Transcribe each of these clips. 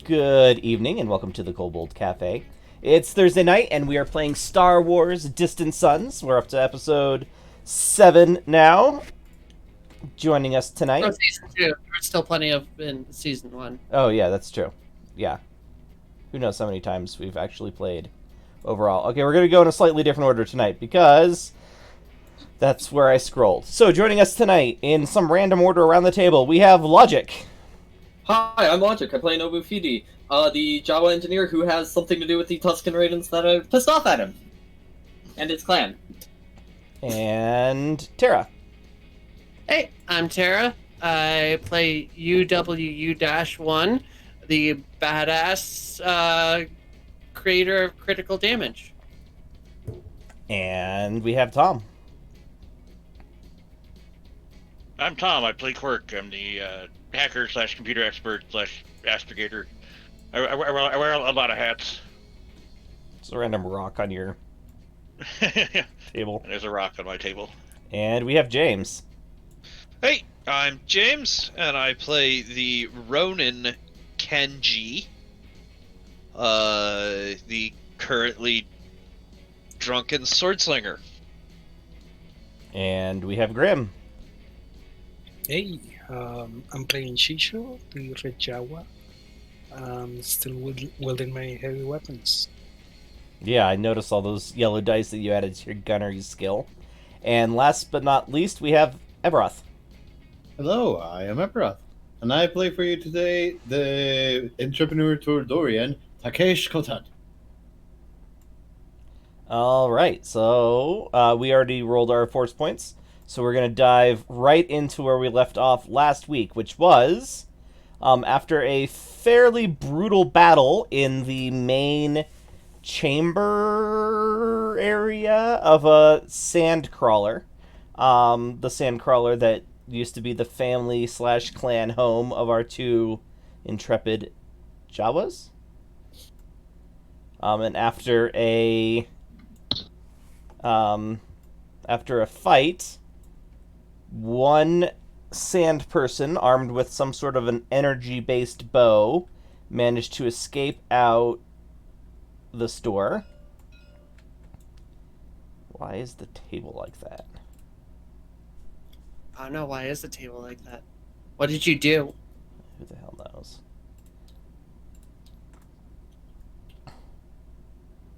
Good evening and welcome to the Kobold Cafe. It's Thursday night and we are playing Star Wars Distant Suns. We're up to episode 7 now. Joining us tonight. From season 2. There's still plenty of in season 1. Oh, yeah, that's true. Yeah. Who knows how many times we've actually played overall. Okay, we're going to go in a slightly different order tonight because that's where I scrolled. So, joining us tonight in some random order around the table, we have Logic. Hi, I'm Logic. I play Nobufidi, the Jawa engineer who has something to do with the Tusken Raidens that are pissed off at him. And his clan. And Tara. Hey, I'm Tara. I play UWU-1, the badass creator of critical damage. And we have Tom. I'm Tom. I play Quirk. I'm the hacker / computer expert / aspirator. I wear a lot of hats. It's a random rock on your table. And there's a rock on my table. And we have James. Hey, I'm James, and I play the Ronin Kenji, the currently drunken swordslinger. And we have Grim. Hey, I'm playing Shisho, the Red Jawa. Still wielding my heavy weapons. Yeah, I noticed all those yellow dice that you added to your gunnery skill. And last but not least, we have Ebroth. Hello, I am Eperoth, and I play for you today the entrepreneur Dorian, Takesh Kotan. Alright, so we already rolled our force points. So we're going to dive right into where we left off last week, which was after a fairly brutal battle in the main chamber area of a sandcrawler. The sandcrawler that used to be the family / clan home of our two intrepid Jawas. And after a fight, one sand person armed with some sort of an energy-based bow managed to escape out the store. Why is the table like that? I don't know, why is the table like that? What did you do? Who the hell knows?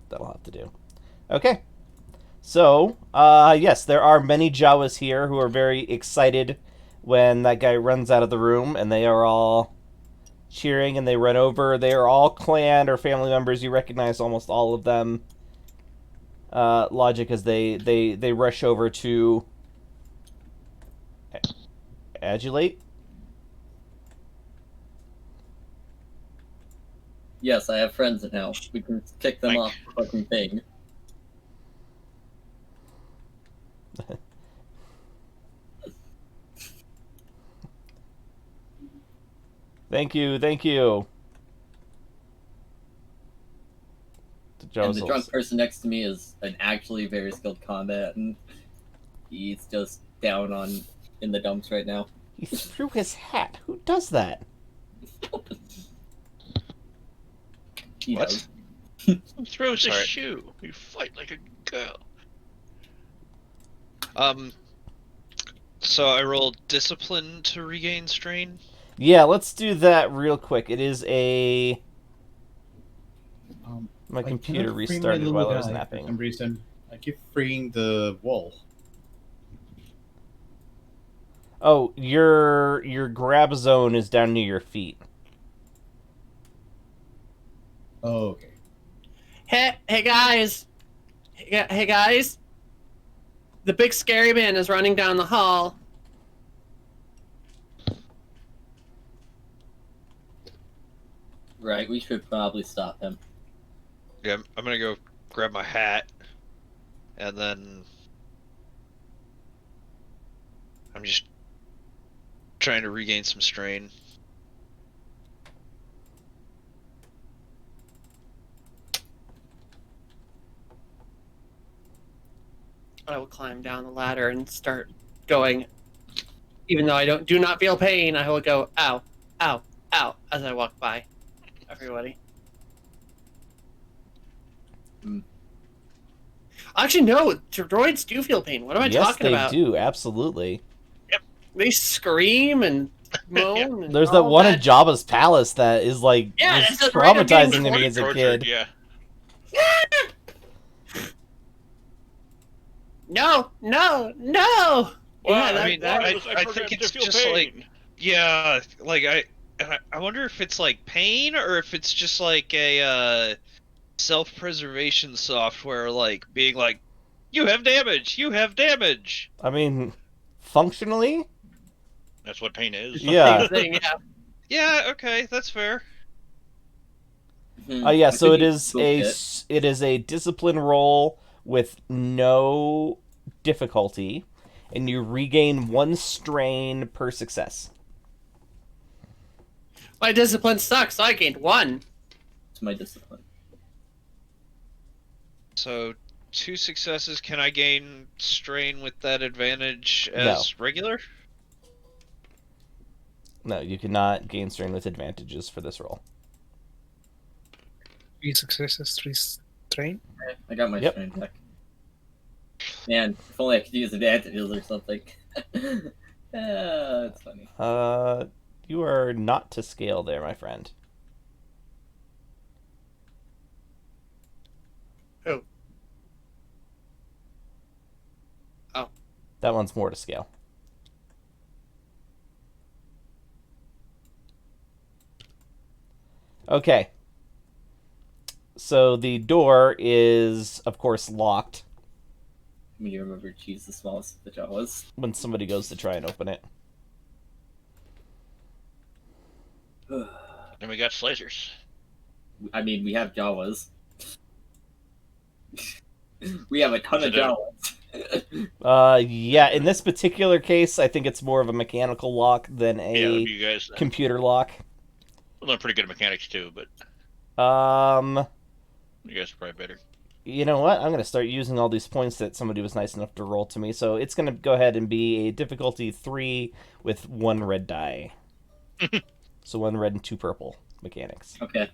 That'll have to do. Okay. So, yes, there are many Jawas here who are very excited when that guy runs out of the room, and they are all cheering, and they run over. They are all clan or family members. You recognize almost all of them. Logic as they rush over to adulate. Yes, I have friends now. We can kick them off the fucking thing. Thank you. And the drunk person next to me is an actually very skilled combatant. He's just down in the dumps right now. He threw his hat. Who does that? He What? does. Who throws a Sorry. shoe? You fight like a girl. So I rolled discipline to regain strain. Yeah, let's do that real quick. It is a... My I computer cannot free my restarted little while I was guy napping. For some reason, I keep freeing the wall. Oh, your grab zone is down near your feet. Oh, okay. Hey guys! Hey guys! The big scary man is running down the hall. Right, we should probably stop him. Yeah, I'm gonna go grab my hat, and then I'm just trying to regain some strain. I will climb down the ladder and start going. Even though I do not feel pain, I will go ow, ow, ow as I walk by. everybody. Hmm. Actually, no. Droids do feel pain. What am I yes, talking they about? do. Absolutely. They scream and moan. And There's that all one in Jabba's palace that is like Yeah, was it's just right up getting traumatizing to me as a Tortured, kid. yeah. No. Well, Yeah, I mean, that- I programmed think to it's feel just pain. yeah, like I wonder if it's like pain or if it's just like a self-preservation software, like being like, you have damage. I mean, functionally, That's what pain is. yeah. thing, yeah. Yeah, okay, that's fair. Yeah. I So could it use toolkit. is a discipline roll with no difficulty, and you regain 1 strain per success. My discipline sucks, so I gained 1. It's my discipline. So 2 successes. Can I gain strain with that advantage as regular? No, you cannot gain strain with advantages for this roll. 3 successes, 3 strain. Okay, I got my Yep. strain back. Man, if only I could use advantages or something. That's funny. You are not to scale there, my friend. Who? Oh. That one's more to scale. Okay. So the door is, of course, locked I mean, you remember to use the smallest of the Jawas. when somebody goes to try and open it. And we got slicers. I mean, we have Jawas. We have a ton of So Jawas. Yeah, in this particular case, I think it's more of a mechanical lock than Yeah, a you guys. computer lock. Well, they're pretty good at mechanics too, but you guys are probably better. You know what? I'm going to start using all these points that somebody was nice enough to roll to me. So it's going to go ahead and be a difficulty 3 with 1 red die. So 1 red and 2 purple mechanics. Okay.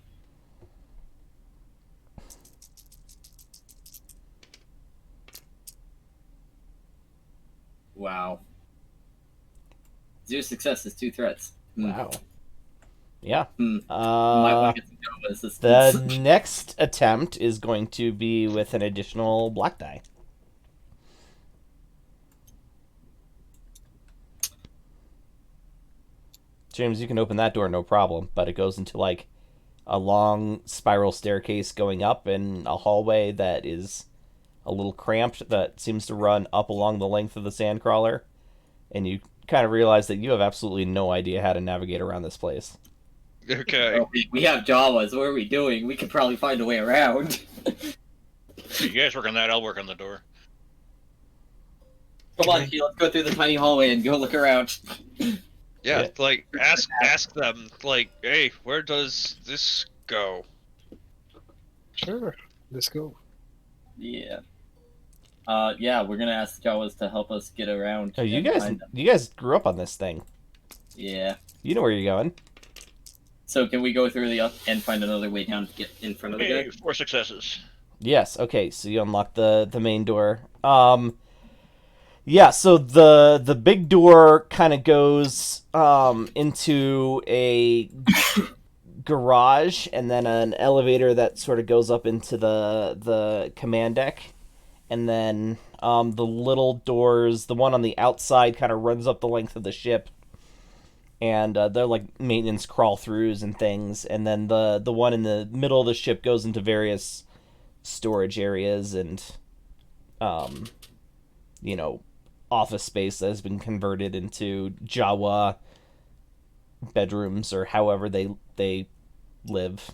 Wow. 0 successes, 2 threats. Wow. Yeah. Might want to get some Java assistance. The next attempt is going to be with an additional black die. James, you can open that door no problem, but it goes into like a long spiral staircase going up and a hallway that is a little cramped that seems to run up along the length of the sandcrawler, and you kind of realize that you have absolutely no idea how to navigate around this place. Okay. Oh, we have Jawas. What are we doing? We could probably find a way around. You guys work on that. I'll work on the door. Come on, Key, let's go through the tiny hallway and go look around. Yeah, Yeah. like ask them, like, hey, where does this go? Sure, let's go. Yeah. Yeah, we're gonna ask the Jawas to help us get around. Oh, and find them. you guys grew up on this thing. Yeah. You know where you're going. So can we go through the up and find another way down to get in front of the Hey, guy? 4 successes. Yes. Okay. So you unlock the main door. Yeah. So the big door kind of goes into a garage, and then an elevator that sort of goes up into the command deck, and then the little doors. The one on the outside kind of runs up the length of the ship. And they're like maintenance crawl throughs and things, and then the one in the middle of the ship goes into various storage areas and, office space that has been converted into Jawa bedrooms or however they live.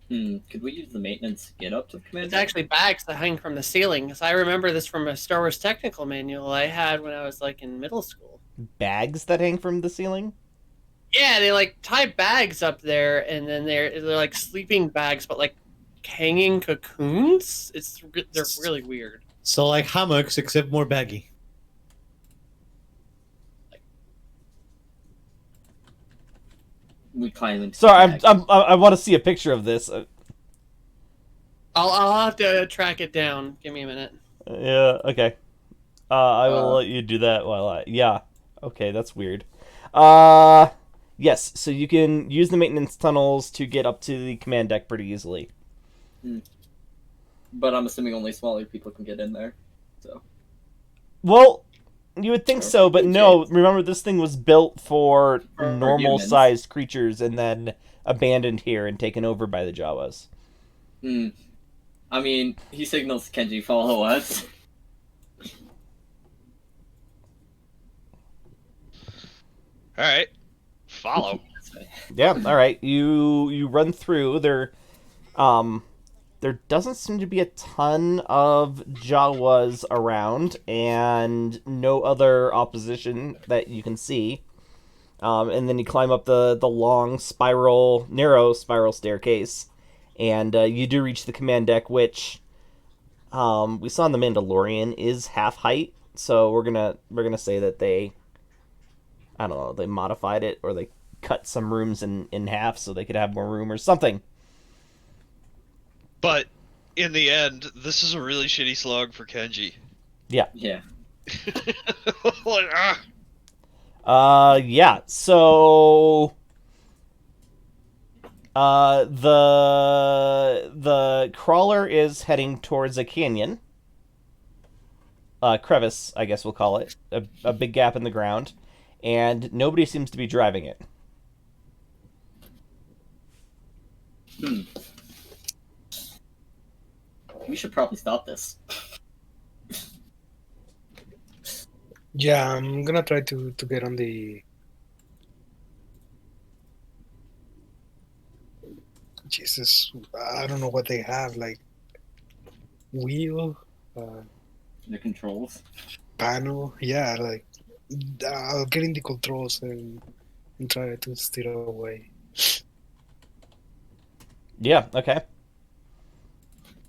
Could we use the maintenance to get up to the command It's deck? actually bags that hang from the ceiling. Because I remember this from a Star Wars technical manual I had when I was like in middle school. Bags that hang from the ceiling. Yeah, they like tie bags up there, and then they're like sleeping bags, but like hanging cocoons. They're really weird. So like hammocks, except more baggy. we climb into. Sorry, the bag. I want to see a picture of this. I'll have to track it down. Give me a minute. Yeah. Okay. I will let you do that while I. Yeah. Okay, that's weird. Yes. So you can use the maintenance tunnels to get up to the command deck pretty easily. But I'm assuming only smaller people can get in there. So. Well, you would think so, but Okay. no. Remember, this thing was built for For normal-sized creatures, and then abandoned here and taken over by the Jawas. I mean, he signals Kenji, follow us. All right, follow. Yeah. All right. You run through there. There doesn't seem to be a ton of Jawas around, and no other opposition that you can see. And then you climb up the long narrow spiral staircase, and you do reach the command deck, which we saw in the Mandalorian is half height. So we're gonna say that they, I don't know, they modified it, or they cut some rooms in half so they could have more room or something. But in the end, this is a really shitty slog for Kenji. Yeah. Like, ah. Yeah. So, the crawler is heading towards a canyon. Crevice, I guess we'll call it, a big gap in the ground, and nobody seems to be driving it. We should probably stop this. Yeah, I'm gonna try to get on the. Jesus, I don't know what they have, like wheel, The controls. panel. Yeah, like I'll get in the controls and try to steer away. Yeah. Okay.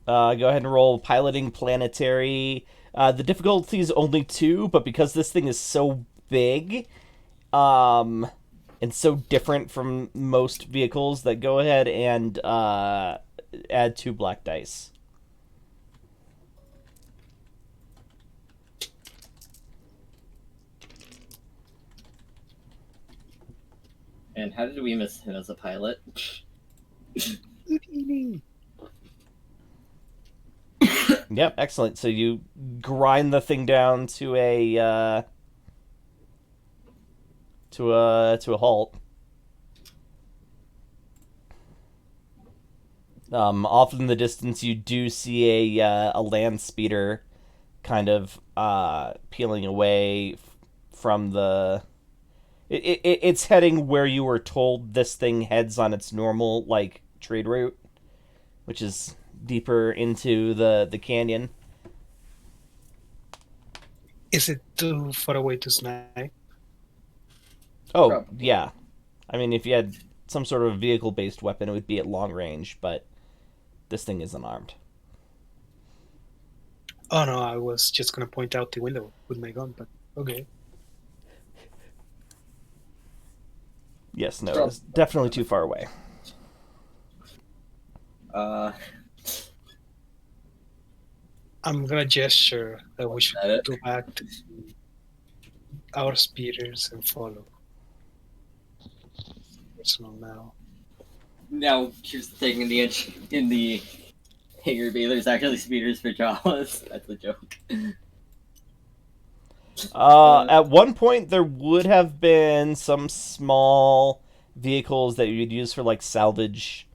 Go ahead and roll piloting planetary. The difficulty is only 2, but because this thing is so big, and so different from most vehicles, that go ahead and add 2 black dice. And how did we miss him as a pilot? Yep, excellent. So you grind the thing down to a halt. Off in the distance, you do see a land speeder kind of peeling away from the. It's heading where you were told this thing heads on its normal trade route, which is deeper into the canyon. Is it too far away to snipe? Oh, Probably. yeah. I mean, if you had some sort of vehicle-based weapon, it would be at long range, but this thing isn't armed. Oh no, I was just gonna point out the window with my gun, but okay. Yes, no, it's definitely too far away. I'm gonna gesture that we should Got it. go back to our speeders and follow. Personal now. Now, here's the thing: in the hangar bay, there's actually speeders for Jawas. That's a joke. At one point, there would have been some small vehicles that you'd use for salvage.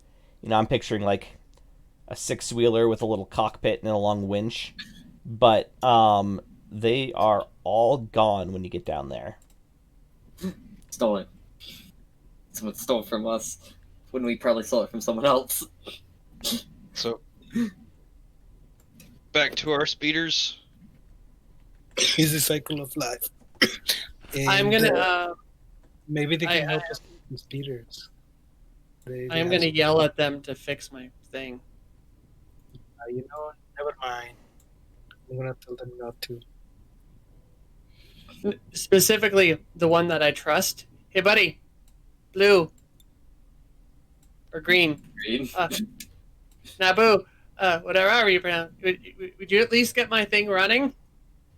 I'm picturing a 6-wheeler with a little cockpit and a long winch, but they are all gone when you get down there. Stolen. Someone stole it from us when we probably stole it from someone else. So, back to our speeders. It's the cycle of life. I'm And, gonna. maybe they can I- help us with the speeders. They I am have gonna some- yell at them to fix my thing. You know, never mind. I'm gonna tell them not to. Specifically, the one that I trust. Hey, buddy, Blue. or green. Green. Naboo, whatever you pronounce. Would you at least get my thing running?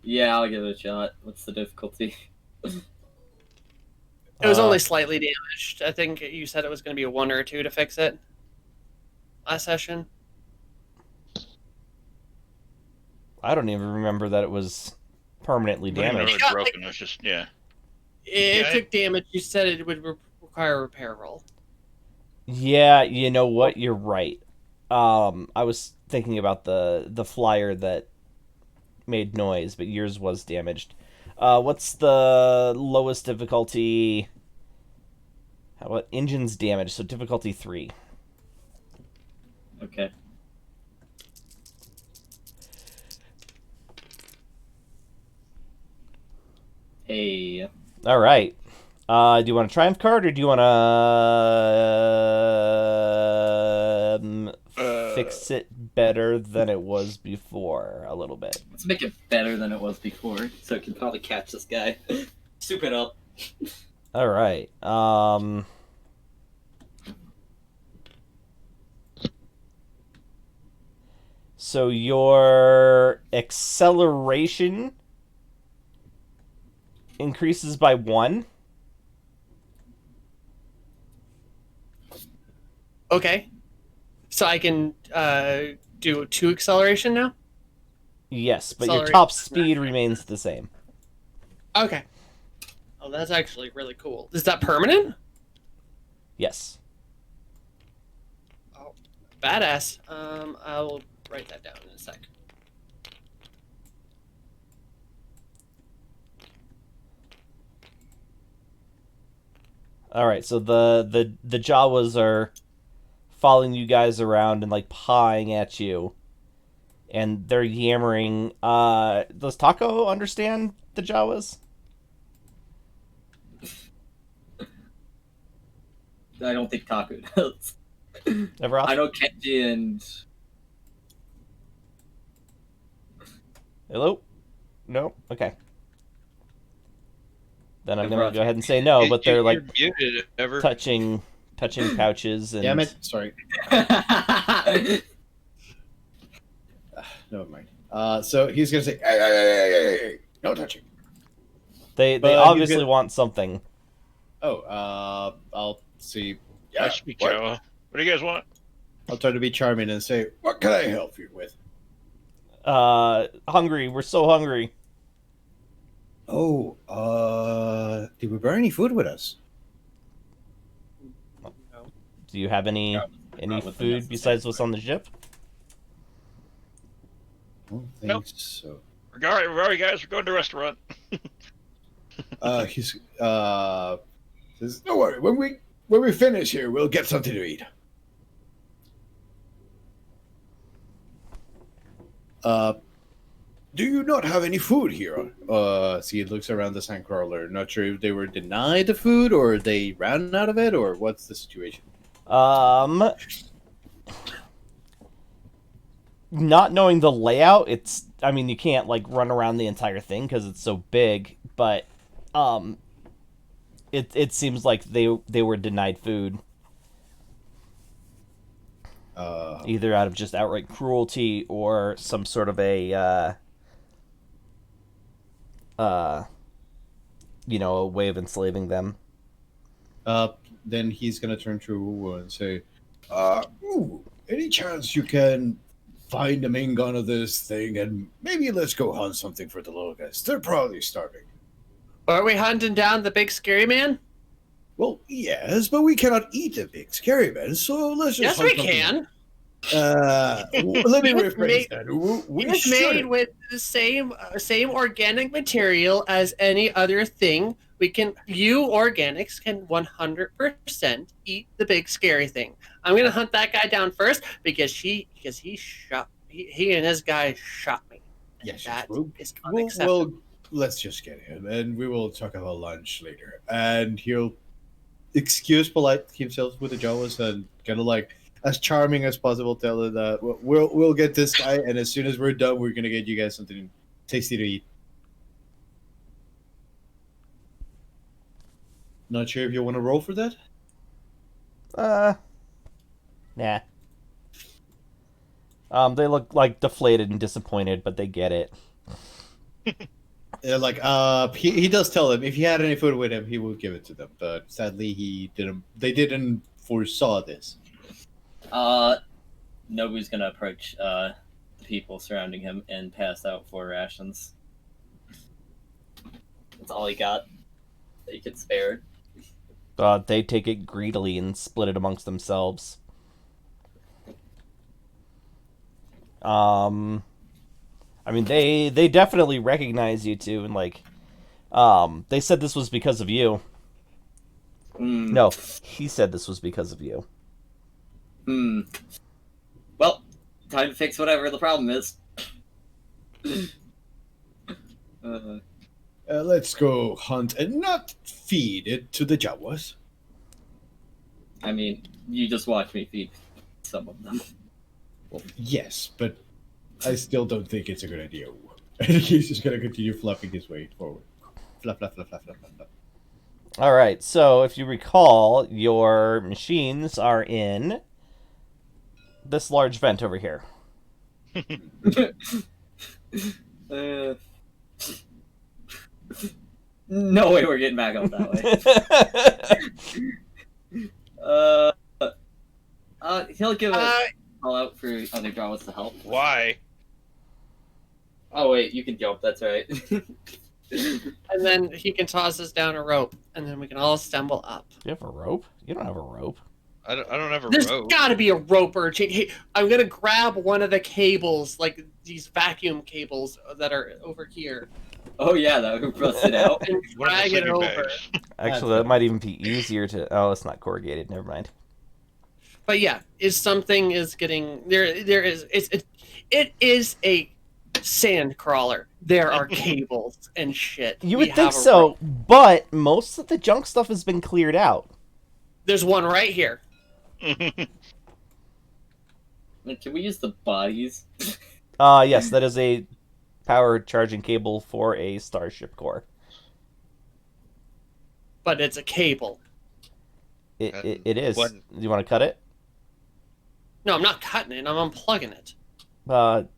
Yeah, I'll give it a shot. What's the difficulty? It was Uh, only slightly damaged. I think you said it was going to be a 1 or a 2 to fix it last session. I don't even remember that it was permanently I didn't know it damaged. was Yeah, broken. It's just It Yeah, took damage. You said it would require a repair roll. Yeah, you know what? You're right. I was thinking about the flyer that made noise, but yours was damaged. What's the lowest difficulty? How about engines damage? So difficulty 3. Okay. Hey. All right. Do you want a triumph card or do you want to fix it better than it was before a little bit? Let's make it better than it was before, so it can probably catch this guy. Soup it up. All right. So your acceleration increases by 1. Okay. So I can do 2 acceleration now? Yes, but your Accelerate. top speed remains the same. Okay. Oh, that's actually really cool. Is that permanent? Yes. Oh, badass. I'll write that down in a sec. All right. So the Jawas are following you guys around and like pawing at you, and they're yammering. Does Taco understand the Jawas? I don't think Taku does. Everoth? I know Kenji and... Hello? No? Okay. Then I'm Everoth. gonna go ahead and say no, but they're like You're muted, Ever. touching pouches and Damn it! Sorry. Never mind. So he's gonna say, "Hey, hey, hey, hey, hey, no touching." they But he's obviously gonna- want something. Oh, I'll see. Yeah, I speak what? Jawa. What do you guys want? I'll try to be charming and say, "What can I help you with?" Hungry. We're so hungry. Oh, did we bring any food with us? Do you have any Not with the food necessary besides what's on the ship? I don't think Nope. so. All right, guys, we're going to a restaurant. He's says, "Don't worry. When we finish here, we'll get something to eat." Do you not have any food here? See, it looks around the Sandcrawler. Not sure if they were denied the food or they ran out of it or what's the situation. Not knowing the layout, I mean, you can't like run around the entire thing because it's so big, but it seems like they were denied food either out of just outright cruelty or some sort of a a way of enslaving them. Then he's gonna turn to Uwu and say, any chance you can find the main gun of this thing and maybe let's go hunt something for the little guys. They're probably starving." Are we hunting down the big scary man? Well, yes, but we cannot eat a big scary man, so let's just Yes, hunt we something. can. Let me It was rephrase made- that. It's made with the same organic material as any other thing. You organics can 100% eat the big scary thing. I'm gonna hunt that guy down first because he and his guy shot me. Yes, That we'll, is we'll, unacceptable. we'll- let's just get him, and we will talk about lunch later. And he'll excuse polite himself with the Jawas and kind of like as charming as possible. Tell her that we'll get this guy, and as soon as we're done, we're gonna get you guys something tasty to eat. Not sure if you want to roll for that. Nah. They look like deflated and disappointed, but they get it. He does tell them if he had any food with him, he would give it to them. But sadly, he didn't. They didn't foresaw this. Nobu's gonna approach the people surrounding him and pass out 4 rations. That's all he got that he could spare. They take it greedily and split it amongst themselves. I mean, they definitely recognize you two, and like, they said this was because of you. No, he said this was because of you. Well, time to fix whatever the problem is. Let's go hunt and not feed it to the Jawas. I mean, you just watch me feed some of them. Well, yes, but I still don't think it's a good idea. And he's just gonna continue fluffing his way forward. Fluff, fluff, fluff, fluff, fluff, fluff, fluff. All right, so if you recall, your machines are in this large vent over here. No way we're getting back up that way. He'll give a call out for other Jawas to help. Why? Oh wait, you can jump. That's right. And then he can toss us down a rope, and then we can all stumble up. You have a rope? You don't have a rope. I don't have a There's rope. got to be a rope or a chain. Hey, I'm gonna grab one of the cables, like these vacuum cables that are over here, Oh yeah, that would bust it out. and One of the drag it sleeping over. bags. Actually, that might even be easier to... Oh, it's not corrugated. Never mind. But yeah, something is getting there. There is it is a sand crawler. There are cables and shit. You We would think have a so, rope. but most of the junk stuff has been cleared out. There's one right here. Can we use the bodies? Yes, that is a power charging cable for a Starship core. But it's a cable. It is. When- Do you want to cut it? No, I'm not cutting it. I'm unplugging it. The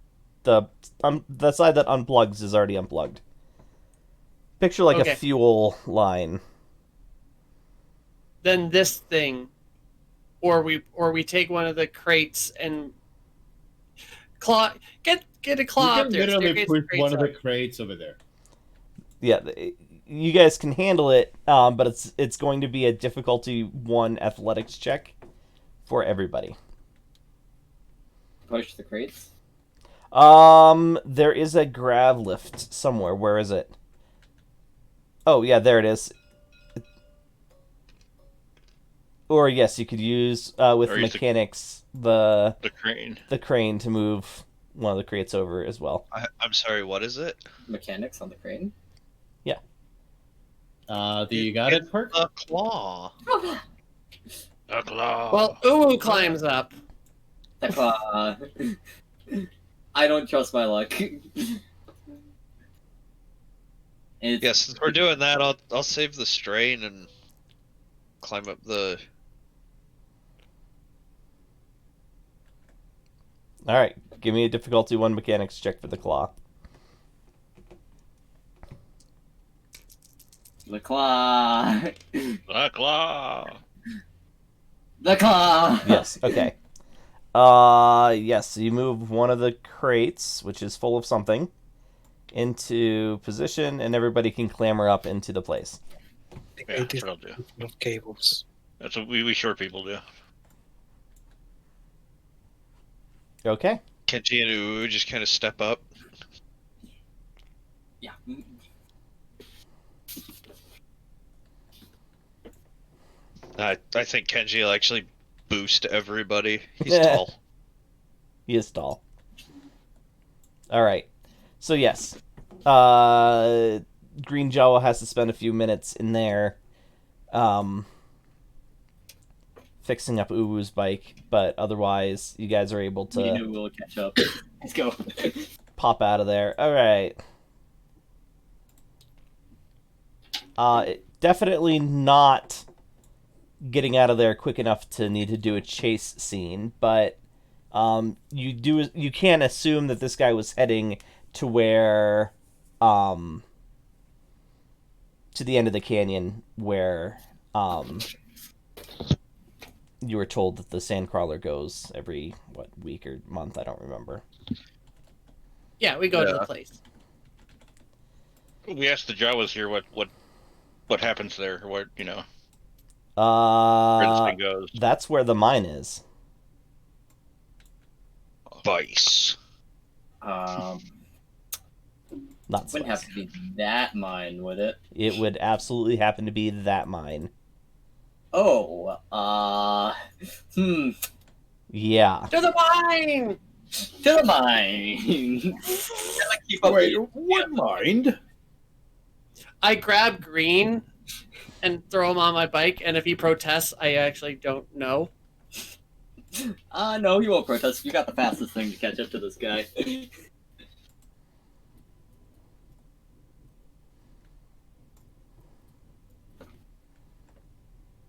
side that unplugs is already unplugged. Picture like Okay. a fuel line. Then this thing, or we take one of the crates and claw get a claw You up can there. literally Staircase put crates one of the up. crates over there. Yeah, you guys can handle it, but it's going to be a difficulty 1 athletics check for everybody. Push the crates. There is a grav lift somewhere. Where is it? Oh, yeah, there it is. Or yes, you could use with Or use the- mechanics the The crane. crane to move one of the crates over as well. I'm sorry, what is it? Mechanics on the crane. Do you got it, Perk? A claw. A claw. Well, Uwu climbs up. The claw. I don't trust my luck. It's, Yeah, since we're doing that, I'll save the strain and climb up the. All right, give me a difficulty 1 mechanics check for the claw. the claw. The claw. The claw. Yes. Okay. Yes. You move one of the crates, which is full of something, into position, and everybody can clamber up into the place. Yeah, that's what I'll do. Of cables. That's what we short people do. Okay. Kenji and Uu just kind of step up. Yeah. I think Kenji will actually boost everybody. He's Yeah. tall. He is tall. All right. So yes, Green Jawa has to spend a few minutes in there, fixing up Uwu's bike, but otherwise, you guys are able Me and to Wu will catch up. Let's go. pop out of there. All right. Definitely not getting out of there quick enough to need to do a chase scene, but you can't assume that this guy was heading to where to the end of the canyon where you were told that the sandcrawler goes every week or month, I don't remember. Yeah, we go to Yeah. the place. We asked the Jawas here what happens there, what where this thing goes. That's where the mine is. Vice. Um, Not wouldn't have Spice. to be that mine, would it? It would absolutely happen to be that mine. Oh, Yeah. To the mine! to the mine. Gotta keep up Wait, with what mind? I grab Green and throw him on my bike, and if he protests, I actually don't know. No, he won't protest. You got the fastest thing to catch up to this guy.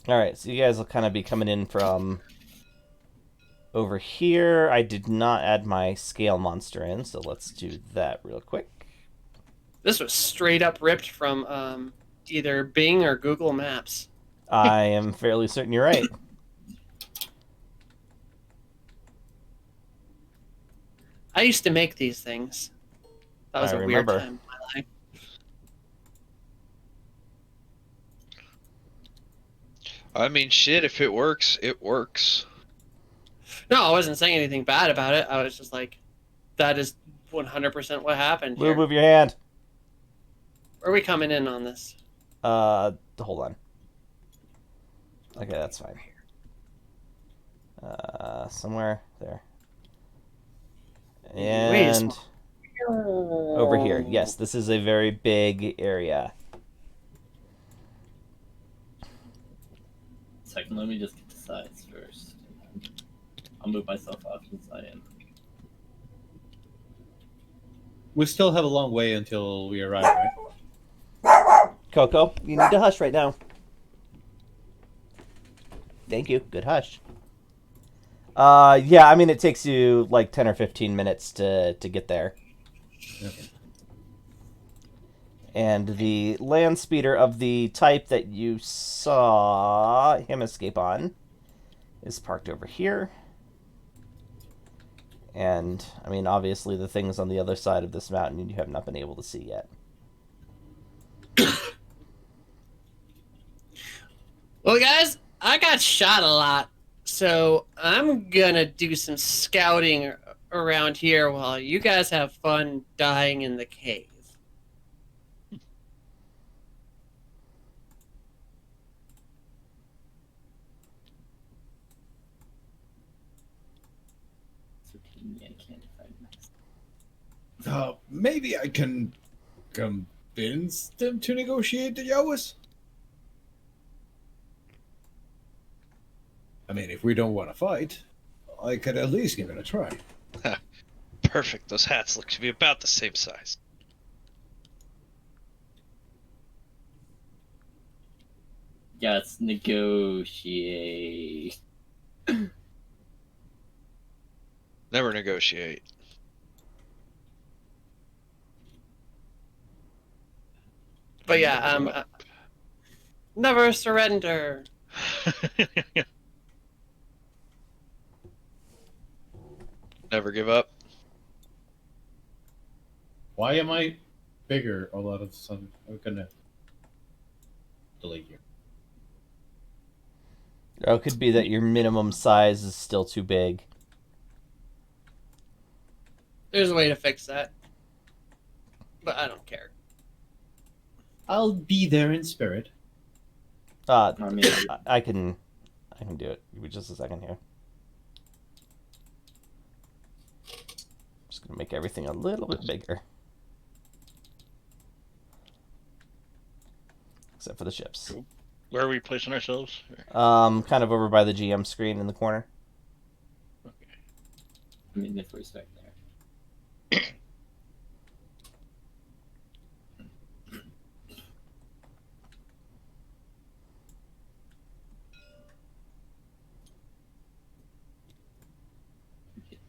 Alright, so you guys will kind of be coming in from over here. I did not add my scale monster in, so let's do that real quick. This was straight up ripped from either Bing or Google Maps. I am fairly certain you're right. I used to make these things. That was I a remember. weird time in my life. I mean, shit. If it works, it works. No, I wasn't saying anything bad about it. I was just like, that is 100% what happened Lou, here. move your hand. Where are we coming in on this? Hold on. Okay, that's fine. Somewhere there. And over here. Yes, this is a very big area. Second, let me just get the sides first. I'll move myself off since I am. We still have a long way until we arrive, right? Coco, you need to hush right now. Thank you. Good hush. Yeah, I mean, it takes you like 10 or 15 minutes to get there. Okay. And the land speeder of the type that you saw him escape on is parked over here. And, I mean, obviously the things on the other side of this mountain you have not been able to see yet. Well, guys, I got shot a lot, so I'm gonna do some scouting around here while you guys have fun dying in the cave. I can't find my. Maybe I can convince them to negotiate the Jawas. I mean, if we don't want to fight, I could at least give it a try. Perfect. Those hats look to be about the same size. Yeah, let's negotiate. Never negotiate. But yeah, never surrender. Never give up. Why am I bigger all of a sudden? I'm gonna delete you. Or it could be that your minimum size is still too big. There's a way to fix that, but I don't care. I'll be there in spirit. I mean, can do it. Give me just a second here. Just gonna make everything a little bit bigger. Except for the ships. Where are we placing ourselves? Kind of over by the GM screen in the corner. I mean, if we're stuck there.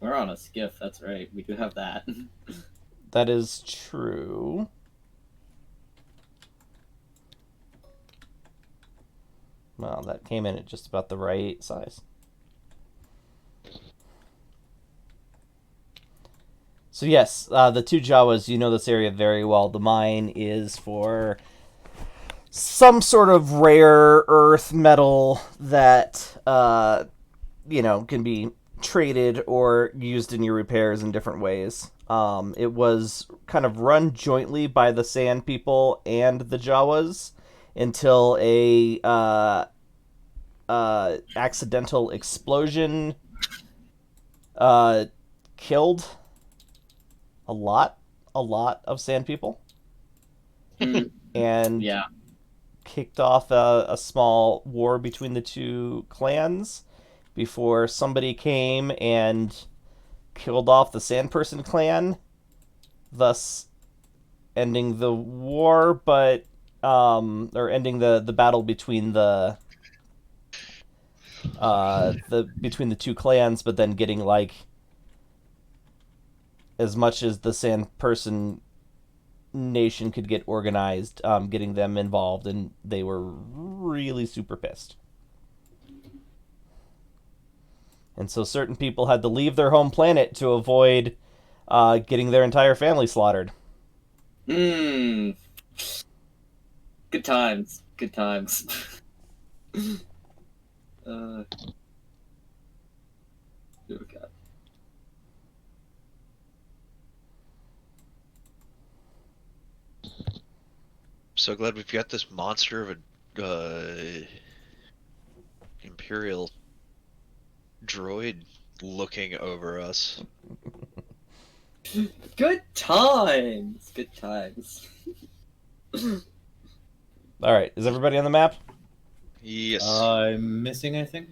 We're on a skiff, that's right. We do have that. That is true. Well, that came in at just about the right size. So yes, the two Jawas, you know this area very well. The mine is for some sort of rare earth metal that, can be traded or used in your repairs in different ways. It was kind of run jointly by the Sand People and the Jawas until a accidental explosion killed a lot of Sand People. And Yeah. kicked off a small war between the two clans before somebody came and killed off the Sandperson clan, thus ending the war, but or ending the battle between the between the two clans, but then getting like as much as the Sandperson nation could get organized, getting them involved, and they were really super pissed. And so certain people had to leave their home planet to avoid getting their entire family slaughtered. Good times. Good times. Oh god. So glad we've got this monster of a Imperial droid looking over us. Good times. Good times. All right, is everybody on the map? Yes. I'm missing anything?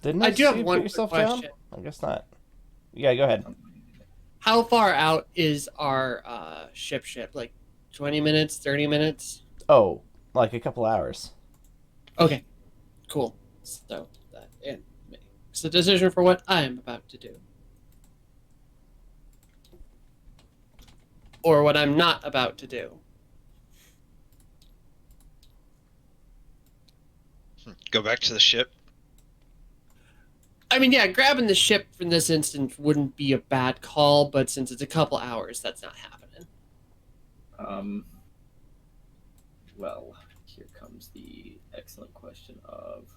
Didn't I do have see you one put yourself quick down? question. I guess not. Yeah, go ahead. How far out is our ship? Like 20 minutes, 30 minutes? Oh, like a couple hours. Okay, cool. So that makes the decision for what I'm about to do. Or what I'm not about to do. Go back to the ship. I mean, yeah, grabbing the ship in this instance wouldn't be a bad call, but since it's a couple hours, that's not happening. Well, here comes the excellent question of: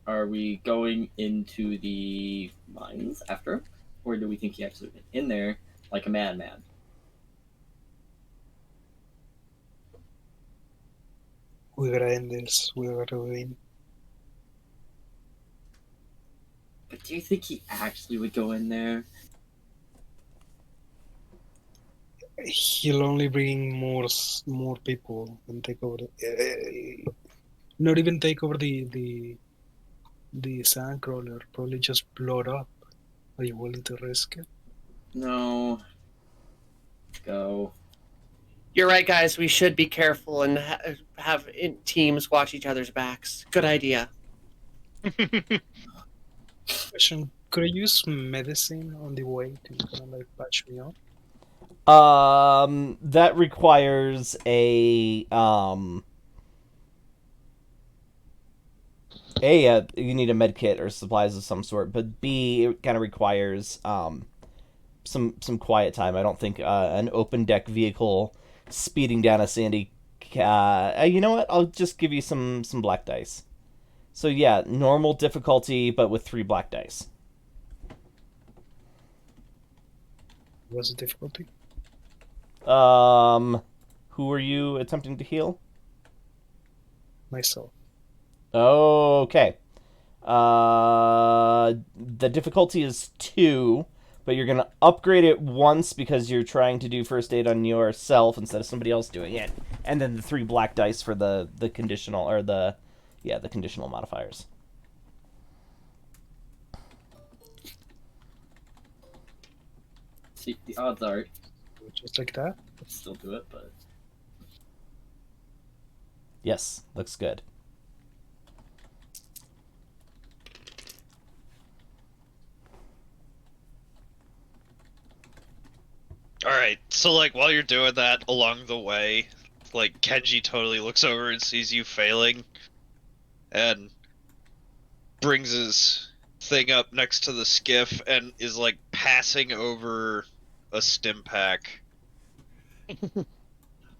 are we going into the mines after, or do we think he actually went in there like a madman? We gotta end this. We gotta win. But do you think he actually would go in there? He'll only bring more people and take over. Not even take over the sandcrawler. Probably just blow it up. Are you willing to risk it? No. Go. You're right, guys. We should be careful and have teams watch each other's backs. Good idea. Question: could I use medicine on the way to kind of like patch me up? That requires you need a med kit or supplies of some sort, but B, it kind of requires some quiet time. I don't think an open deck vehicle speeding down a sandy. You know what? I'll just give you some black dice. So yeah, normal difficulty, but with 3 black dice. What's the difficulty? Who are you attempting to heal? Myself. Okay. The difficulty is 2, but you're gonna upgrade it once because you're trying to do first aid on yourself instead of somebody else doing it, and then the 3 black dice for the conditional or the conditional modifiers. See, the odds are Just like that? I'd still do it, but Yes, looks good. So, like, while you're doing that along the way, like, Kenji totally looks over and sees you failing, and brings his thing up next to the skiff and is, like, passing over a stim pack.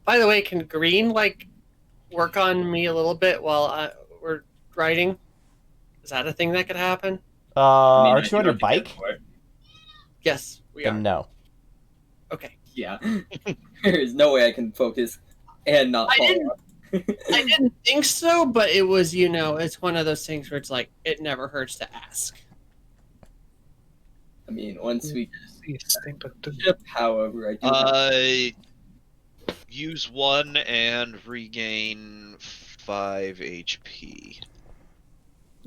By the way, can Green like work on me a little bit while we're riding? Is that a thing that could happen? I mean, I Aren't you do on your have to get bike? for it. Yes, we are. Then no. Okay. Yeah. There's no way I can focus and not I fall didn't- off. I didn't think so, but it was, it's one of those things where it's like it never hurts to ask. I mean, once we See, same but ship, however, I do. Use 1 and regain 5 HP.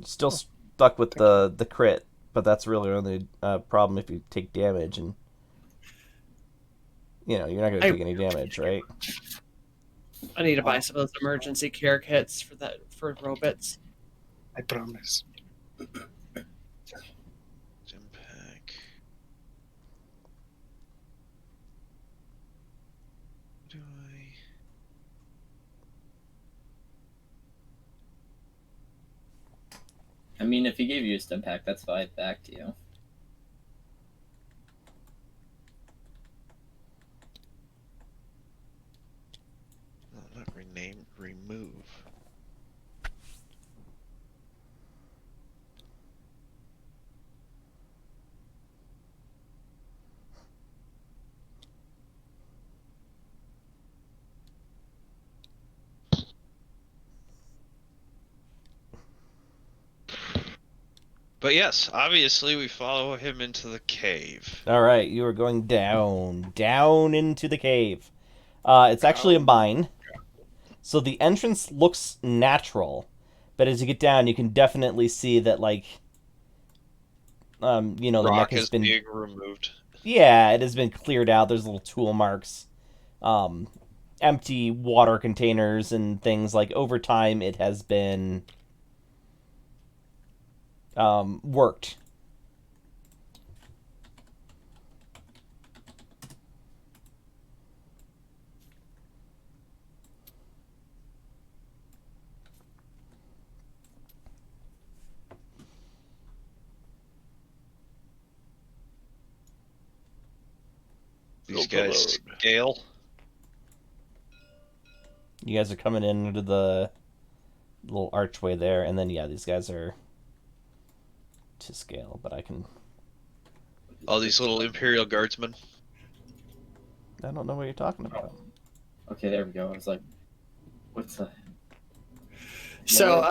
Still stuck with the crit, but that's really only problem if you take damage, and you're not going to take any damage, right? I need to buy some of those emergency care kits for robots. I promise. Stim pack. Do I? I mean, if he gave you a stim pack, that's 5 back to you. No, not rename. Remove. But yes, obviously we follow him into the cave. All right, you are going down into the cave. It's actually a mine, so the entrance looks natural, but as you get down, you can definitely see that, like, the Rock mech has is been, being removed. yeah, it has been cleared out. There's little tool marks, empty water containers and things. Like, over time, it has been worked. These guys scale. You guys are coming in under the little archway there, and then, yeah, these guys are to scale, but I All these little Imperial Guardsmen. don't know what you're talking about. Okay, there we go. I was like, what's that? So,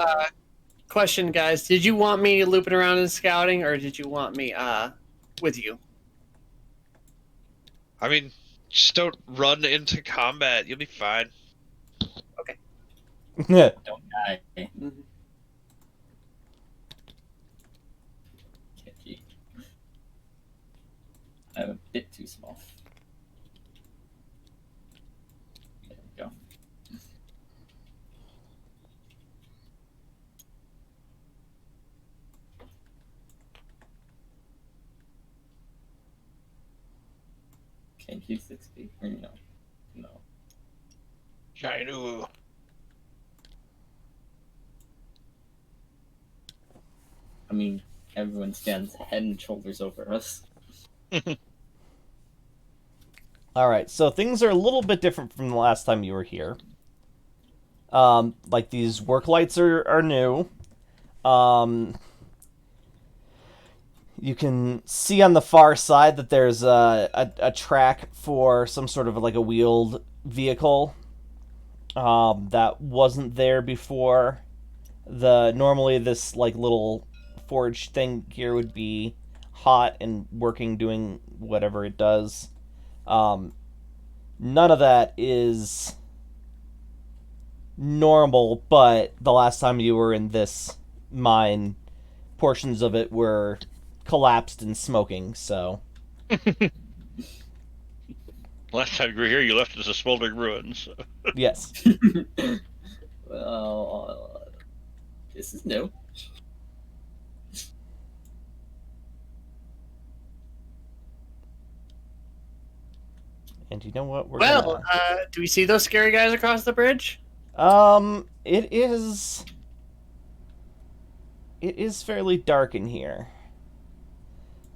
question, guys: did you want me looping around and scouting, or did you want me with you? I mean, just don't run into combat. You'll be fine. Don't die. Mhm. Kenji. I'm a bit too small. There we go. Kenji 60? Or no? No. Shainu. I mean, everyone stands head and shoulders over us. All right, so things are a little bit different from the last time you were here. Like, these work lights are new. You can see on the far side that there's a track for some sort of like a wheeled vehicle that wasn't there before. Normally this like little forge thing here would be hot and working, doing whatever it does. None of that is normal, but the last time you were in this mine, portions of it were collapsed and smoking, so... Last time you were here, you left us a smoldering ruins. So. Yes. Well, this is new. And you know what? We're Well, gonna... do we see those scary guys across the bridge? It is... It is fairly dark in here.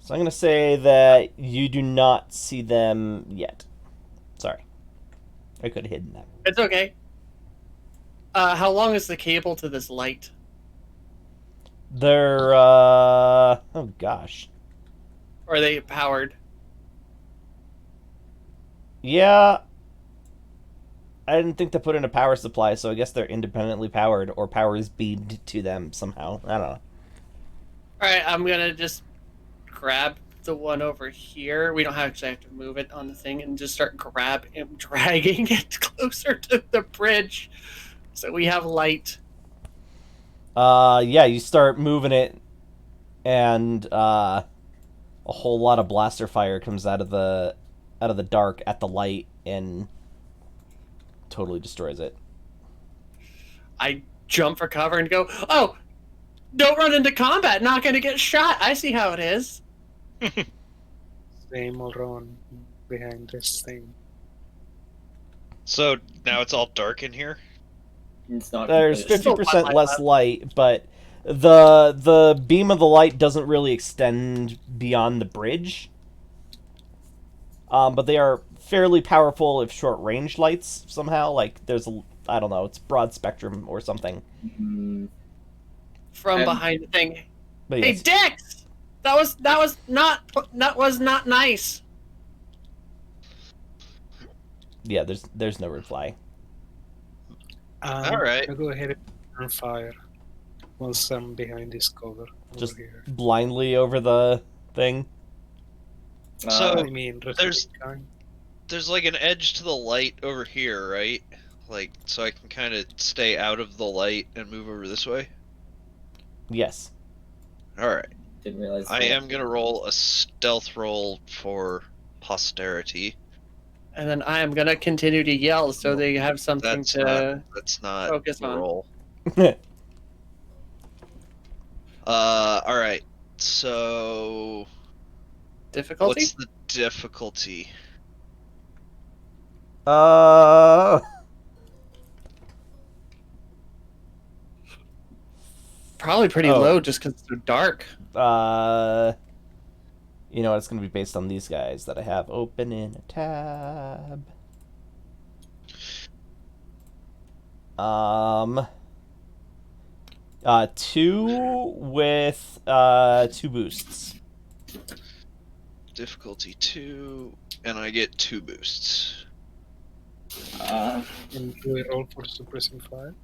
So I'm going to say that you do not see them yet. Sorry. I could have hidden them. It's okay. How long is the cable to this light? They're, oh gosh. Or are they powered? Yeah. I didn't think to put in a power supply, so I guess they're independently powered, or power is beamed to them somehow. I don't know. Alright, I'm gonna just grab the one over here. We don't actually have to move it on the thing, and just start dragging it closer to the bridge, so we have light. Yeah, you start moving it, and a whole lot of blaster fire comes out of the dark at the light and totally destroys it. I jump for cover and go, oh, don't run into combat, not gonna get shot. I see how it is. Same, I'll run behind this thing. So now it's all dark in here. It's not. There's completely- 50% less light, but the beam of the light doesn't really extend beyond the bridge. But they are fairly powerful if short-range lights somehow. Like, there's I don't know, it's broad spectrum or something. Mm, From And- behind the thing. But Hey, yes. Dex! That was not nice. Yeah, there's no reply. All Alright. I'll go ahead and fire once I'm behind this cover over Just- here. Blindly over the thing. So- I mean, there's- kind. There's like an edge to the light over here, right? Like, so I can kind of stay out of the light and move over this way. Yes. Alright. didn't realize. I that. am gonna roll a stealth roll for posterity. And then I am gonna continue to yell so they have something That's to That's not focus the on. roll. Alright. So difficulty. what's the difficulty? Probably pretty Oh. low just because they're dark. You know, it's going to be based on these guys that I have open in a tab. Two with, 2 boosts. Difficulty 2, and I get 2 boosts. And do I roll for suppressing fire?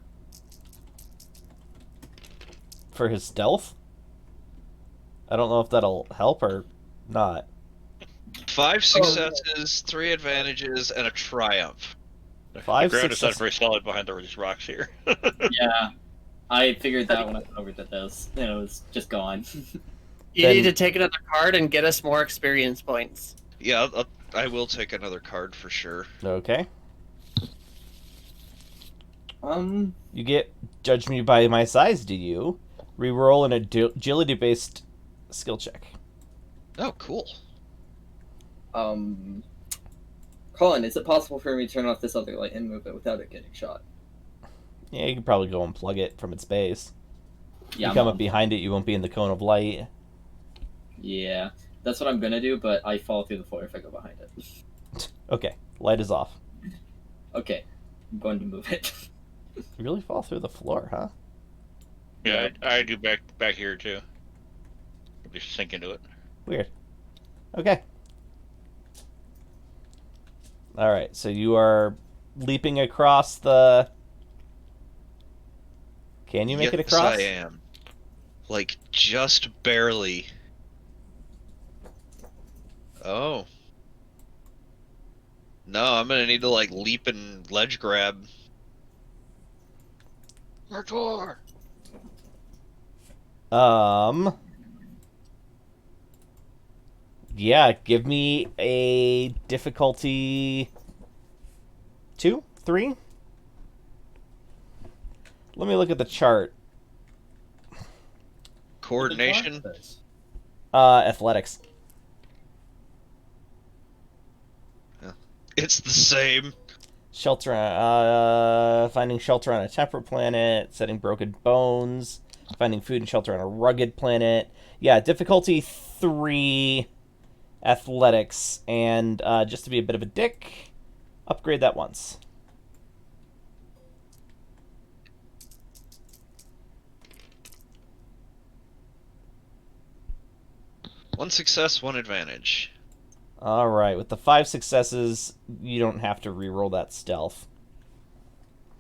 For his stealth? I don't know if that'll help or not. 5 successes, 3 advantages, and a triumph. The 5 ground is not success- very solid behind these rocks here. Yeah, I figured that when I went over to this. It was just gone. You Then- need to take another card and get us more experience points. Yeah, I will take another card for sure. Okay. You get judge me by my size, do you? Reroll an agility-based skill check. Oh, cool. Colin, is it possible for me to turn off this other light and move it without it getting shot? Yeah, you can probably go and plug it from its base. Yeah, you come I'm- up behind it, you won't be in the cone of light. Yeah, that's what I'm gonna do, but I fall through the floor if I go behind it. Okay, light is off. Okay, I'm going to move it. You really fall through the floor, huh? Yeah, I do back here too. Just sink into it. Weird. Okay. Alright, so you are leaping across the... Can you make it Yes, across? I am. Like, just barely. Oh. No, I'm gonna need to, like, leap and ledge grab. Hardcore! Yeah, give me a difficulty 2, 3. Let me look at the chart. Coordination? Athletics. It's the same. Shelter, finding shelter on a temperate planet, setting broken bones, finding food and shelter on a rugged planet. Yeah, difficulty 3, athletics, and just to be a bit of a dick, upgrade that once. One success, one advantage. All right, with the 5 successes, you don't have to reroll that stealth.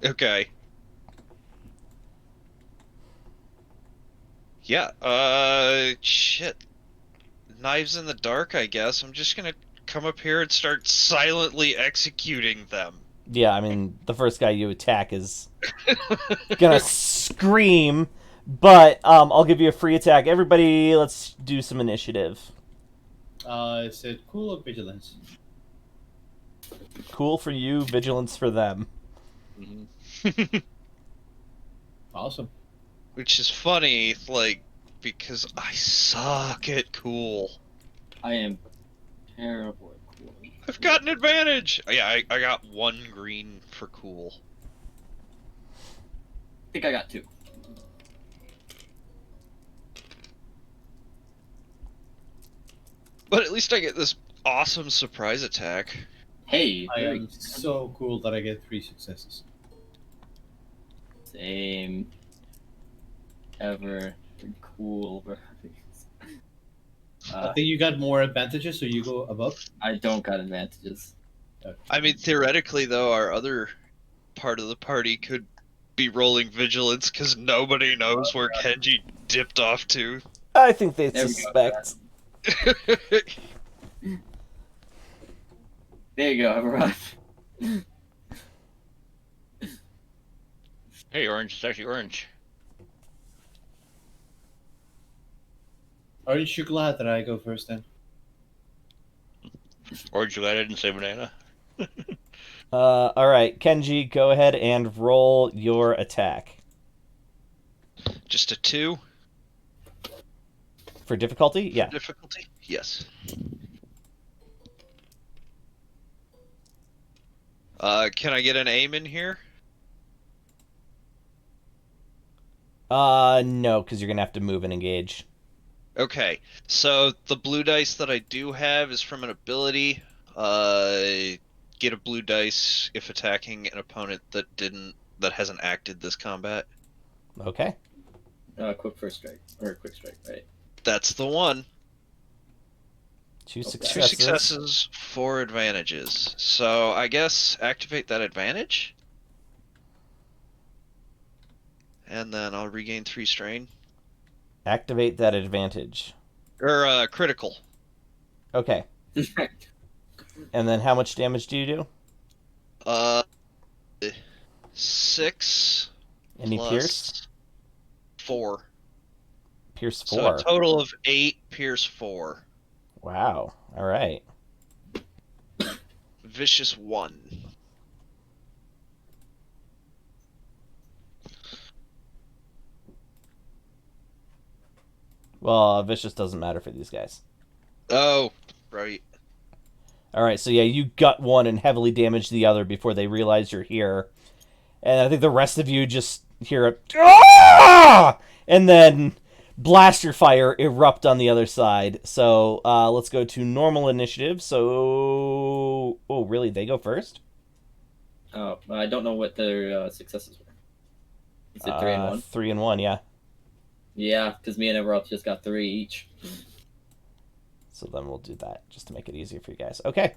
Okay. Yeah, shit. Knives in the dark, I guess. I'm just gonna come up here and start silently executing them. Yeah, I mean, the first guy you attack is gonna scream, but I'll give you a free attack. Everybody, let's do some initiative. Is it cool or vigilance? Cool for you, vigilance for them. Awesome. Which is funny, like, because I suck at cool. I am terrible at cool. I've got an advantage! Yeah, I got 1 green for cool. I think I got 2. But at least I get this awesome surprise attack. Hey, I very am so cool that I get 3 successes. same. Ever cool. I think you got more advantages, so you go above. I don't got advantages. I mean, theoretically, though, our other part of the party could be rolling vigilance because nobody knows where Kenji dipped off to. I think they There we go. suspect. There you go, everyone. Hey, orange. It's actually orange. Aren't you glad that I go first then? Orange, you glad I didn't say banana? All right, Kenji, go ahead and roll your attack. Just a 2 For difficulty? Yeah. difficulty? Yes. Can I get an aim in here? No, because you're gonna have to move and engage. Okay, so the blue dice that I do have is from an ability. Get a blue dice if attacking an opponent that hasn't acted this combat. Okay. Quick first strike or quick strike, right? That's the one. 2 Okay. 2 successes. successes, 4 advantages. So I guess activate that advantage. And then I'll regain 3 strain. Activate that advantage. Or critical. Okay. And then how much damage do you do? 6 Any plus pierce? 4. Pierce 4. So a total of 8, pierce 4. Wow. All right. Vicious 1. Well, vicious doesn't matter for these guys. Oh, right. All right, so yeah, you gut one and heavily damage the other before they realize you're here. And I think the rest of you just hear a "Ah!" and then blaster fire erupt on the other side. So let's go to normal initiative. So, oh, really? They go first? Oh, I don't know what their successes were. Is it 3 and 1? 3 and 1, yeah. Yeah, because me and everyone else just got 3 each. So then we'll do that just to make it easier for you guys. Okay.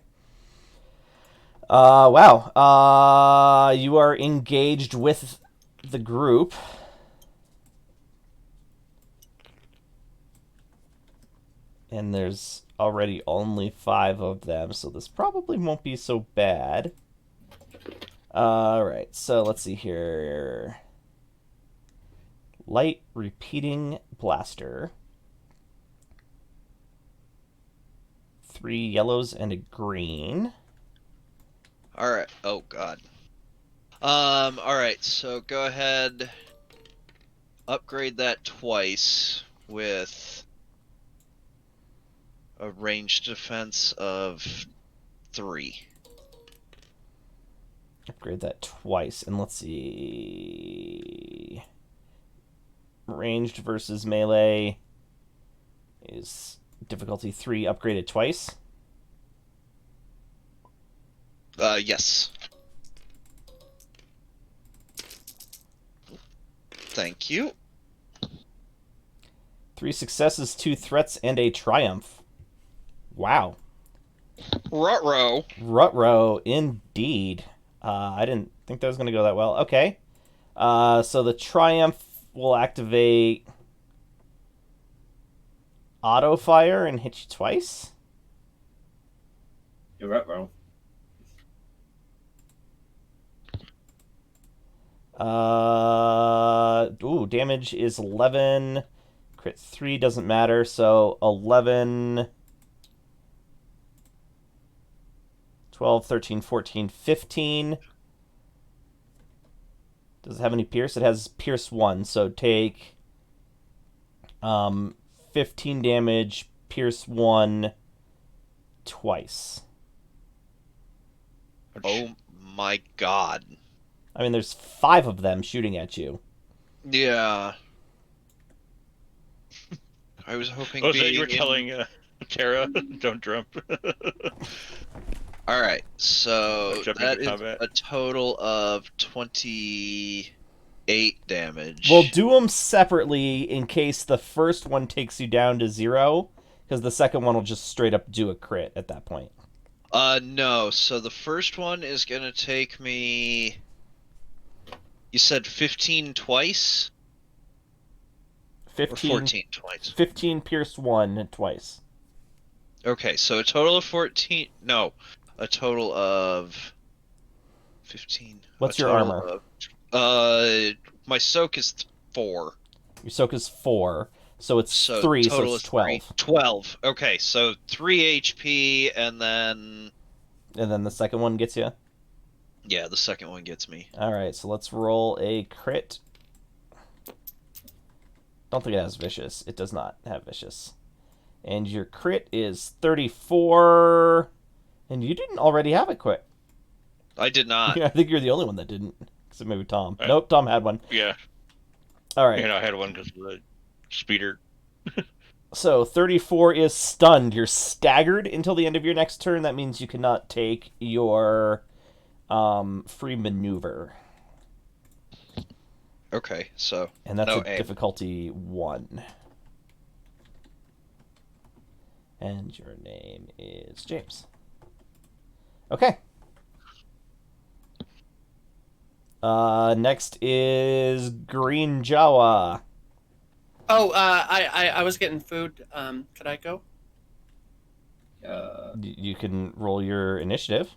Wow. You are engaged with the group. And there's already only 5 of them, so this probably won't be so bad. Alright, so let's see here. Light repeating blaster. 3 yellows and a green. Alright. Oh, God. Alright, so go ahead. Upgrade that twice with a ranged defense of 3. Upgrade that twice, and let's see. Ranged versus melee is difficulty 3 upgraded twice. Yes. Thank you. 3 successes, 2 threats, and a triumph. Wow. Ruh-roh. Rutro, indeed. I didn't think that was going to go that well. Okay. So the triumph will activate auto fire and hit you twice. You're right, bro. Damage is 11. Crit 3 doesn't matter, so 11, 12, 13, 14, 15. Does it have any pierce? It has pierce 1, so take 15 damage, pierce 1 twice. Oh my god. I mean, there's 5 of them shooting at you. Yeah. I was hoping. Oh, so you were telling Tara, don't jump. All right, so Jump that into is combat. a total of 28 damage. We'll do them separately in case the first one takes you down to 0, because the second one will just straight up do a crit at that point. No. So the first one is gonna take me. You said 15 twice? 15, Or 14 twice. 15 pierce 1 twice. Okay, so a total of 14. No, a total of 15. What's a your total armor? My soak is 4. Your soak is 4, so it's So 3, so total it's is 12. 12. Okay, so 3 HP, and then And then the second one gets you? yeah, the second one gets me. Alright, so let's roll a crit. Don't think it has vicious. It does not have vicious. And your crit is 34. And you didn't already have it crit. I did not. Yeah, I think you're the only one that didn't. Except maybe Tom. Right. Nope, Tom had one. Yeah, Alright. I had one because of the speeder. So 34 is stunned. You're staggered until the end of your next turn. That means you cannot take your free maneuver. Okay, so And that's no a aim. difficulty 1. And your name is James. Okay. Next is Green Jawa. Oh, I was getting food. Could I go? You can roll your initiative.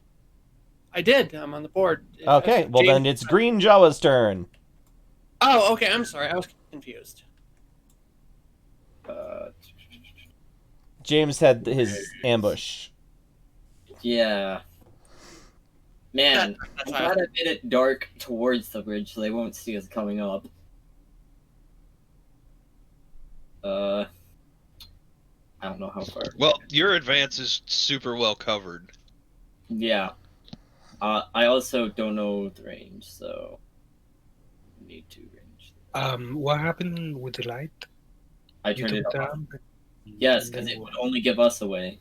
I did. I'm on the board. Okay, well then it's Green Jawa's turn. Oh, okay. I'm sorry. I was confused. James had his ambush. Yeah. Man, That's I'm why glad I made it dark towards the bridge so they won't see us coming up. I don't know how far. Well, your advance is super well covered. Yeah. I also don't know the range, so need to range. What happened with the light? I You turned it took off. down. Yes, and because then it would only give us away.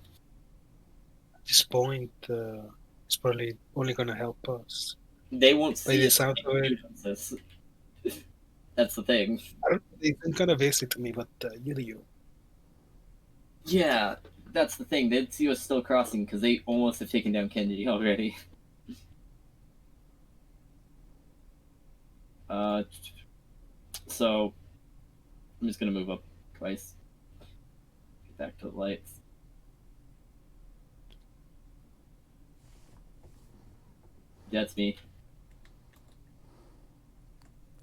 At this point, it's probably only gonna help us. They won't By see the us. sound of it. That's the thing. I don't. They've been kind of basic to me, but you do you. Yeah, that's the thing. They'd see us still crossing because they almost have taken down Kennedy already. So I'm just gonna move up twice. Get back to the lights. That's me.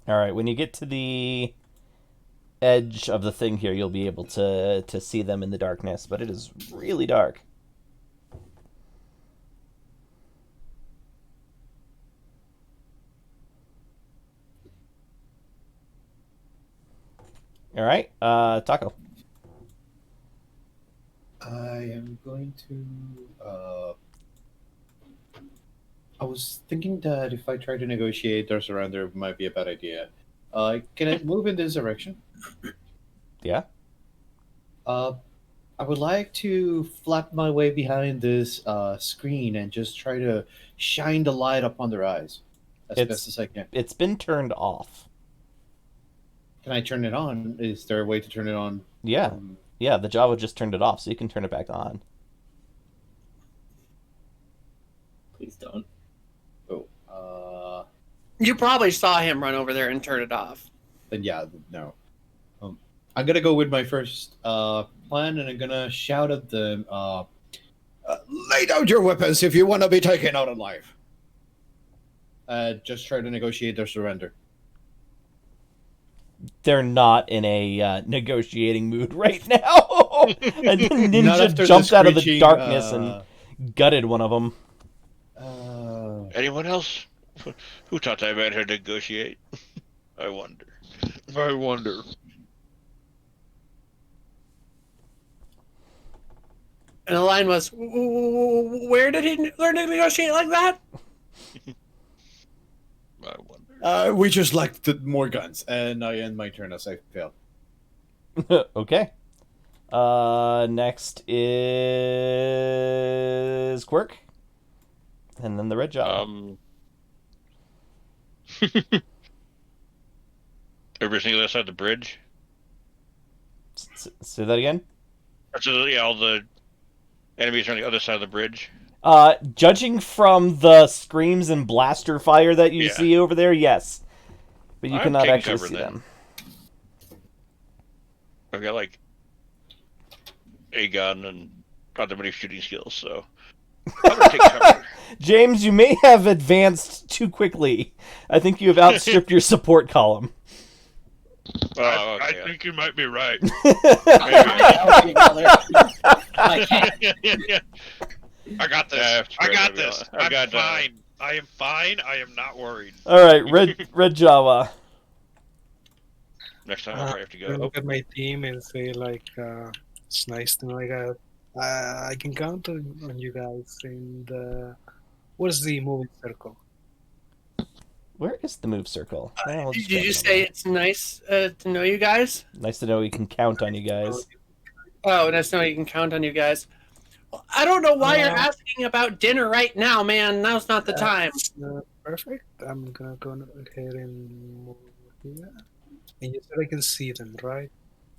Alright, when you get to the edge of the thing here, you'll be able to see them in the darkness, but it is really dark. Alright, Taco. I am going to I was thinking that if I try to negotiate their surrender, it might be a bad idea. Can I move in this direction? Yeah. I would like to flap my way behind this screen and just try to shine the light upon their eyes as It's- best as I can. It's been turned off. Can I turn it on? Is there a way to turn it on? Yeah. Yeah, the Java just turned it off, so you can turn it back on. Please don't. You probably saw him run over there and turn it off. Then yeah, no. I'm gonna go with my first plan, and I'm gonna shout at them. Lay down your weapons if you want to be taken out alive. Just try to negotiate their surrender. They're not in a negotiating mood right now. A Not ninja after jumped out of the screeching, darkness and gutted one of them. Anyone else? Who taught that man how to negotiate? I wonder. And the line was, where did he learn to negotiate like that? I wonder. We just like more guns, and I end my turn as I fail. Okay. Next is Quirk. And then the red Java. Everything on the side of the bridge. Say that again? So, yeah, all the enemies are on the other side of the bridge. Judging from the screams and blaster fire that you Yeah. see over there, yes. But you I'm cannot taking actually cover see then. them. I've got like a gun and not that many shooting skills, so I'm gonna take cover. James, you may have advanced too quickly. I think you have outstripped your support column. Oh, I okay. think you might be right. I can't. I got this. Yeah, I got maybe this. I've I'm got, fine. I am fine. I am not worried. All right, red Java. Next time I'll probably have to I go. look at my team and say like, it's nice to know I can count on you guys. And what is the moving circle? Where is the move circle? Well, I'll just Did grab you it say over. it's nice to know you guys? Nice to know we can count on you guys. Oh, nice to know you can count on you guys. Well, I don't know why you're asking about dinner right now, man. Now's not the time. Perfect. I'm gonna go ahead and move here. And you said I can see them, right?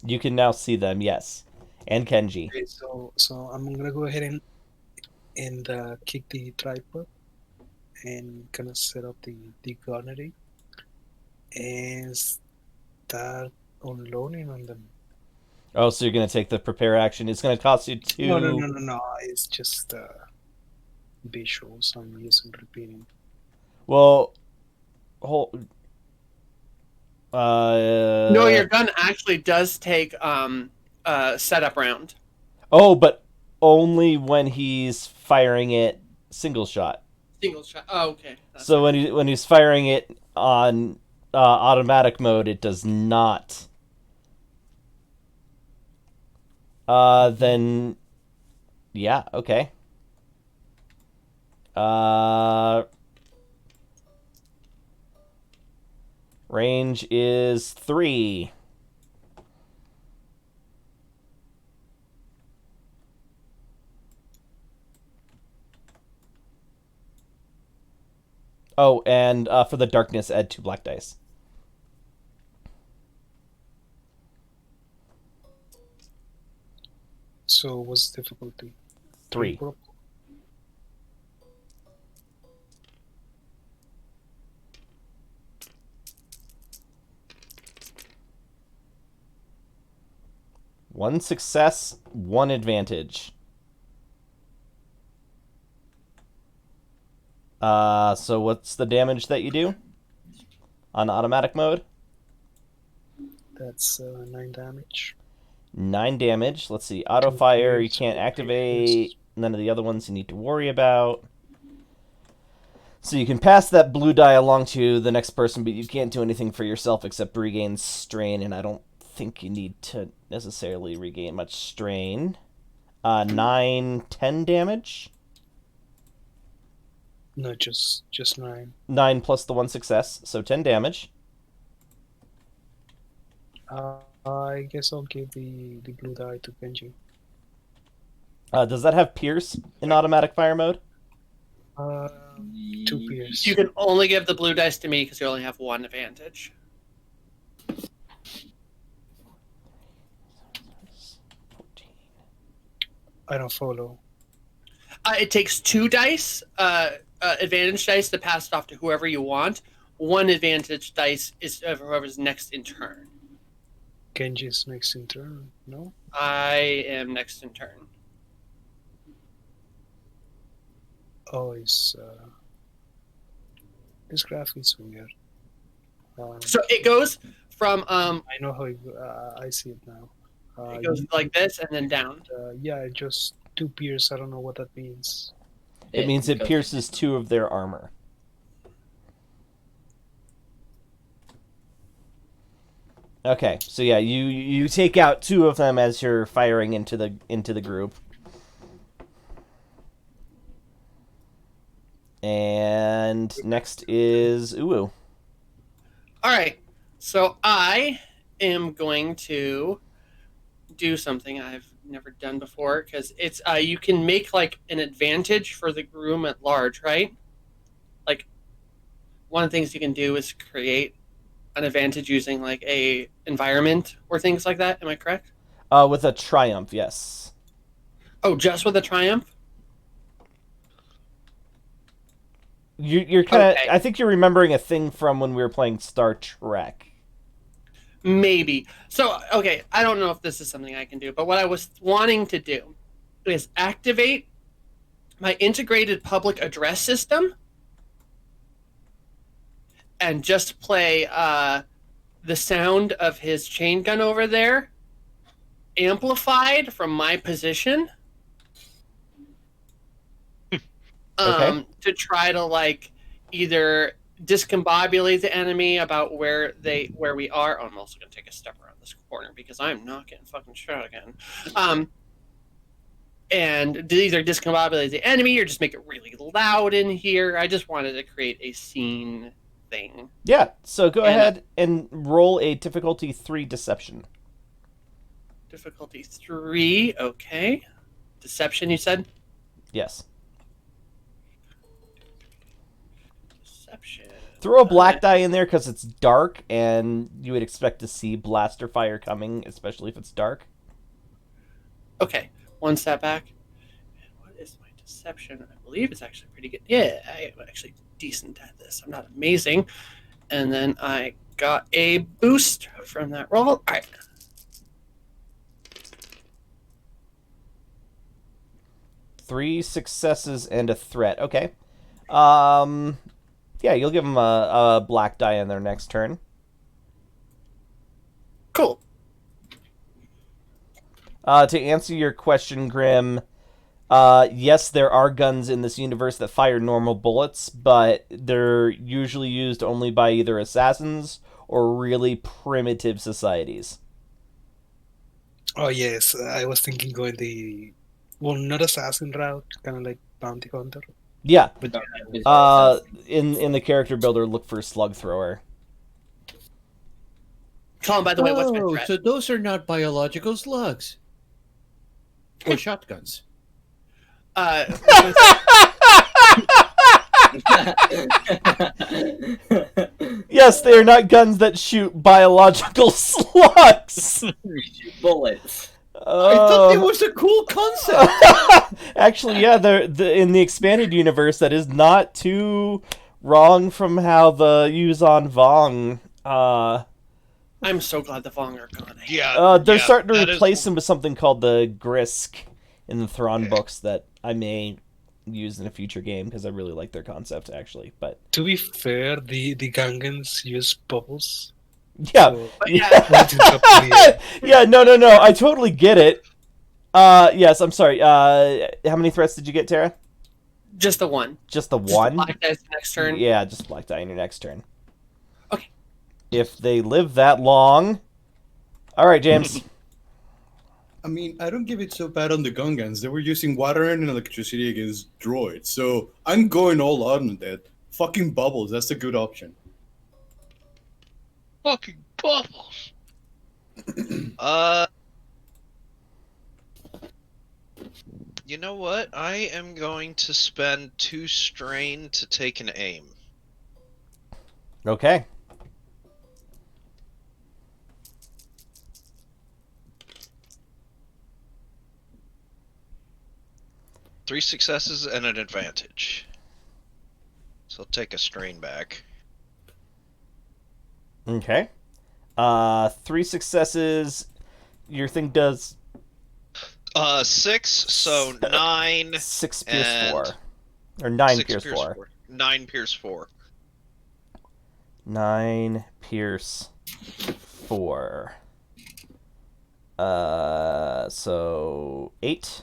You can now see them, yes. And Kenji. Okay, so I'm gonna go ahead and kick the tripod and gonna set up the gunnery and start unloading on them. Oh, so you're going to take the prepare action. It's going to cost you 2... No. It's just visuals. I'm using repeating. Well, hold... No, your gun actually does take setup round. Oh, but only when he's firing it single shot. Single shot. Oh, okay. So when he's firing it on automatic mode, it does not. Then, yeah, okay. Range is 3. Oh, and for the darkness, add 2 black dice. So what's the difficulty? 3. One success, 1 advantage. So what's the damage that you do on automatic mode? That's 9 damage. 9 damage. Let's see. Auto fire, you can't activate. None of the other ones you need to worry about. So you can pass that blue die along to the next person, but you can't do anything for yourself except regain strain, and I don't think you need to necessarily regain much strain. 9, 10 damage. No, just 9. 9 plus the 1 success, so 10 damage. I guess I'll give the blue die to Genji. Does that have Pierce in automatic fire mode? 2 pierce. You can only give the blue dice to me because you only have 1 advantage. 14. I don't follow. It takes 2 dice, advantage dice, to pass it off to whoever you want. 1 advantage dice is whoever's next in turn. Genji's next in turn, no? I am next in turn. Oh, this graph is weird. So it goes from I know how I see it now. it goes like this and then down. Yeah, just 2 pierce. I don't know what that means. It means it goes- pierces 2 of their armor. Okay, so yeah, you take out 2 of them as you're firing into the group. And next is Uwu. All right. So I am going to do something I've never done before because it's you can make like an advantage for the room at large, right? Like one of the things you can do is create an advantage using like a environment or things like that. Am I correct? With a triumph, yes. Oh, just with a triumph? You're kind of. Okay. I think you're remembering a thing from when we were playing Star Trek. Maybe. So, okay, I don't know if this is something I can do, but what I was wanting to do is activate my integrated public address system and just play the sound of his chain gun over there amplified from my position. Okay. To try to like either discombobulate the enemy about where we are. Oh, I'm also gonna take a step around this corner because I'm not getting fucking shot again. And to either discombobulate the enemy or just make it really loud in here. I just wanted to create a scene thing. Yeah. So go And- ahead and roll a difficulty 3 deception. Difficulty 3, okay. Deception, you said? Yes. Deception. Throw a black die in there because it's dark, and you would expect to see blaster fire coming, especially if it's dark. Okay, one step back. And what is my deception? I believe it's actually pretty good. Yeah, I am actually decent at this. I'm not amazing. And then I got a boost from that roll. All right. Three successes and a threat. Okay. Yeah, you'll give them a black die in their next turn. Cool. To answer your question, Grim, yes, there are guns in this universe that fire normal bullets, but they're usually used only by either assassins or really primitive societies. Oh yes, I was thinking going the not assassin route, kind of like bounty hunter. Yeah. But In the character builder, look for slug thrower. Colin, by the way, what's my Oh, threat? so those are not biological slugs. Or shotguns. Yes, they are not guns that shoot biological slugs. Bullets. I thought it was a cool concept. Actually, yeah, in the expanded universe, that is not too wrong from how the Yuzon Vong. I'm so glad the Vong are gone. Yeah. They're yeah, starting to that is- replace them with something called the Grisk in the Thrawn books that I may use in a future game because I really like their concept actually. But To be fair, the Gungans use bubbles. yeah, So, But yeah, it's up to the, yeah, no, I totally get it. Yes, I'm sorry. How many threats did you get, Tara? just the one. Just the Just one? the black dice next turn. Yeah, just black die in your next turn. Okay. If they live that long. All right, James. I mean, I don't give it so bad on the Gungans. They were using water and electricity against droids, so I'm going all out on that. Fucking bubbles, that's a good option. Fucking bubbles. You know what? I am going to spend 2 strain to take an aim. Okay. Three successes and an advantage. So I'll take a strain back. Okay. 3 successes. Your thing does 6, so 9. 6 pierce and 4. Or 9 6 pierce 4. 9 pierce 4. 9 pierce 4. So 8.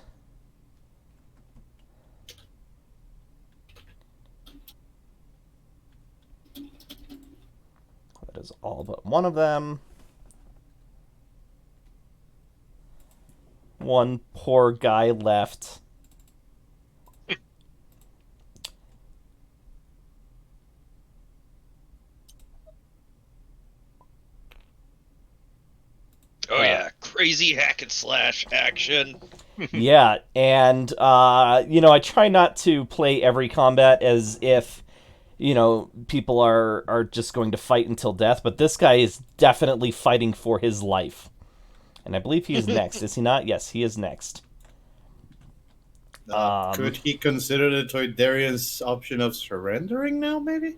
That is all but one of them. One poor guy left. Oh yeah, crazy hack and slash action. Yeah, and I try not to play every combat as if people are just going to fight until death, but this guy is definitely fighting for his life. And I believe he is next, is he not? Yes, he is next. Could he consider the Toydarian's option of surrendering now, maybe?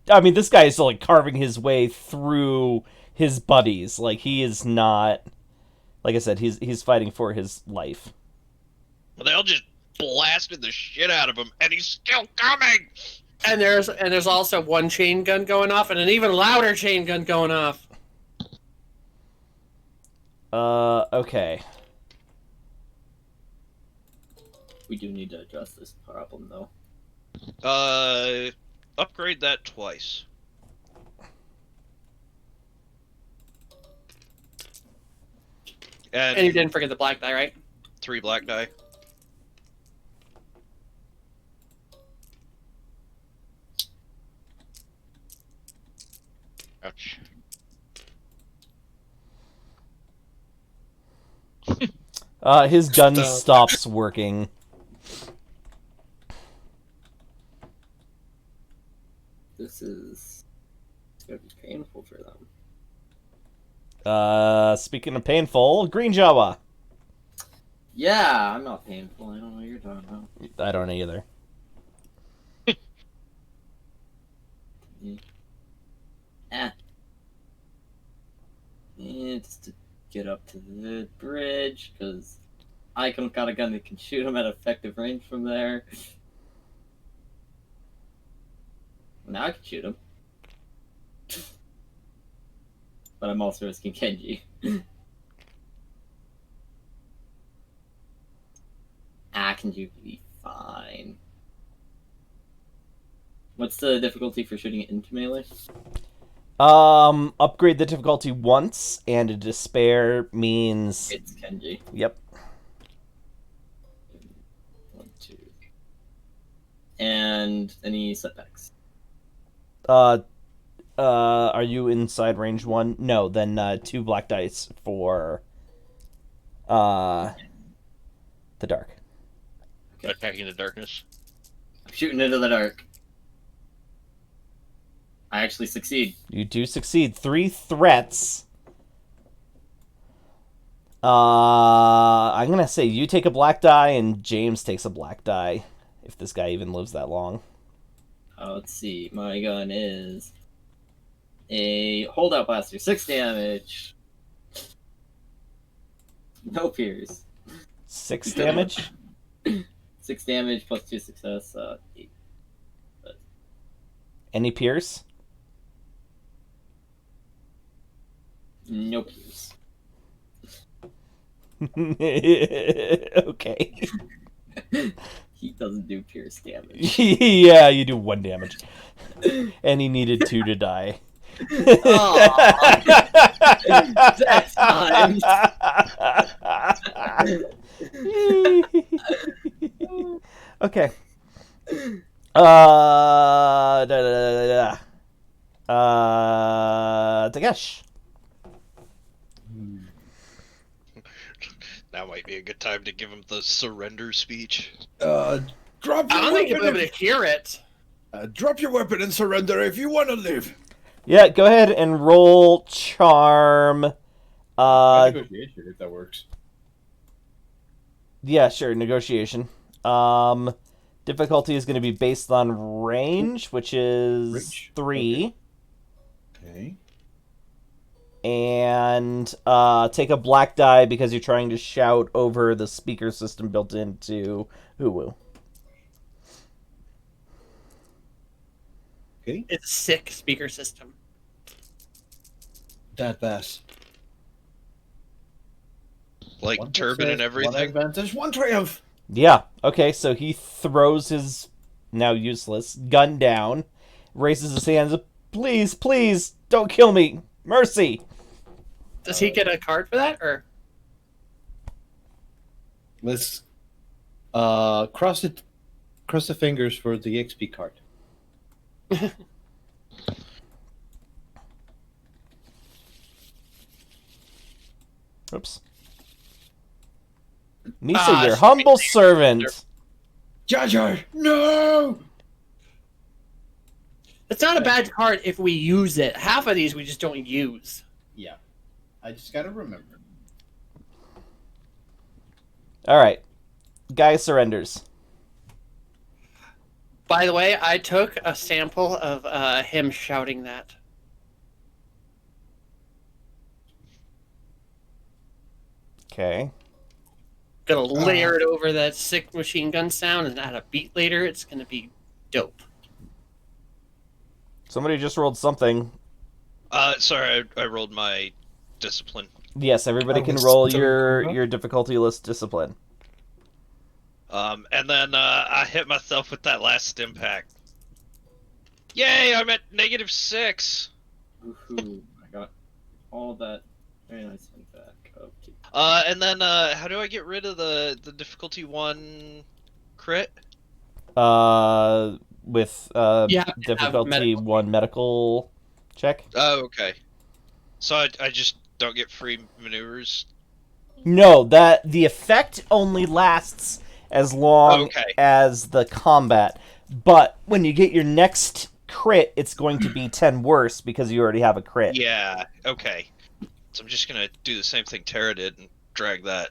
I mean, this guy is like carving his way through his buddies. Like, he is not, like I said, he's fighting for his life. Well, they all just blasted the shit out of him, and he's still coming. And there's also one chain gun going off, and an even louder chain gun going off. Okay. We do need to address this problem, though. Upgrade that twice. And you didn't forget the black die, right? 3 black die. Ouch. His gun stops working. This is gonna be painful for them. Speaking of painful, Green Jawa. Yeah, I'm not painful. I don't know what you're talking about. I don't either. Just to get up to the bridge, because I got a gun that can shoot him at effective range from there. Now I can shoot him. But I'm also risking Kenji. Kenji will be fine. What's the difficulty for shooting it into melee? Upgrade the difficulty once, and a despair means... It's Kenji. Yep. 1, 2. And any setbacks? Are you inside range 1? No, then 2 black dice for the dark. Okay. Attacking the darkness. I'm shooting into the dark. I actually succeed. You do succeed. 3 threats. I'm gonna say you take a black die and James takes a black die, if this guy even lives that long. Let's see. My gun is a holdout blaster. 6 damage. No pierce. 6 damage? 6 damage plus 2 success. 8. Any pierce? No pierce. Okay. He doesn't do pierce damage. Yeah, you do 1 damage. And he needed 2 to die. That's times. Okay. Takesh. That might be a good time to give him the surrender speech. Drop I your don't think you'll weapon. be able to hear it. Drop your weapon and surrender if you want to live. Yeah, go ahead and roll charm. Negotiation, if that works. Yeah, sure, negotiation. Difficulty is going to be based on range, which is Range? 3. Okay. And take a black die because you're trying to shout over the speaker system built into Uwu. Okay. It's a sick speaker system. That pass. Like One turban and success, One everything. advantage, one triumph. Yeah, okay, so he throws his now useless gun down, raises his hands, please, please, don't kill me, mercy. Does he get a card for that, or Let's cross the fingers for the XP card. Oops. Misa, your she humble made the- servant. Jar Jar, no! it's not a bad card if we use it. Half of these we just don't use. Yeah, I just gotta remember. Alright. Guy surrenders. By the way, I took a sample of him shouting that. Okay. Gonna layer it over that sick machine gun sound and add a beat later. It's gonna be dope. Somebody just rolled something. Sorry, I rolled my discipline. Yes, everybody Oh, can it's roll still your going up? your difficulty list discipline. And then I hit myself with that last impact. Yay! I'm at -6. Woohoo! I got all that very nice feedback. Okay. And then how do I get rid of the difficulty 1 crit? With You have to have difficulty medical. 1 medical check. Oh, okay. So I just don't get free maneuvers. No, that the effect only lasts as long Okay. as the combat. But when you get your next crit, it's going to be 10 worse because you already have a crit. Yeah. Okay. So I'm just gonna do the same thing Tara did and drag that.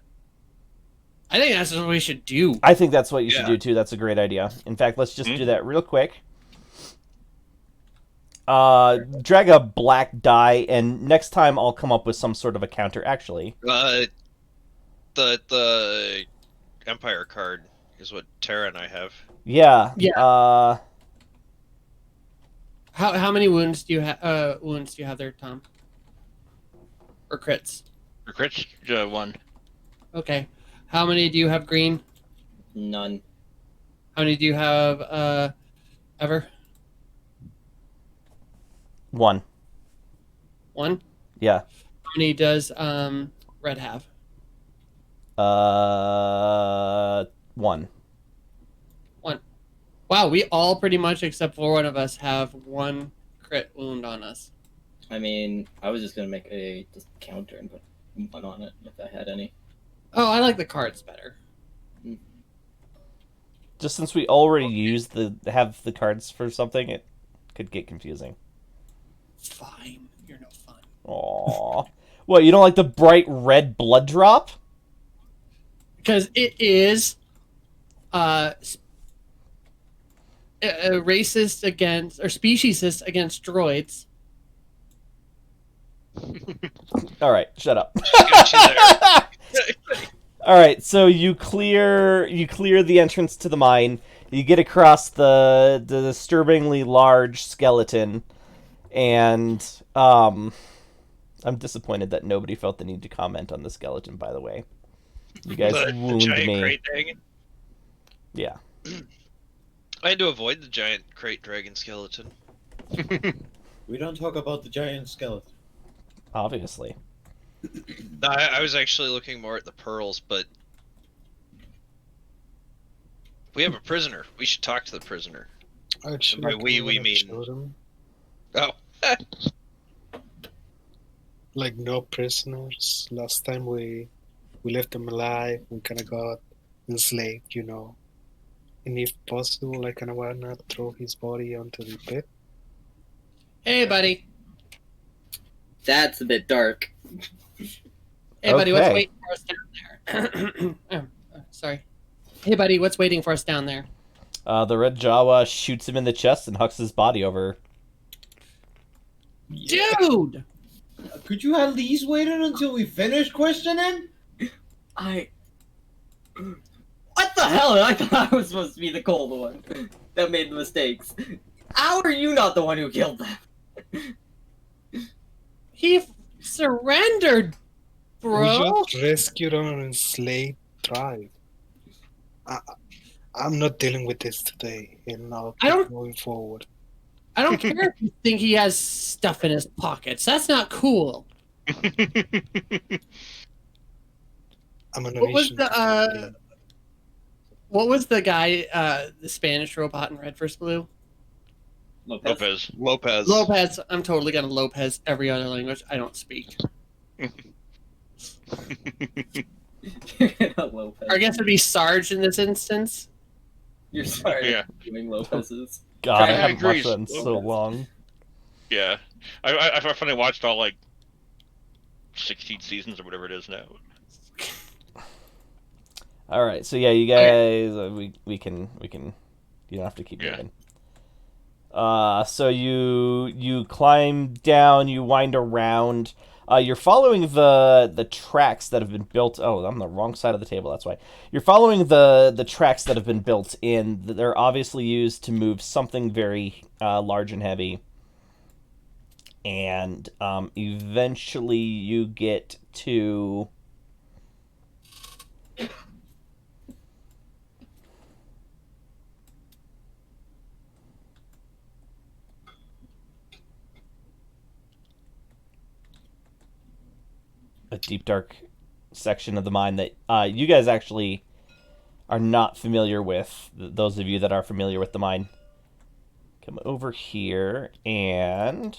I think that's what we should do. I think that's what you should Yeah. do too. That's a great idea. In fact, let's just do that real quick. Drag a black die, and next time I'll come up with some sort of a counter. Actually, The Empire card is what Tara and I have. yeah, Yeah. How many wounds do you have? Wounds do you have there, Tom? Or crits? For crits, 1. Okay. How many do you have green? None. How many do you have? Ever? 1. 1. Yeah. How many does Red have? 1. 1. Wow, we all pretty much, except for one of us, have 1 crit wound on us. I mean, I was just gonna make a just counter and put 1 on it if I had any. Oh, I like the cards better. Just since we already used have the cards for something, it could get confusing. Fine, you're no fun. Aww. What, you don't like the bright red blood drop? Because it is a racist against, or speciesist against droids. Alright, shut up. Got you there. Alright, so you clear the entrance to the mine. You get across the disturbingly large skeleton, and I'm disappointed that nobody felt the need to comment on the skeleton, by the way. You guys The wound giant me. crate thing. Yeah. I had to avoid the giant crate dragon skeleton. We don't talk about the giant skeleton. Obviously. No, I was actually looking more at the pearls, but We have a prisoner. We should talk to the prisoner. Actually, By we I'm gonna mean- show them. Oh. Like no prisoners. Last time we left them alive. We kind of got enslaved, you know. And if possible, I kind of wanna throw his body onto the pit. Hey, buddy. That's a bit dark. Hey, buddy, what's Okay. waiting for us down there? Sorry. Hey, buddy, what's waiting for us down there? The red Jawa shoots him in the chest and hucks his body over. Dude! Could you at least wait until we finish questioning? What the hell? I thought I was supposed to be the cold one that made the mistakes. How are you not the one who killed them? He surrendered, bro. We just rescued an enslaved tribe. I'm not dealing with this today, and I'll I don't- keep moving forward. I don't care if you think he has stuff in his pockets. That's not cool. I'm on a What was mission. the what was the guy, the Spanish robot in Red vs. Blue? Lopez. Lopez. Lopez. I'm totally gonna Lopez every other language I don't speak. Lopez. Or I guess it'd be Sarge in this instance. You're sorry. Yeah. Doing Lopez's. God, I I haven't agree. watched that in so long. Yeah. I finally watched all, like, 16 seasons or whatever it is now. All right, so yeah, you guys, we can. You don't have to keep Yeah. moving. So you climb down, you wind around. You're following the tracks that have been built. Oh, I'm on the wrong side of the table. That's why. You're following the tracks that have been built in. They're obviously used to move something very large and heavy. And eventually you get to. A deep dark section of the mine that you guys actually are not familiar with. Those of you that are familiar with the mine, come over here and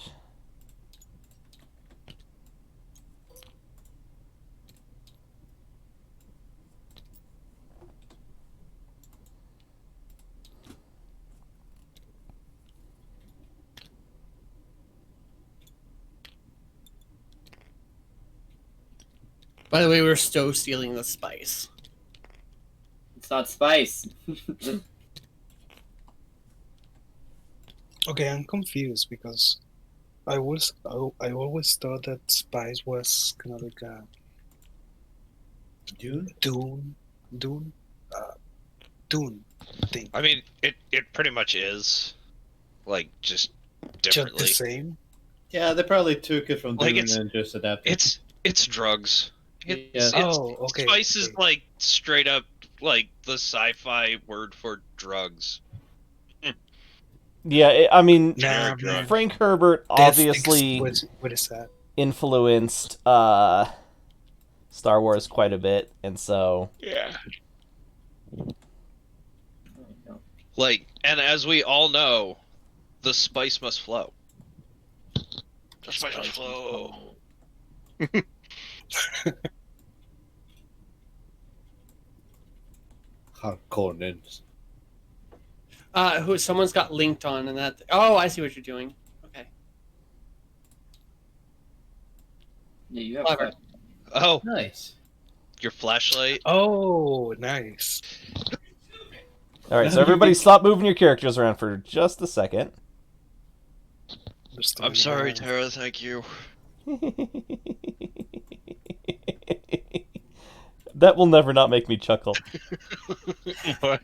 By the way, we're still stealing the spice. It's not spice. Okay, I'm confused because I always thought that spice was kind of like a Dune thing. I mean, it pretty much is, like, just Just differently. the same. Yeah, they probably took it from Like, Dune it's- and just adapted. It's drugs. It's, Yeah. Oh, okay. Spice is okay. like straight up like the sci-fi word for drugs. yeah, I mean, Nah, Generic man. Frank Herbert That's obviously what is that? influenced Star Wars quite a bit, and so Yeah. Like, and as we all know, the spice must flow. The spice must flow. Harkonnens. Someone's got linked on, and that. Oh, I see what you're doing. Okay. Yeah, you have Clever. Oh, Nice. your flashlight. Oh, nice. all right. So everybody, stop moving your characters around for just a second. Understand I'm sorry, now. Tara. Thank you. That will never not make me chuckle. What?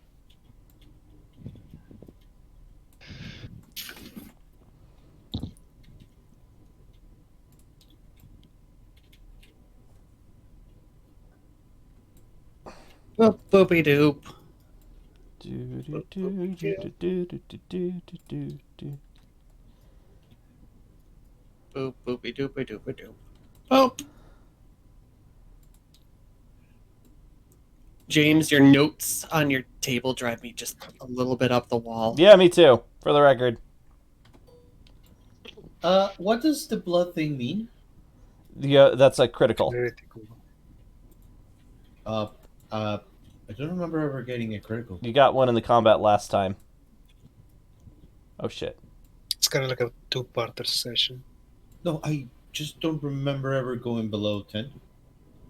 Boop boopy doop. Boop boopy doopy doopy doop. Boop. James, your notes on your table drive me just a little bit up the wall. Yeah, me too. For the record. What does the blood thing mean? Yeah, that's a critical. Critical. I don't remember ever getting a critical. You got one in the combat last time. Oh shit. It's kind of like a two-parter session. No, I just don't remember ever going below 10.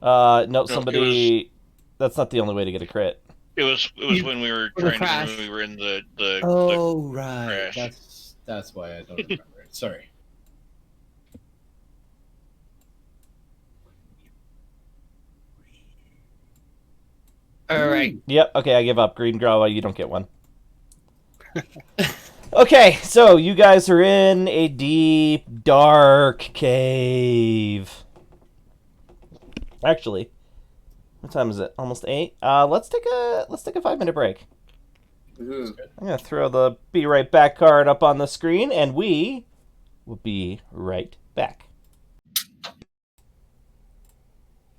No, somebody. That's not the only way to get a crit. It was when we were For the trying crash. to when we were in the Oh, right. crash. That's why I don't remember it. Sorry. All right. Yep. Okay, I give up. Green Grawa, you don't get one. Okay, so you guys are in a deep, dark cave. Actually, what time is it? Almost 8. Let's take a 5-minute break. Ooh. I'm gonna throw the "Be Right Back" card up on the screen, and we will be right back.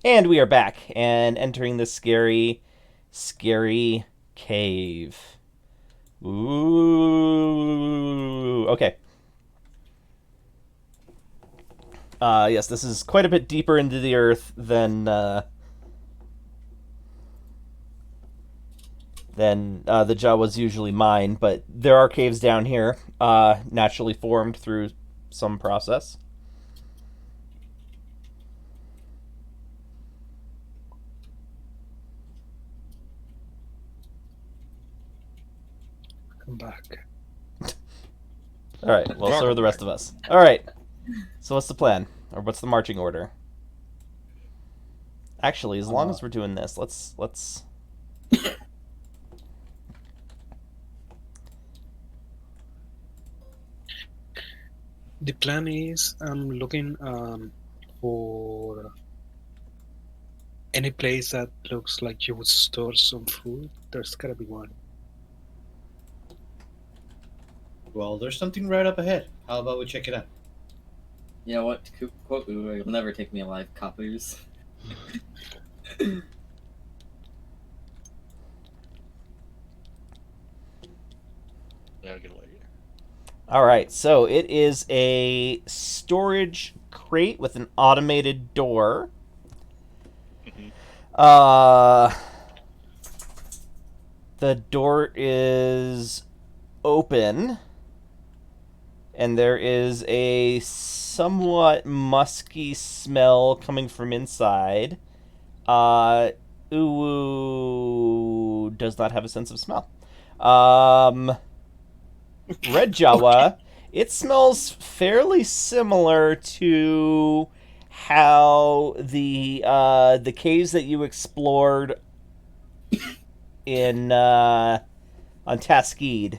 And we are back and entering the scary cave. Ooh. Okay. Yes, this is quite a bit deeper into the earth than the Jawas usually mine, but there are caves down here, naturally formed through some process. Come back. All right. Well, so are the rest of us. All right. So what's the plan, or what's the marching order? Actually, as long as we're doing this, let's. The plan is I'm looking for any place that looks like you would store some food. There's gotta be one. Well, there's something right up ahead. How about we check it out? You know what? Quote you'll never take me alive, coppers. Yeah, get away. All right. So it is a storage crate with an automated door. The door is open, and there is a somewhat musky smell coming from inside. Uwu does not have a sense of smell. Red Jawa, it smells fairly similar to how the caves that you explored in on Taskid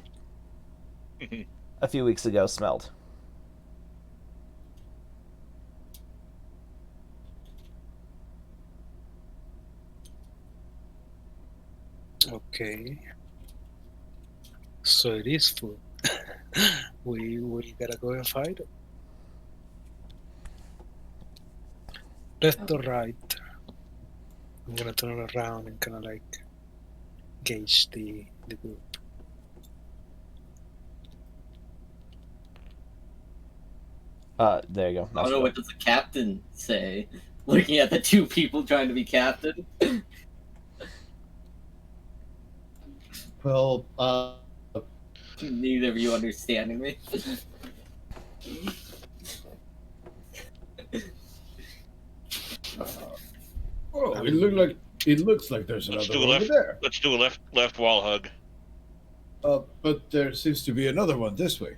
a few weeks ago smelled. Okay. So it is food. We gotta go and fight it. Left or right? I'm gonna turn around and kind of like gauge the group. There you go. I don't know, what does the captain say? Looking at the two people trying to be captain. Well, Neither of you understanding me. oh, it looks like there's Let's another do a one over left. there. Let's do a left wall hug. But there seems to be another one this way.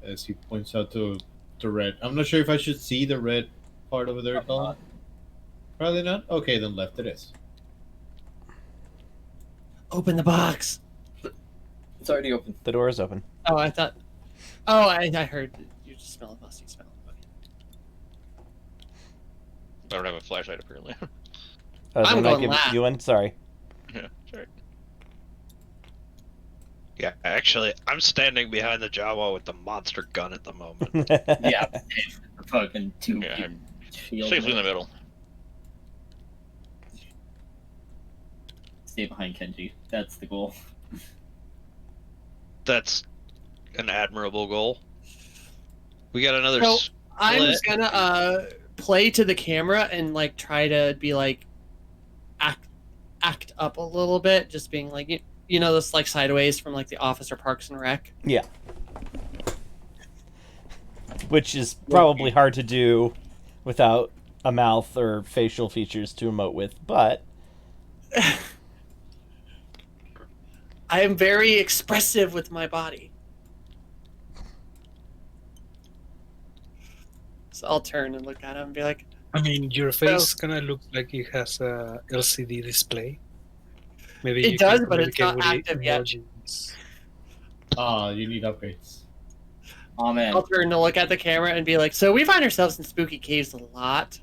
As he points out to red. I'm not sure if I should see the red part over there, Colin. Probably not. Okay, then left it is. Open the box. It's already open. The door is open. Oh, I thought. Oh, I heard you just smell a musty smell. Okay. I don't have a flashlight apparently. I'm Did I going give last. you one? Sorry. Yeah, sorry. Yeah, actually, I'm standing behind the Jawa with the monster gun at the moment. Yeah, the fucking two Yeah, I'm shield. safely in the middle. stay behind Kenji. That's the goal. That's an admirable goal. We got another. So I'm split. gonna play to the camera and like try to be like act up a little bit, just being like you know this like sideways from like The Office or Parks and Rec. Yeah. Which is probably hard to do without a mouth or facial features to emote with, but I am very expressive with my body. So I'll turn and look at him and be like, I mean, your face kind of looks like it has a LCD display. Maybe It you does, can but it's communicate not with the active yet. emojis. Ah, you need upgrades. Oh man. I'll turn to look at the camera and be like, so we find ourselves in spooky caves a lot.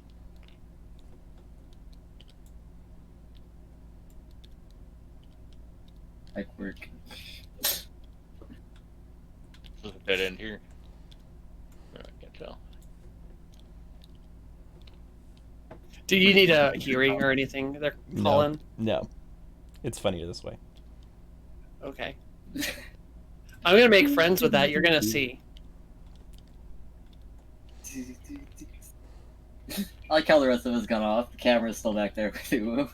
Like work. There's a dead end here. I can't tell. Do you need a hearing or anything there, Colin? no. It's funnier this way. Okay. I'm gonna make friends with that. You're gonna see. I like how the rest of us got off. The camera's still back there with you.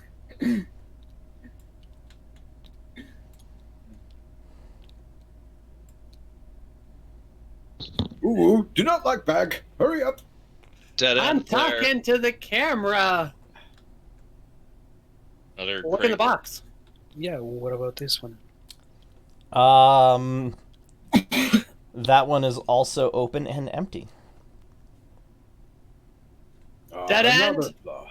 Ooh, do not look back. Hurry up. Dead end I'm flare. talking to the camera. Another Look in the crate. box. Yeah, what about this one? That one is also open and empty. Dead end? Another flaw.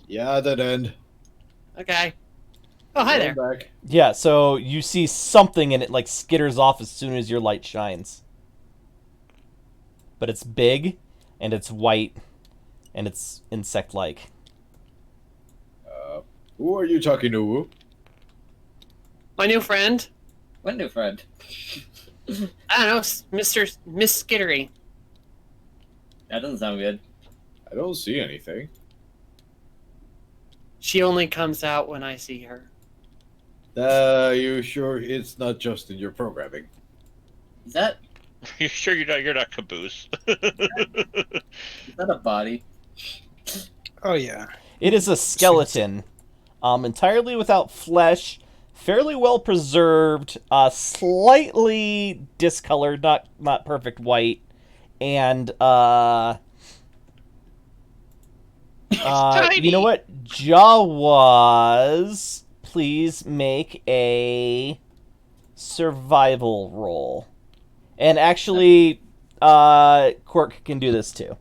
Yeah, dead end. Okay. Oh, hi there. Back. Yeah, so you see something and it like skitters off as soon as your light shines. But it's big, and it's white, and it's insect-like. Who are you talking to, Woo? My new friend. What new friend? I don't know, Miss Skittery. That doesn't sound good. I don't see anything. She only comes out when I see her. You sure it's not just in your programming? Is that You sure you're not Caboose? is that a body? Oh yeah. It is a skeleton, entirely without flesh, fairly well preserved, slightly discolored, not perfect white, and tiny. you know what? Jawas, please make a survival roll. And actually, Quark can do this too.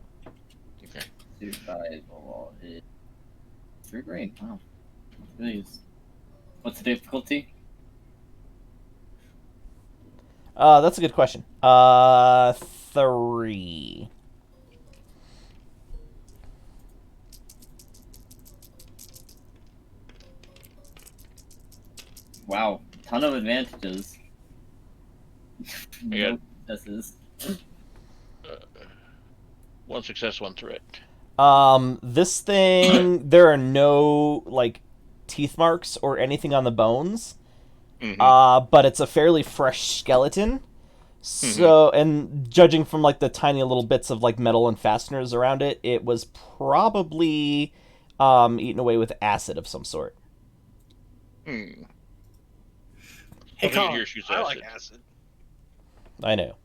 Survival is 3 green. Wow. Please. What's the difficulty? That's a good question. 3. Wow. Ton of advantages. Yeah. No successes. One success, one threat. This thing, there are no, like, teeth marks or anything on the bones. Mhm. But it's a fairly fresh skeleton. So, and judging from, like, the tiny little bits of, like, metal and fasteners around it, it was probably, eaten away with acid of some sort. Hmm. Hey, Something in Colin. here shoots I like acid. acid. I know.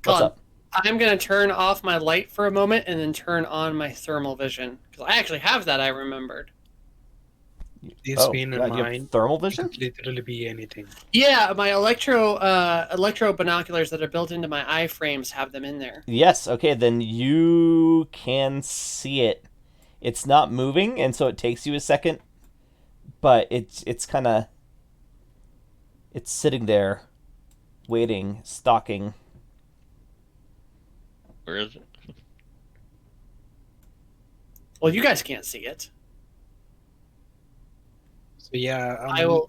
What's Colin, up? I'm gonna turn off my light for a moment and then turn on my thermal vision because I actually have that. I remembered. This being in God, you have mind, thermal it vision? could literally be anything. Yeah, my electro binoculars that are built into my iframes have them in there. Yes, okay, then you can see it. It's not moving, and so it takes you a second, but it's kind of... It's sitting there, waiting, stalking. Where is it? Well, you guys can't see it. So yeah, I will-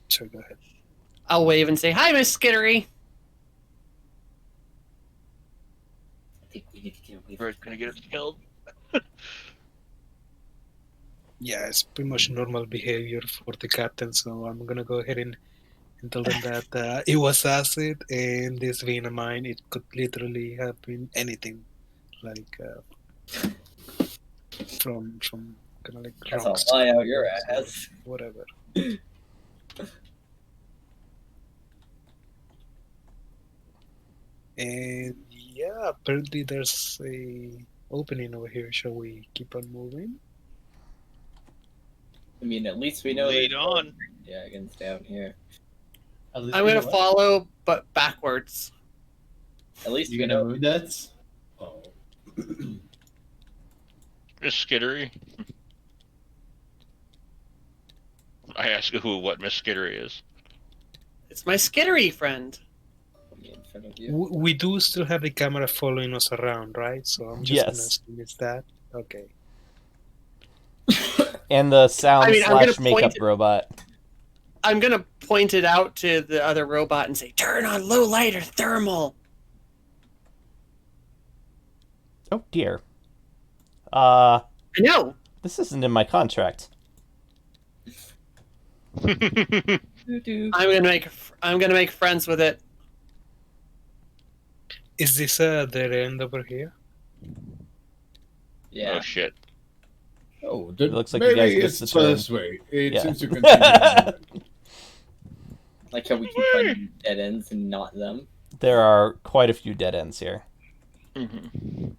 Sorry, go ahead. I'll wave and say, "Hi, Miss Skittery." I think we need to get away Where's from gonna get us killed? Yeah, it's pretty much normal behavior for the captain, so I'm gonna go ahead and tell them that it was acid, and this being a mine, it could literally have been anything, like from kind of like That's a rocks, lie out your or ass. whatever. And yeah, apparently there's a opening over here. Shall we keep on moving? I mean, at least we know Lead there's on. dragons down here. At least I'm we gonna know what? follow, but backwards. At least You we gonna know. move that? Oh. Miss Skittery. I ask what Miss Skittery is. It's my skittery friend. In front of you. We do still have the camera following us around, right? So I'm just gonna Yes. assume it's that. Okay. And the sound I mean, I'm gonna slash makeup point- robot. I'm gonna point it out to the other robot and say, "Turn on low light or thermal." Oh dear. I know. This isn't in my contract. Doo-doo. I'm gonna make friends with it. Is this a dead end over here? Yeah. Oh shit. Oh, It looks like you guys maybe missed it's the turn. this way. It Yeah. seems to continue. Like how we keep finding dead ends and not them. There are quite a few dead ends here. Mhm.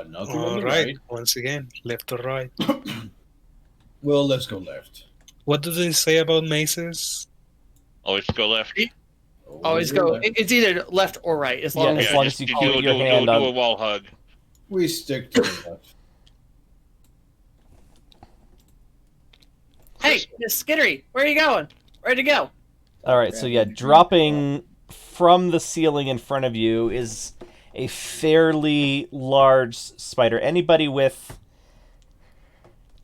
Nothing on All the right. right. Once again, left or right. Well, let's go left. What do they say about mazes? Always go left. Always go. It's either left or right, as Yeah, long as as long just as you do, keep your hand do on. a wall hug. We stick to the left. Hey, Miss Skittery, where are you going? Ready to go? All right, so yeah, dropping from the ceiling in front of you is a fairly large spider. Anybody with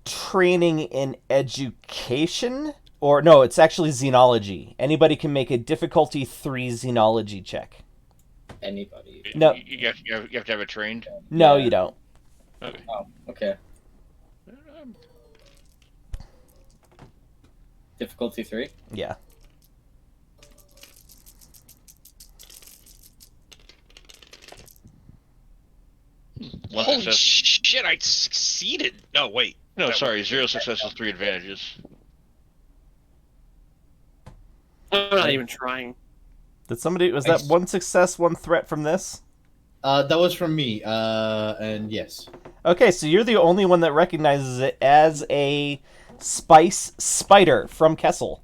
training in education, or no, it's actually xenology. Anybody can make a difficulty 3 xenology check. Anybody. No. You have to have it trained. No, Yeah. you don't. Okay. Oh, okay. Difficulty 3. Yeah. One Holy success. shit! I succeeded. No, wait. No, That sorry. 0 successes, 3 advantages. I'm not even trying. Did somebody, was that 1 success, 1 threat from this? That was from me. And yes. Okay, so you're the only one that recognizes it as a spice spider from Kessel.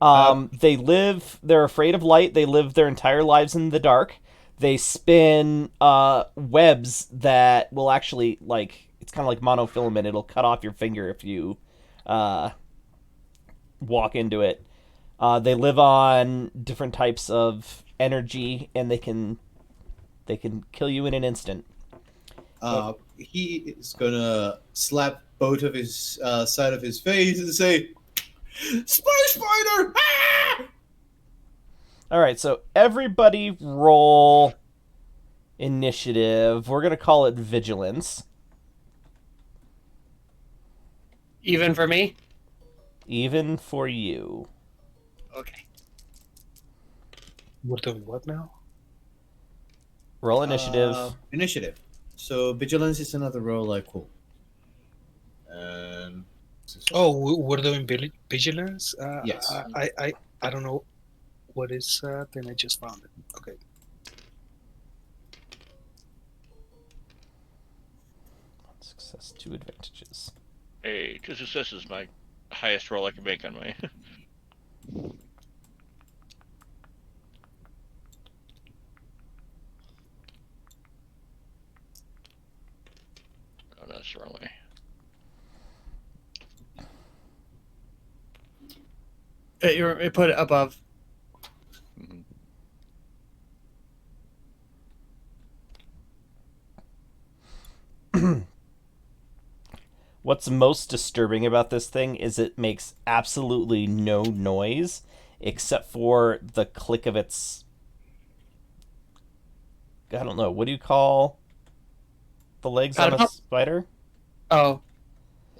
They're afraid of light. They live their entire lives in the dark. They spin webs that will actually, like, it's kind of like monofilament. It'll cut off your finger if you walk into it. They live on different types of energy, and they can kill you in an instant. He is gonna slap both of his side of his face and say, "Spider, spider!" Ah! All right, so everybody roll initiative. We're gonna call it vigilance. Even for me? Even for you. Okay. We're doing what now? Roll initiative. Initiative. So vigilance is another roll. Like cool. Oh, we're doing vigilance. Yes. I don't know what is that, and I just found it. Okay. One success, 2 advantages. Hey, 2 successes, my highest roll I can make on my. Oh, no, that's the wrong way. You put it above. Mhm. What's most disturbing about this thing is it makes absolutely no noise except for the click of its... I don't know, what do you call the legs on a Catapult? spider? Oh.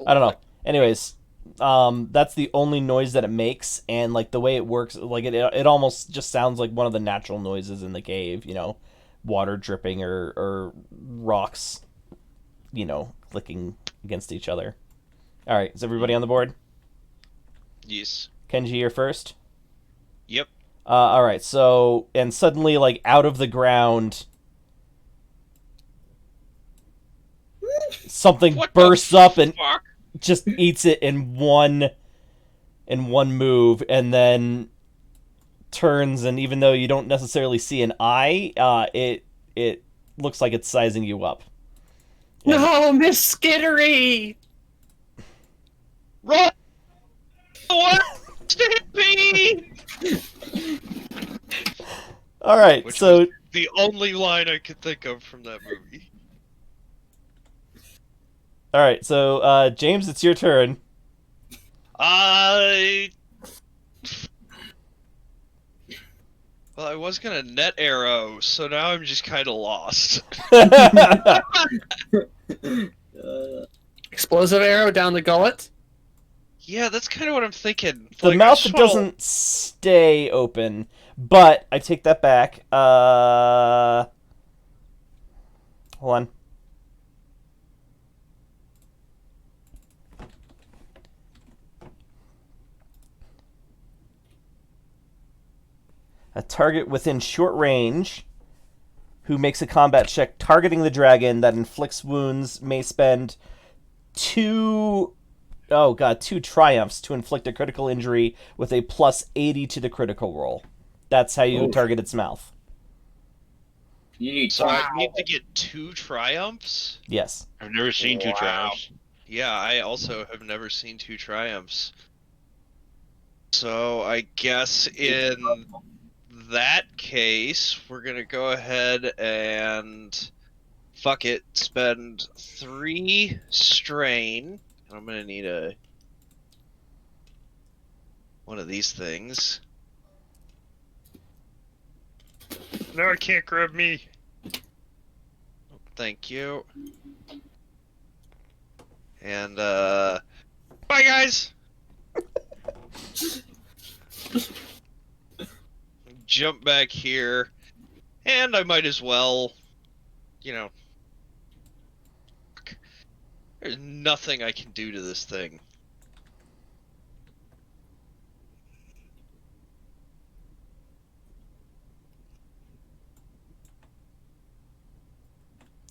I don't know. Anyways, that's the only noise that it makes, and like the way it works, like it almost just sounds like one of the natural noises in the cave. You know, water dripping or rocks, you know, clicking against each other. All right, is everybody on the board? Yes. Kenji, you're first. Yep. All right. So, and suddenly, like out of the ground, something What bursts the up and fuck? just eats it in one move, and then turns. And even though you don't necessarily see an eye, it looks like it's sizing you up. No, Miss Skittery! Run! What? Stampede! All right. Which So The only line I could think of from that movie. all right. So James, it's your turn. Well, I was gonna net arrow, so now I'm just kind of lost. Explosive arrow down the gullet. Yeah, that's kind of what I'm thinking. The Like, I mouth just wanna- doesn't stay open, but I take that back. Hold on. A target within short range who makes a combat check targeting the dragon that inflicts wounds may spend two triumphs to inflict a critical injury with a plus 80 to the critical roll. That's how you target its mouth. You need So I need to get 2 triumphs? Yes. I've never seen two triumphs. Yeah, I also have never seen 2 triumphs. So I guess in that case, we're gonna go ahead and fuck it, spend 3 strain. I'm gonna need one of these things. No, I can't grab me. Thank you. And bye guys. Jump back here, and I might as well, you know. There's nothing I can do to this thing.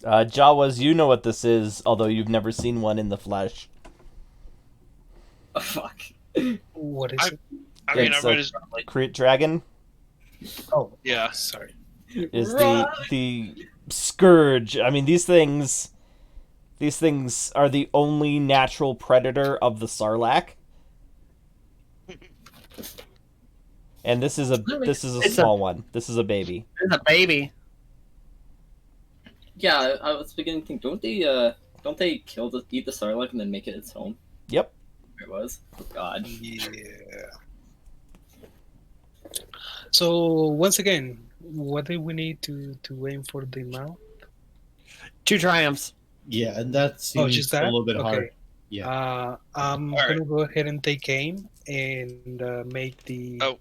Jawas, you know what this is, although you've never seen one in the flesh. Oh, fuck. What is it? I mean, I It's might a as Crete dragon Oh, yeah. sorry. is the scourge. I mean, these things are the only natural predator of the Sarlacc. And this is a It's a- small one. This is a baby. There's a baby. Yeah, I was beginning to think, don't they eat the Sarlacc and then make it its home? Yep. It was. Oh, God. Yeah. So once again, what do we need to aim for the mouth? 2 triumphs. Yeah, and that seems just a that? little bit Okay. hard. Yeah. I'm All gonna go ahead and take aim and make the Oh.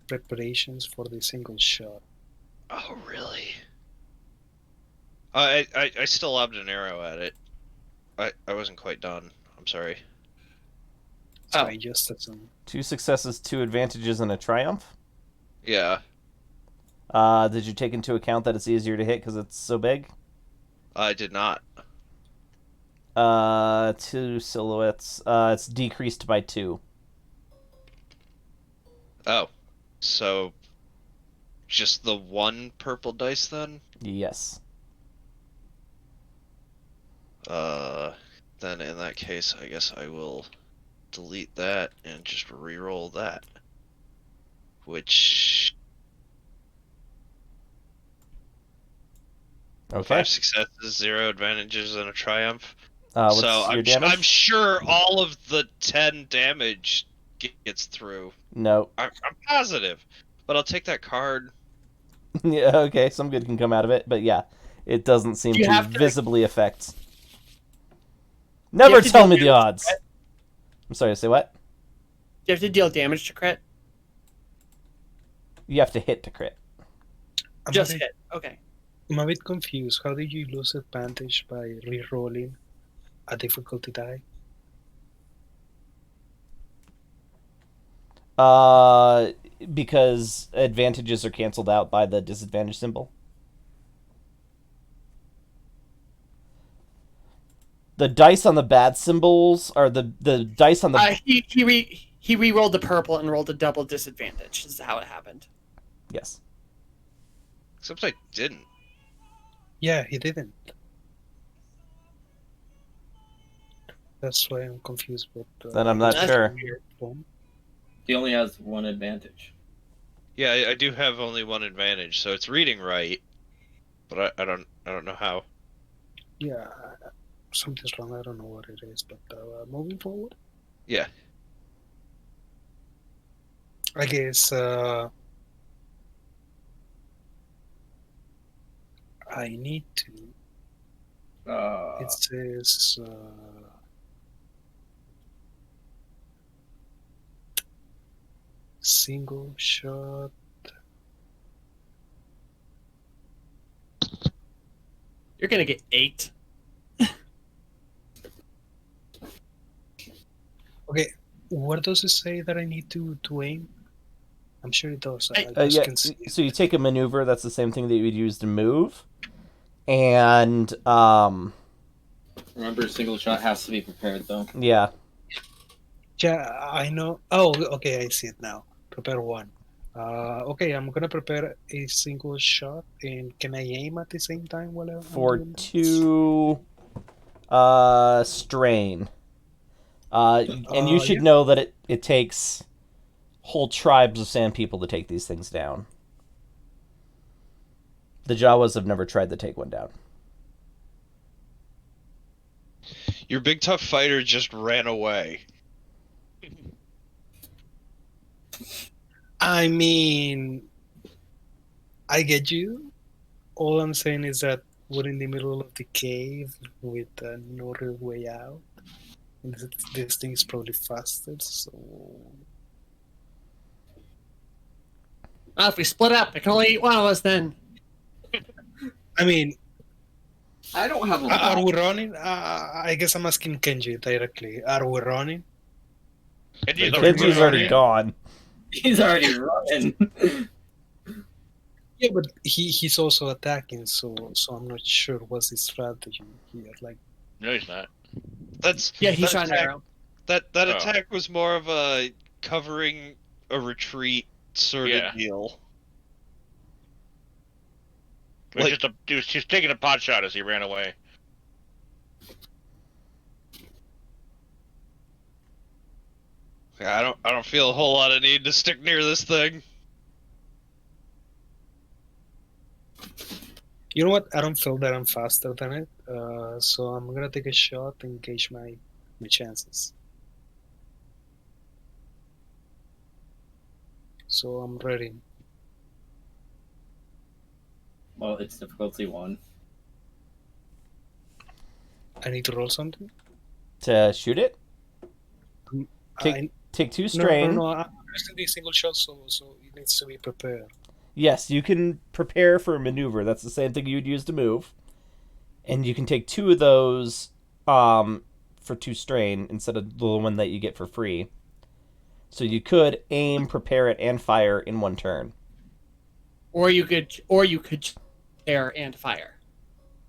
preparations for the single shot. Oh, really? I still lobbed an arrow at it. I wasn't quite done. I'm sorry. So Oh. I just assume. 2 successes, 2 advantages, and a triumph. Yeah. Did you take into account that it's easier to hit because it's so big? I did not. 2 silhouettes. It's decreased by 2. Oh. So just the 1 purple dice then? Yes. Then in that case, I guess I will delete that and just re-roll that. Which... Okay. 5 successes, 0 advantages, and a triumph. What's So your I'm damage? sure all of the 10 damage gets through. No. I'm positive. But I'll take that card. Yeah, okay, some good can come out of it, but yeah, it doesn't seem You to have to- visibly affect. Never have to tell deal me the damage odds. to crit? I'm sorry, say what? Do you have to deal damage to crit? You have to hit to crit. I'm Just a bit, hit. Okay. I'm a bit confused. How do you lose advantage by re-rolling a difficulty die? Because advantages are canceled out by the disadvantage symbol. The dice on the bad symbols are the dice on the He re-rolled the purple and rolled a double disadvantage. This is how it happened. yes. Except I didn't. Yeah, he didn't. That's why I'm confused. But Then I'm not That's sure. He only has one advantage. Yeah, I do have only one advantage, so it's reading right, but I don't know how. Yeah, something's wrong. I don't know what it is. But moving forward, Yeah. I guess I need to. It says single shot. You're gonna get 8. Okay, where does it say that I need to aim? I'm sure it does. I just Yeah. can see it. So you take a maneuver. That's the same thing that you would use to move, and Remember, single shot has to be prepared, though. yeah. Yeah, I know. Oh, okay, I see it now. Prepare one. Okay, I'm gonna prepare a single shot, and can I aim at the same time while I'm For doing that? 2 strain. And you should Yeah. know that it takes whole tribes of sand people to take these things down. The Jawas have never tried to take one down. Your big tough fighter just ran away. I mean, I get you. All I'm saying is that we're in the middle of the cave with no real way out. And this thing is probably faster, so Well, if we split up, I can only eat one of us then. I mean, I don't have a are we running? I guess I'm asking Kenji directly. Are we running? Kenji's already gone. He's already running. Yeah, but he's also attacking, so I'm not sure what's his strategy here. Like, No, he's not. That's Yeah, he that shot an attack, arrow. That Oh. attack was more of a covering a retreat sort Yeah. of deal. It was Like- just he was just taking a pot shot as he ran away. Yeah, I don't feel a whole lot of need to stick near this thing. you know what? I don't feel that I'm faster than it, so I'm gonna take a shot and gauge my chances. So I'm ready. Well, it's difficulty 1. I need to roll something. To shoot it, I, take 2 no, strain. no, I'm using the single shot, so it needs to be prepared. Yes, you can prepare for a maneuver. That's the same thing you'd use to move. And you can take 2 of those for 2 strain instead of the one that you get for free. So you could aim, prepare it, and fire in one turn. Or you could air and fire.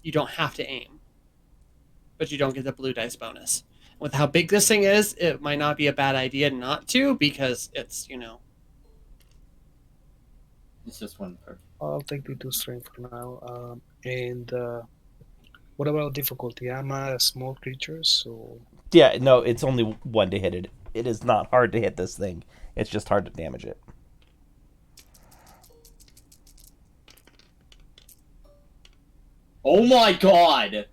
You don't have to aim. But you don't get the blue dice bonus. With how big this thing is, it might not be a bad idea not to, because it's, It's just 1 per. I'll take the 2 strain for now. And what about difficulty? I'm a small creature, so Yeah, no, it's only 1 to hit it. It is not hard to hit this thing. It's just hard to damage it. Oh my god!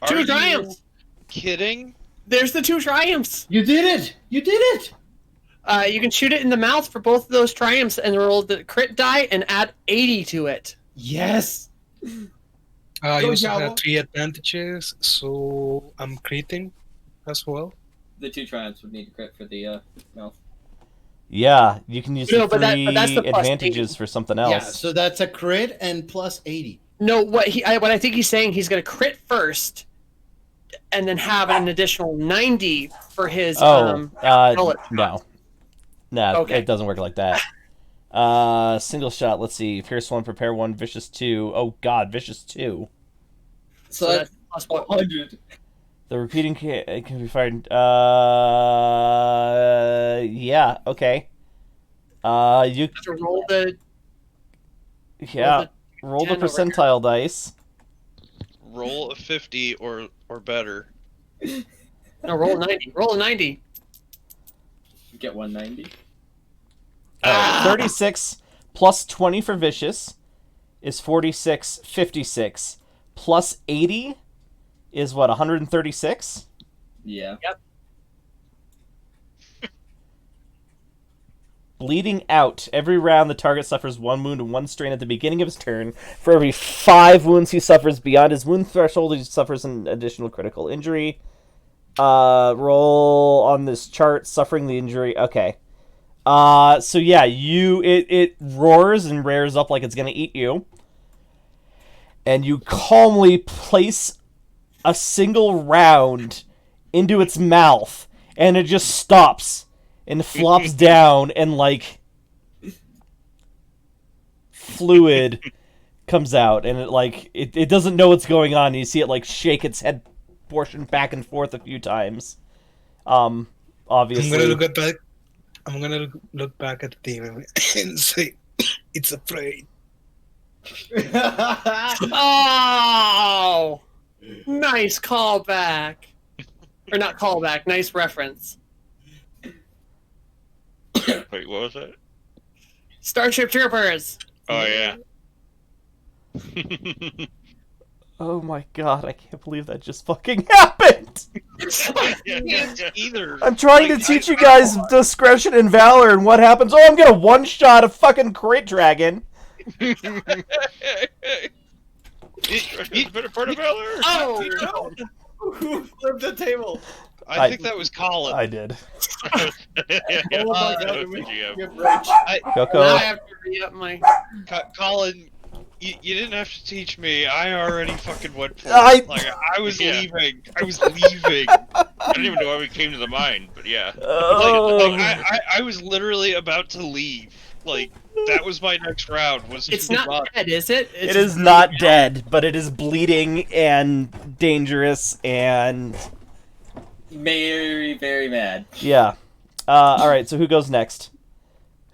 Two Are you triumphs! kidding? There's the 2 triumphs! You did it! You did it! You can shoot it in the mouth for both of those triumphs and roll the crit die and add 80 to it. Yes! I Go, also Jawa. had 3 advantages, so I'm critting as well. The 2 triumphs would need to crit for the mouth. Yeah, you can use No, the but that's 3 the plus advantages 80. for something Yeah, else. so that's a crit and plus 80. No, what I think he's saying, he's going to crit first, and then have an additional 90 for his. Oh, bullet no. No, Okay. it doesn't work like that. Single shot, let's see. Pierce 1, prepare 1, vicious 2. Oh god, vicious 2. So So that's that's plus what? 100. The repeating can be fired. Yeah, okay. You To roll the yeah, roll the 10 over. percentile dice. Roll a 50 or better. No, roll a 90. Roll a 90. Get 190. 36 plus 20 for vicious is 46, 56. Plus 80 is what, 136? Yeah. Bleeding out. Every round, the target suffers 1 wound and 1 strain at the beginning of his turn. For every 5 wounds he suffers beyond his wound threshold, he suffers an additional critical injury. Roll on this chart, suffering the injury. Okay. So yeah, it roars and rears up like it's gonna eat you. And you calmly place a single round into its mouth, and it just stops and flops down, and like fluid comes out, and it doesn't know what's going on. You see it like shake its head portion back and forth a few times. Obviously. I'm gonna look back at the team and say, "It's afraid." Oh! Nice callback. Or not callback, nice reference. Wait, what was that? Starship Troopers! Oh yeah. Oh my god, I can't believe that just fucking happened! Either. I'm trying to Like, teach you guys discretion and valor and what happens. Oh, I'm gonna one-shot a fucking crit dragon! It's been a part of valor. Oh! Who flipped the table? I think that was Colin. I did. Oh my that god, was the GM. we have rage. Coco. Now I have to re-up my... Colin, you didn't have to teach me. I already fucking went for it. I was Yeah. leaving. I was leaving. I didn't even know why we came to the mine, but yeah. Oh. I was literally about to leave. Like, that was my next round. Was It's to not run. dead, is it? It is not dead, but it is bleeding and dangerous and... Very, very mad. Yeah. Alright, so who goes next?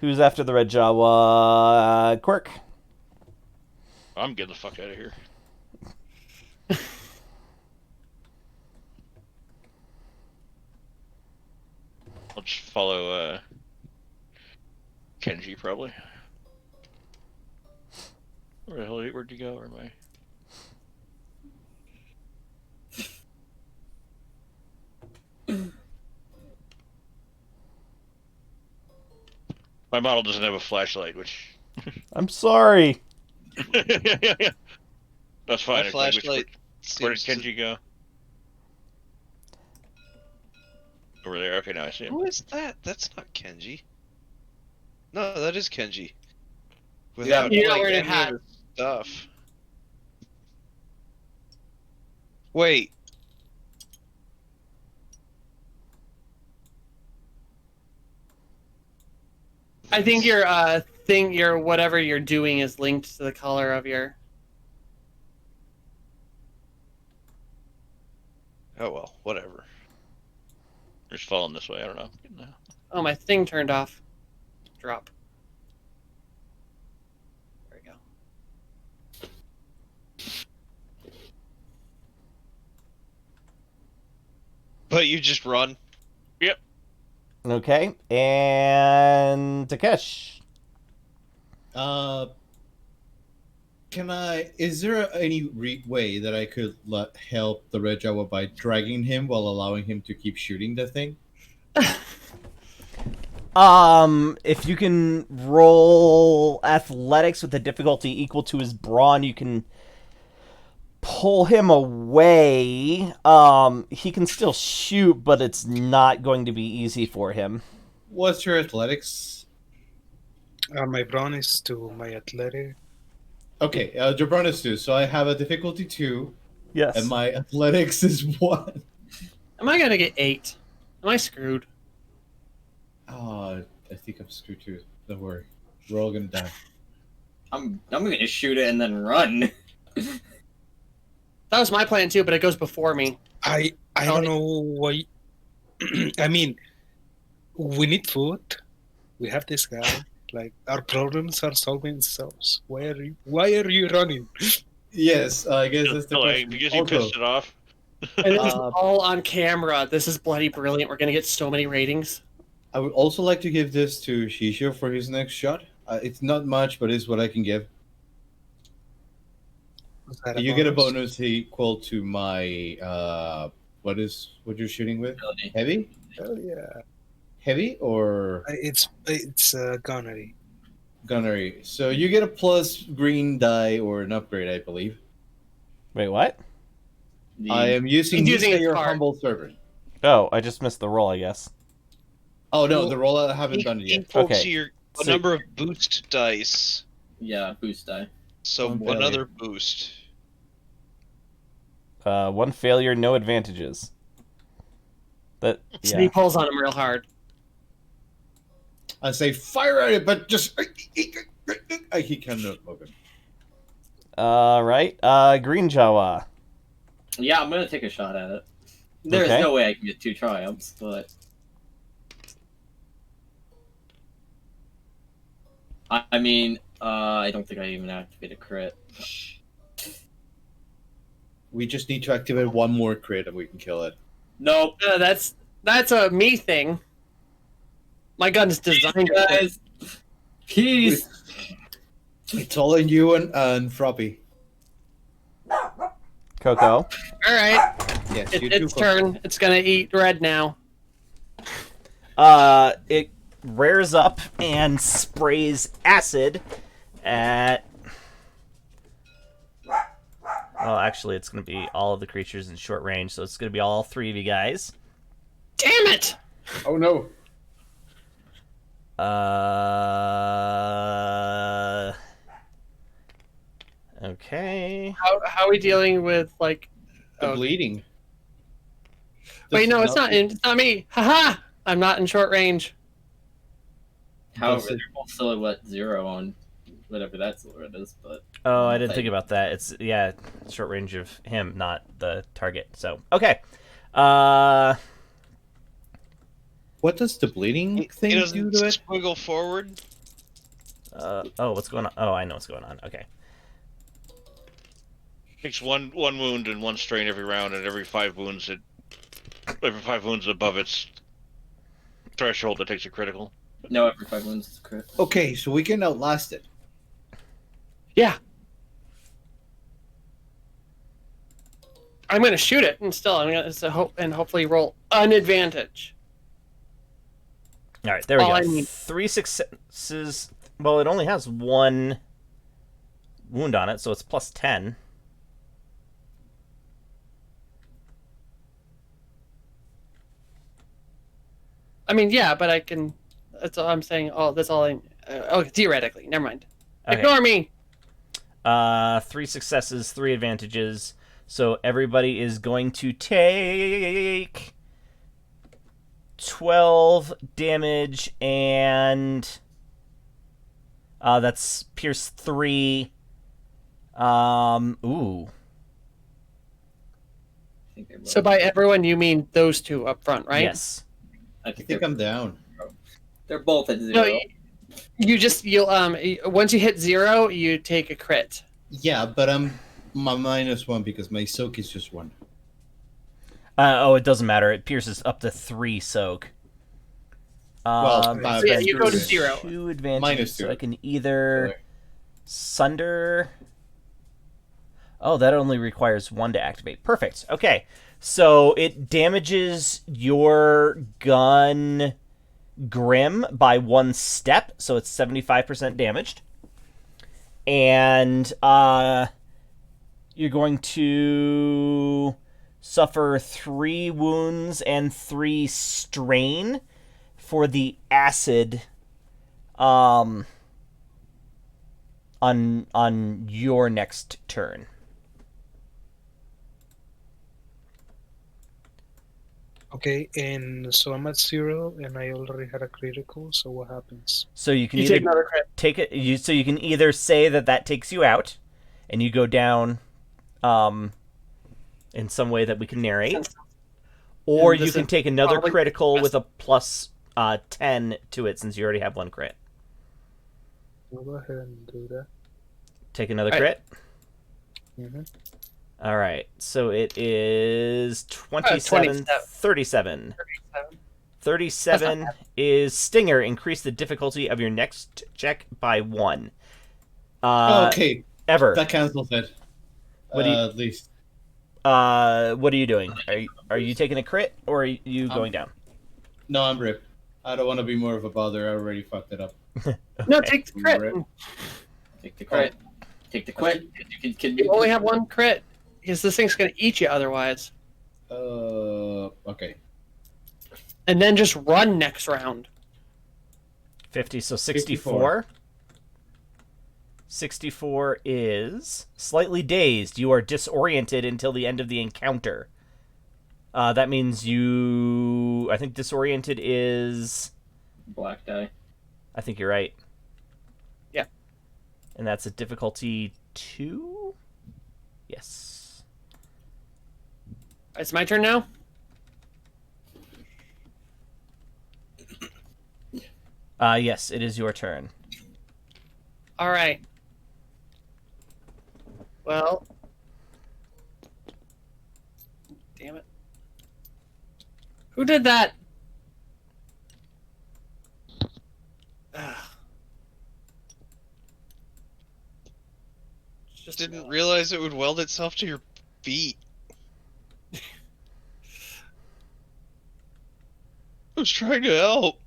Who's after the Red Jawa? Quirk. I'm getting the fuck out of here. I'll just follow Kenji probably. Where the hell? Where'd you go? Where am I? My model doesn't have a flashlight, which I'm sorry. that's fine. My It's like, flashlight. where did seems to- Kenji go? Over there. Okay, now I see him. Who is that? That's not Kenji. No, that is Kenji. Without You're not like, wearing a any hat. of the stuff. Wait. I think your your whatever you're doing is linked to the color of your... Oh well, whatever. Just following this way. I don't know. Oh, my thing turned off. Drop. There we go. But you just run. Okay, and Takesh. Can I? Is there any way that I could help the Red Jawa by dragging him while allowing him to keep shooting the thing? If you can roll athletics with a difficulty equal to his brawn, you can pull him away. He can still shoot, but it's not going to be easy for him. What's your athletics? My brawn is 2, my athletic. Okay, Jabron is 2, so I have a difficulty 2, Yes. and my athletics is 1. Am I gonna get 8? Am I screwed? Oh, I think I'm screwed too. Don't worry. We're all gonna die. I'm gonna shoot it and then run. That was my plan too, but it goes before me. I don't know why. I mean, we need food. We have this guy. Like, our problems are solving themselves. Why are you running? Yes, I guess that's the question. Because you Also, pissed it off. And this is all on camera. This is bloody brilliant. We're gonna get so many ratings. I would also like to give this to Shisho for his next shot. It's not much, but it's what I can give. Was that You get a bonus? bonus equal to my what you're shooting with? Ability. Heavy? Hell yeah! Heavy or It's gunnery. gunnery? So you get a plus green die or an upgrade, I believe. Wait, what? I am using He's using Nisa, his your card. humble servant. Oh, I just missed the roll, I guess. Oh no, Well, the roll I haven't done it yet. Equal Okay. to your So- number of boost dice. Yeah, boost die. So One failure. another boost. 1 failure, no advantages. That So he yeah. pulls on him real hard. I say fire at it, but just he cannot open. Right. Green Jawa. Yeah, I'm gonna take a shot at it. There's Okay. no way I can get 2 triumphs, but I mean, I don't think I even activate a crit. We just need to activate one more crit and we can kill it. Nope. That's a me thing. My gun's designed. Guys, peace. It's all in you and Froppy. Coco. All right, Yes, its turn. It's gonna eat red now. It rears up and sprays acid at. Well, actually, it's going to be all of the creatures in short range, so it's going to be all 3 of you guys. Damn it! Oh no. Okay. How are we dealing with like? The Oh. bleeding. Wait, no, it's not. It's not me. Haha! I'm not in short range. However, Does they're it- both still at 0 on whatever that sword is, but Oh, I didn't think about that. It's short range of him, not the target. So okay. What does the bleeding He thing do doesn't to it? squiggle forward. Oh, what's going on? Oh, I know what's going on. Okay. Takes one wound and 1 strain every round, and every 5 wounds above its threshold, it takes a critical. no, every 5 wounds is a crit. Okay, so we can outlast it. Yeah. I'm gonna shoot it, and still, I'm gonna hopefully roll an advantage. All right, there we All I go. need- 3 successes. Well, it only has 1 wound on it, so it's plus 10. I mean, yeah, but I can. That's all I'm saying. Oh, that's all I. Oh, theoretically, never mind. Okay. Ignore me. 3 successes, 3 advantages. So everybody is going to take 12 damage, and that's pierce 3. Ooh. I think they're both- So by everyone, you mean those two up front, right? Yes. I I think think I'm down. they're both at 0. No, you'll once you hit 0, you take a crit. Yeah, but I'm my -1 because my soak is just 1. It doesn't matter. It pierces up to 3 soak. Well, So yeah, you go to Advantage. 0. 2 advantages. Minus 2. So I can either sunder. Oh, that only requires 1 to activate. Perfect. Okay. So it damages your gun Grim by 1 step, so it's 75% damaged. And You're going to suffer 3 wounds and 3 strain for the acid on your next turn. Okay, and so I'm at 0, and I already had a critical. So what happens? So you can You either take another crit. take it. So you can either say that takes you out, and you go down, in some way that we can narrate, or And you this can is take another probably critical best. with a plus 10 to it, since you already have 1 crit. We'll go ahead and do that. Take another All right. crit. Mm-hmm. All right, so it is 27, 37. 37 is Stinger. Increase the difficulty of your next check by 1. Okay, Ever. that cancels it. What do you- At least. What are you doing? Are you taking a crit, or are you going down? No, I'm Rip. I don't want to be more of a bother. I already fucked it up. No, Okay. take the crit. Rip. Take the crit. Take the crit. You only have 1 crit because this thing's gonna eat you otherwise. Okay. And then just run next round. 50, so 64. 64 is slightly dazed. You are disoriented until the end of the encounter. That means I think disoriented is... Black die. I think you're right. Yeah. And that's a difficulty 2? Yes. It's my turn now. Yes, it is your turn. All right. Well. Damn it. Who did that? Ugh. Just Didn't realize it would weld itself to your feet. I was trying to help.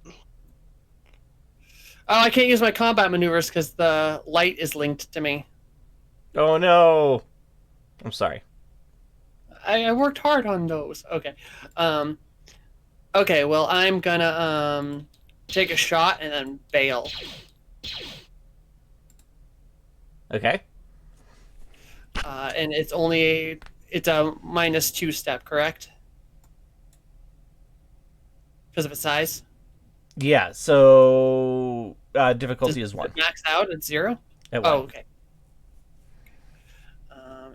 Oh, I can't use my combat maneuvers because the light is linked to me. Oh no! I'm sorry. I worked hard on those. Okay. Okay, well, I'm gonna take a shot and then bail. Okay. And it's a -2 step, correct? Because of its size. Yeah, so difficulty is 1. Max out at 0? At 1. Oh, okay.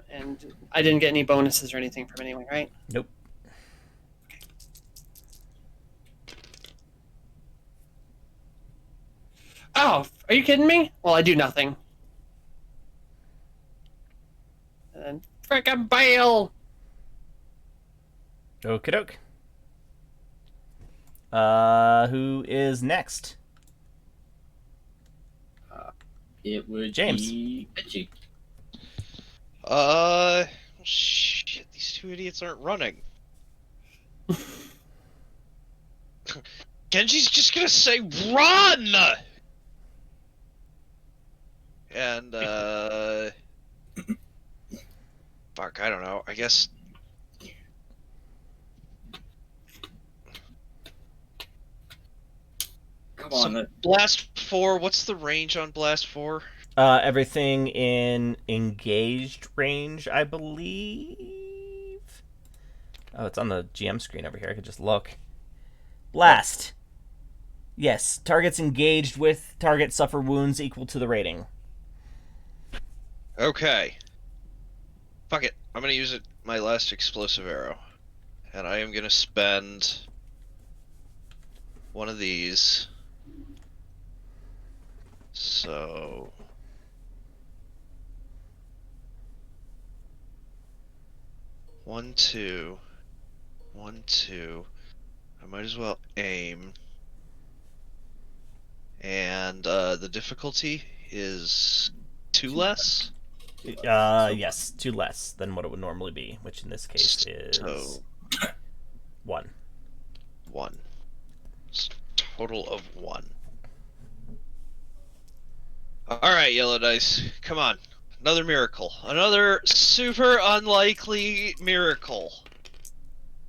And I didn't get any bonuses or anything from anyone, right? Nope. Oh, are you kidding me? Well, I do nothing. And then frickin' bail! Okie doke. Who is next? It would James. be Benji. Shit, these 2 idiots aren't running. Genji's just gonna say, run! And, fuck, I don't know, I guess... Come So, on. Blast 4, what's the range on Blast 4? Everything in engaged range, I believe. Oh, it's on the GM screen over here. I could just look. Blast. Yes, targets engaged with target suffer wounds equal to the rating. Okay. Fuck it, I'm gonna use my last explosive arrow. And I am gonna spend one of these. So... 1, 2. 1, 2. I might as well aim. And the difficulty is 2 less? Yes, 2 less than what it would normally be, which in this case is So 1. 1. Total of 1. Alright, Yellow Dice. Come on. Another miracle. Another super unlikely miracle.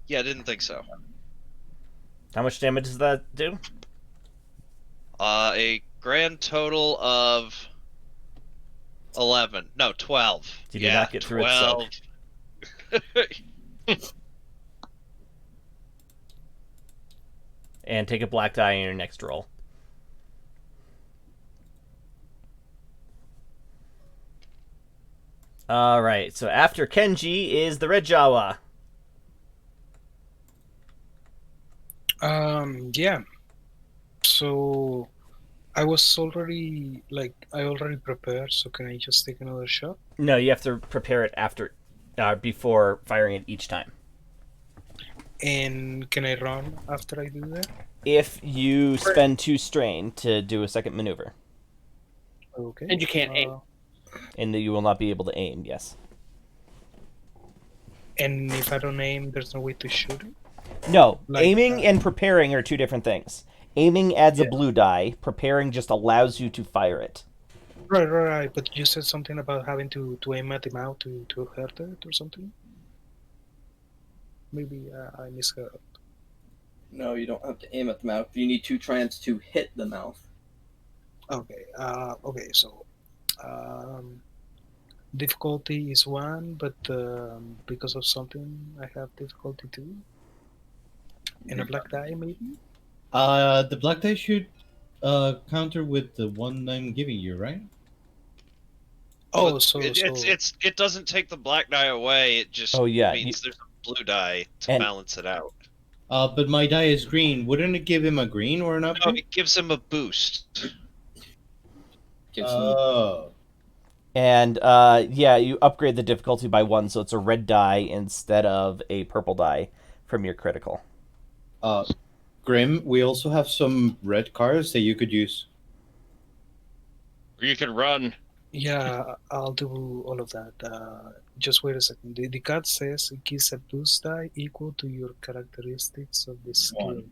Yeah, I didn't think so. How much damage does that do? A grand total of 11. No, 12. You did not get through its soak. 12. And take a black die in your next roll. Alright, so after Kenji is the Red Jawa. Yeah. So I was already I already prepared. So can I just take another shot? No, you have to prepare it before firing it each time. And can I run after I do that? If you spend 2 strain to do a second maneuver. Okay. And you can't aim. And you will not be able to aim, yes. And if I don't aim, there's no way to shoot it? No, Like, aiming and preparing are 2 different things. Aiming adds a Yeah. blue die, preparing just allows you to fire it. Right. But you said something about having to aim at the mouth to hurt it or something? Maybe I misheard. No, you don't have to aim at the mouth. You need 2 triumphs to hit the mouth. Okay. So difficulty is 1, but because of something, I have difficulty 2. And a black die, maybe? The black die should counter with the one I'm giving you, right? Oh, But so it doesn't take the black die away. It just Oh, yeah, means there's a blue die to And- balance it out. But my die is green. Wouldn't it give him a green or an No, upgrade? it gives him a boost. Gives them- Oh. And you upgrade the difficulty by 1, so it's a red die instead of a purple die from your critical. Grim, we also have some red cards that you could use. Or you can run. yeah, I'll do all of that. Just wait a second. The card says it gives a boost die equal to your characteristics of the skill. 1.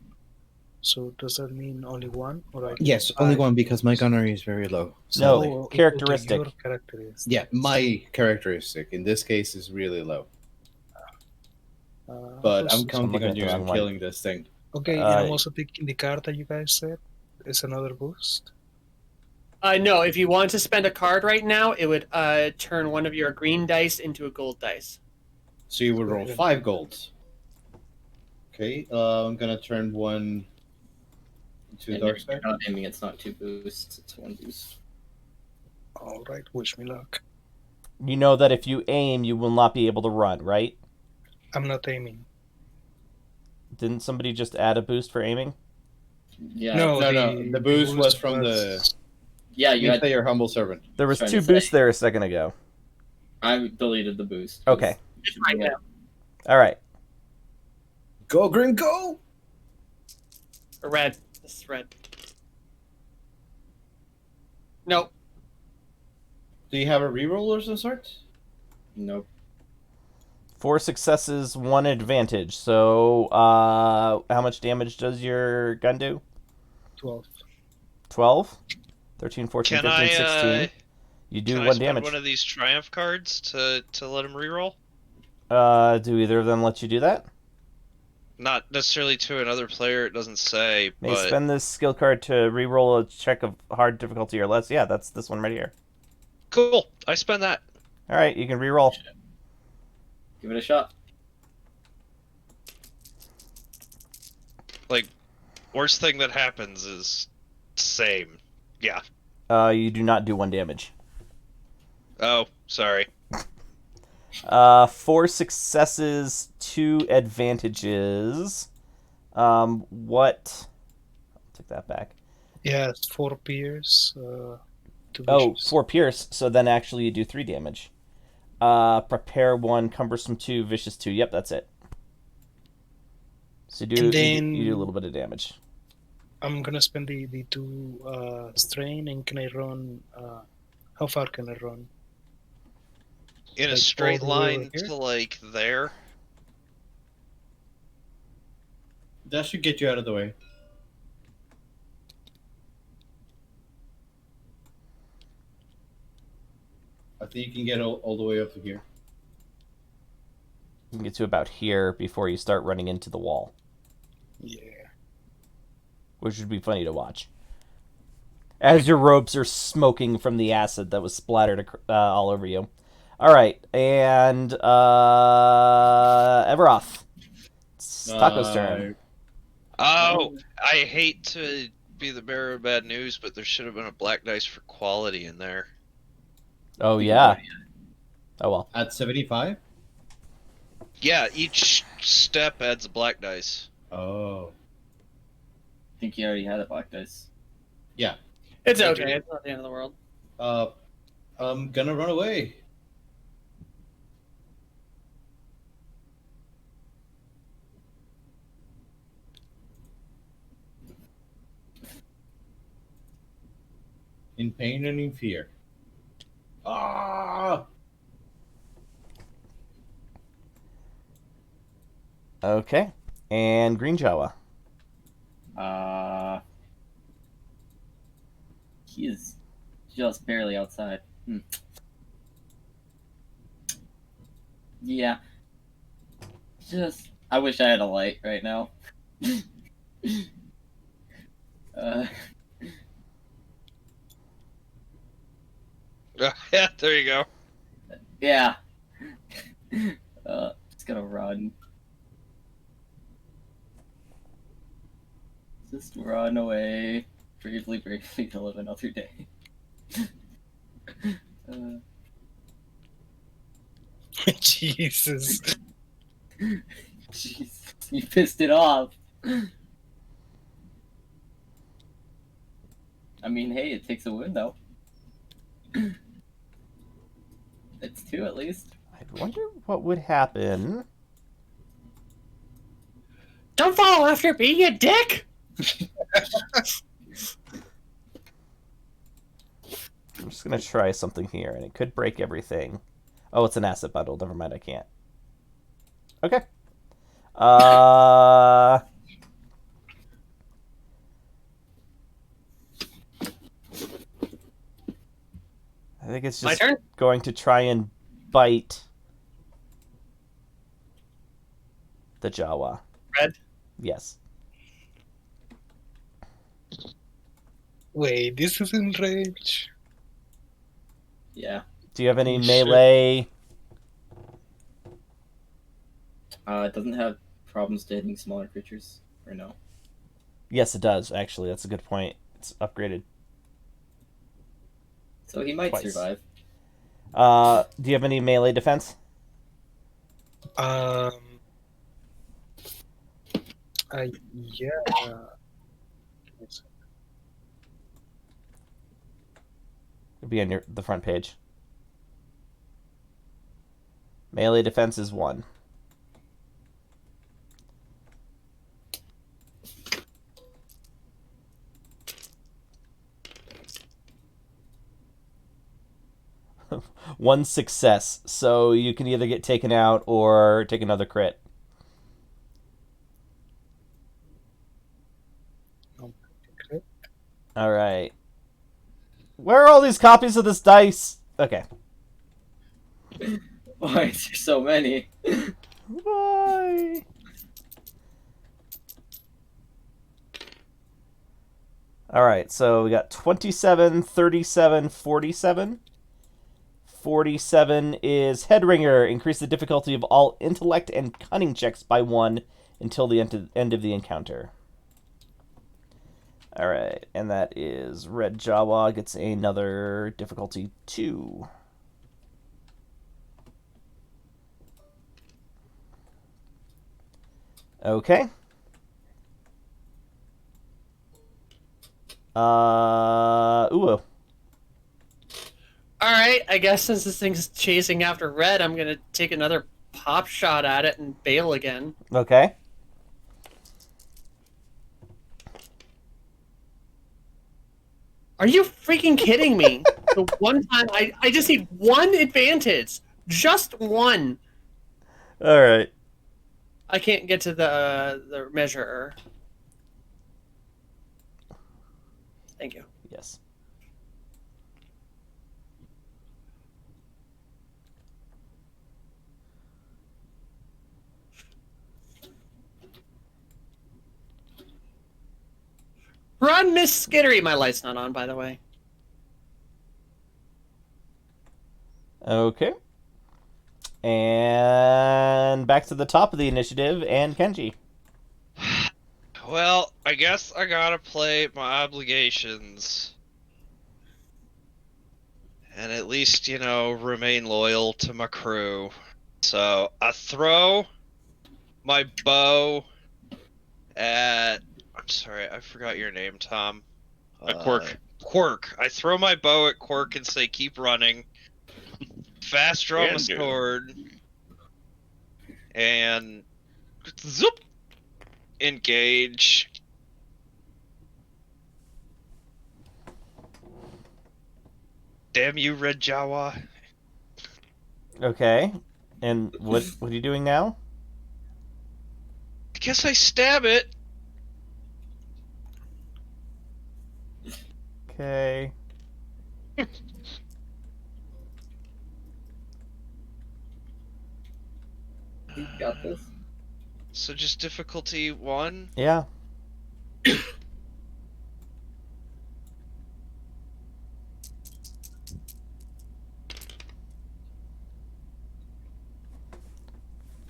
So does that mean only 1? Or I Yes, only one because my gunnery is very low. No, equal to characteristic. your characteristics. Yeah, my characteristic in this case is really low. But I'm looking counting at on the you wrong on one. killing this thing. Okay, and I'm also taking the card that you guys said. It's another boost. No, if you want to spend a card right now, it would turn one of your green dice into a gold dice. So you would roll 5 golds. Okay, I'm gonna turn 1 into And dark if side. you're not aiming, it's not 2 boosts, it's 1 boost. All right, wish me luck. You know that if you aim, you will not be able to run, right? I'm not aiming. Didn't somebody just add a boost for aiming? Yeah, No, the boost was from the. yeah, You you had. say your humble servant. There was Trying 2 to say. boosts there a second ago. I deleted the boost. Okay. Just right now. All right. Go, Grim, go! Or red. This is red. Nope. Do you have a reroll of some sort? Nope. 4 successes, 1 advantage. So, how much damage does your gun do? 12. 12? 13, 14, Can 15, I 16. You do can I 1 spend damage. one of these triumph cards to let him reroll? Do either of them let you do that? Not necessarily to another player. It doesn't say, May but spend this skill card to reroll a check of hard difficulty or less. Yeah, that's this one right here. cool. I spend that. All right, you can reroll. Give it a shot. Worst thing that happens is same. Yeah. You do not do 1 damage. Oh, sorry. 4 successes, 2 advantages. What? I'll take that back. Yeah, it's 4 pierce. 2 Oh, vicious. 4 pierce. So then actually you do 3 damage. Prepare 1, cumbersome 2, vicious 2. Yep, that's it. So And you do then- a little bit of damage. I'm gonna spend the 2 strain, and can I run? How far can I run? In a Like, straight all the way over line here? to like there. That should get you out of the way. I think you can get all the way up to here. You can get to about here before you start running into the wall, Yeah. which would be funny to watch. As your robes are smoking from the acid that was splattered all over you. All right, and Everoth. It's Taco's turn. Oh, I hate to be the bearer of bad news, but there should have been a black dice for quality in there. Oh yeah. Oh well. At 75? Yeah, each step adds a black dice. Oh. I think you already had a black dice. Yeah. It's okay. It's not the end of the world. I'm gonna run away. In pain and in fear. Ah! Okay. And Green Jawa. He is just barely outside. Yeah. Just, I wish I had a light right now. Yeah, there you go. Yeah. Just gonna run. Just run away. Bravely, bravely to live another day. Jesus. Jeez, you pissed it off. I mean, hey, it takes a win though. It's 2 at least. I wonder what would happen. Don't follow after me, you dick! I'm just gonna try something here, and it could break everything. Oh, it's an asset bundle. Never mind, I can't. Okay. I think it's My just turn? going to try and bite the Jawa. Red? Yes. Wait, this is enraged. Yeah. Do you have any You should. melee? It doesn't have problems to hitting smaller creatures, or no? Yes, it does, actually. That's a good point. It's upgraded. So he might Twice. survive. Do you have any melee defense? Yeah. It'll be on the front page. Melee defense is 1. One success, so you can either get taken out or take another crit. All right. Where are all these copies of this dice? Okay. Why is there so many? Bye. All right, so we got 27, 37, 47. 47 is Headringer. Increase the difficulty of all intellect and cunning checks by 1 until the end of the encounter. All right, and that is Red Jawa gets another difficulty 2. Okay. Uwo. Alright, I guess since this thing's chasing after red, I'm gonna take another pop shot at it and bail again. Okay. Are you freaking kidding me? The one time I just need one advantage. Just one. All right. I can't get to the measurer. Thank you. Yes. Skittery, my light's not on, by the way. Okay. And back to the top of the initiative, and Kenji. Well, I guess I gotta play my obligations. And at least, remain loyal to my crew. So, I throw my bow at... I'm sorry, I forgot your name, Tom. Quirk. Quirk. I throw my bow at Quirk and say, keep running. Fast draw my Can do. sword. And... Zoop! Engage. Damn you, Red Jawa. Okay. And what are you doing now? I guess I stab it. Okay. You got this. So just difficulty 1. Yeah.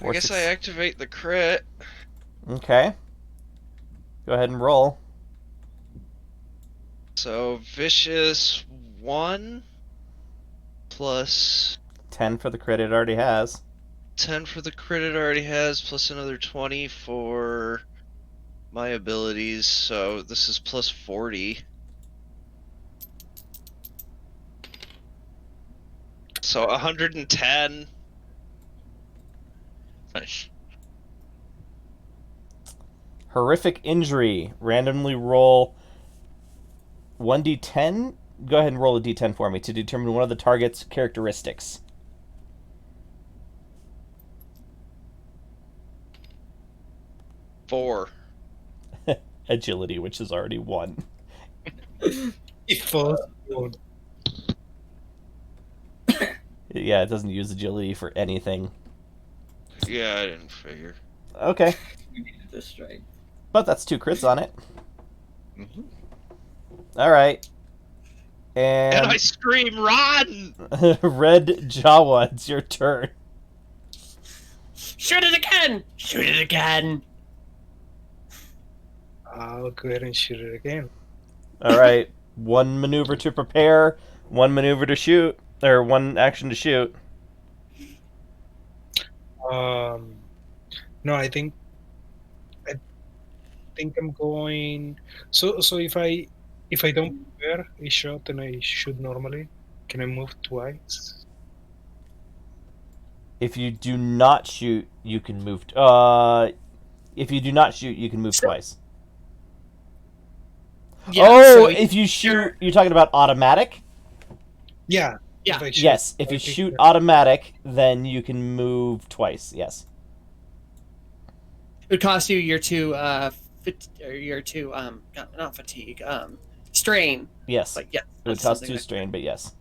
I guess I activate the crit. Okay. Go ahead and roll. So vicious 1 plus 10 for the crit it already has. 10 for the crit it already has, plus another 20 for my abilities. So this is plus 40. So 110. Nice. Horrific injury. Randomly roll 1d10. Go ahead and roll a d10 for me to determine one of the target's characteristics. Four. Agility, which is already 1. It falls down. Yeah, it doesn't use agility for anything. Yeah, I didn't figure. Okay, We needed this straight. but that's 2 crits on it. Mhm. All right. And I And scream, run! Red Jawa, it's your turn. Shoot it again! Shoot it again! I'll go ahead and shoot it again. All right. 1 maneuver to prepare, 1 maneuver to shoot, or 1 action to shoot. No, I think I'm going. So if I don't prepare a shot and I shoot normally, can I move twice? If you do not shoot, you can move. If you do not shoot, you can move twice. Yeah, oh, so if you shoot, you're talking about automatic? Yeah. Yeah. If I shoot, Yes, if I you think shoot that- automatic, then you can move twice. Yes. it would cost you your not fatigue, strain. Yes. Like, yeah. It would that's cost something 2 that- strain, but yes.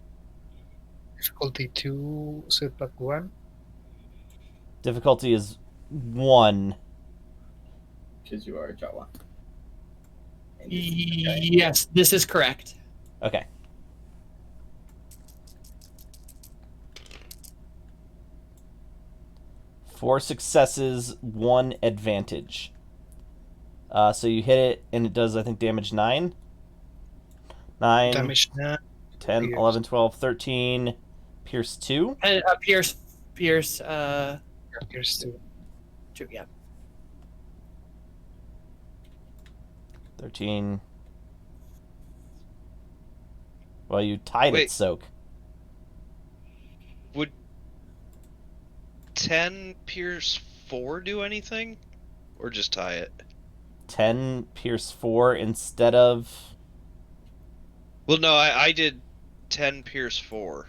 difficulty 2, setback 1. Difficulty is 1. Because you are a Jawa. And Yes, this is correct. Okay. Four successes, 1 advantage. So you hit it, and it does, I think, damage 9. 9, Damage 9. 10, Pierce. 11, 12, 13, pierce 2. And Pierce, Here's 2. 2, yeah. 13. Well, you tied it, Wait. Soak. Would 10 pierce 4 do anything? Or just tie it? 10, pierce 4 instead of... Well, no, I did 10 pierce 4.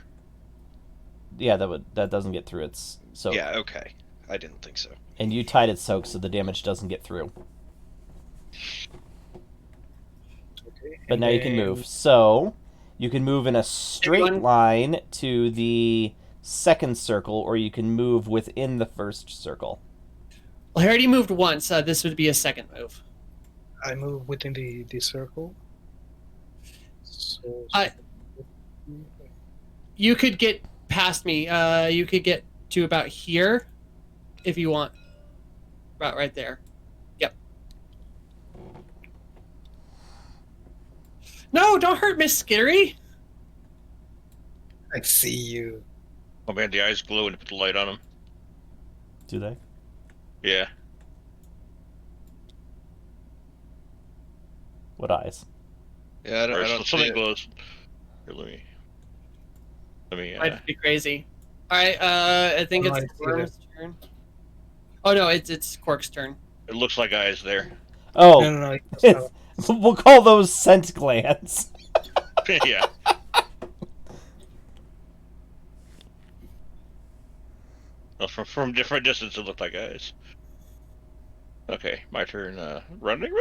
Yeah, that doesn't get through its Soak. Yeah, okay. I didn't think so. And you tied its Soak, so the damage doesn't get through. Okay. But now you can move. So, you can move in a straight Everyone- line to the second circle, or you can move within the first circle. Well, I already moved once. This would be a second move. I move within the circle. You could get past me. You could get to about here, if you want. About right there. Yep. No, don't hurt Miss Skittery. I see you. Oh man, the eyes glow when you put the light on them. Do they? Yeah. What eyes? Yeah, I don't see something it. glows. Here, let me. Might be crazy. All right. I think Oh, it's I see Worm's turn. Oh no, it's Quark's turn. It looks like eyes there. Oh, No. It's we'll call those scent glands. Yeah. Well, from different distance, it looked like eyes. Okay, my turn. Running.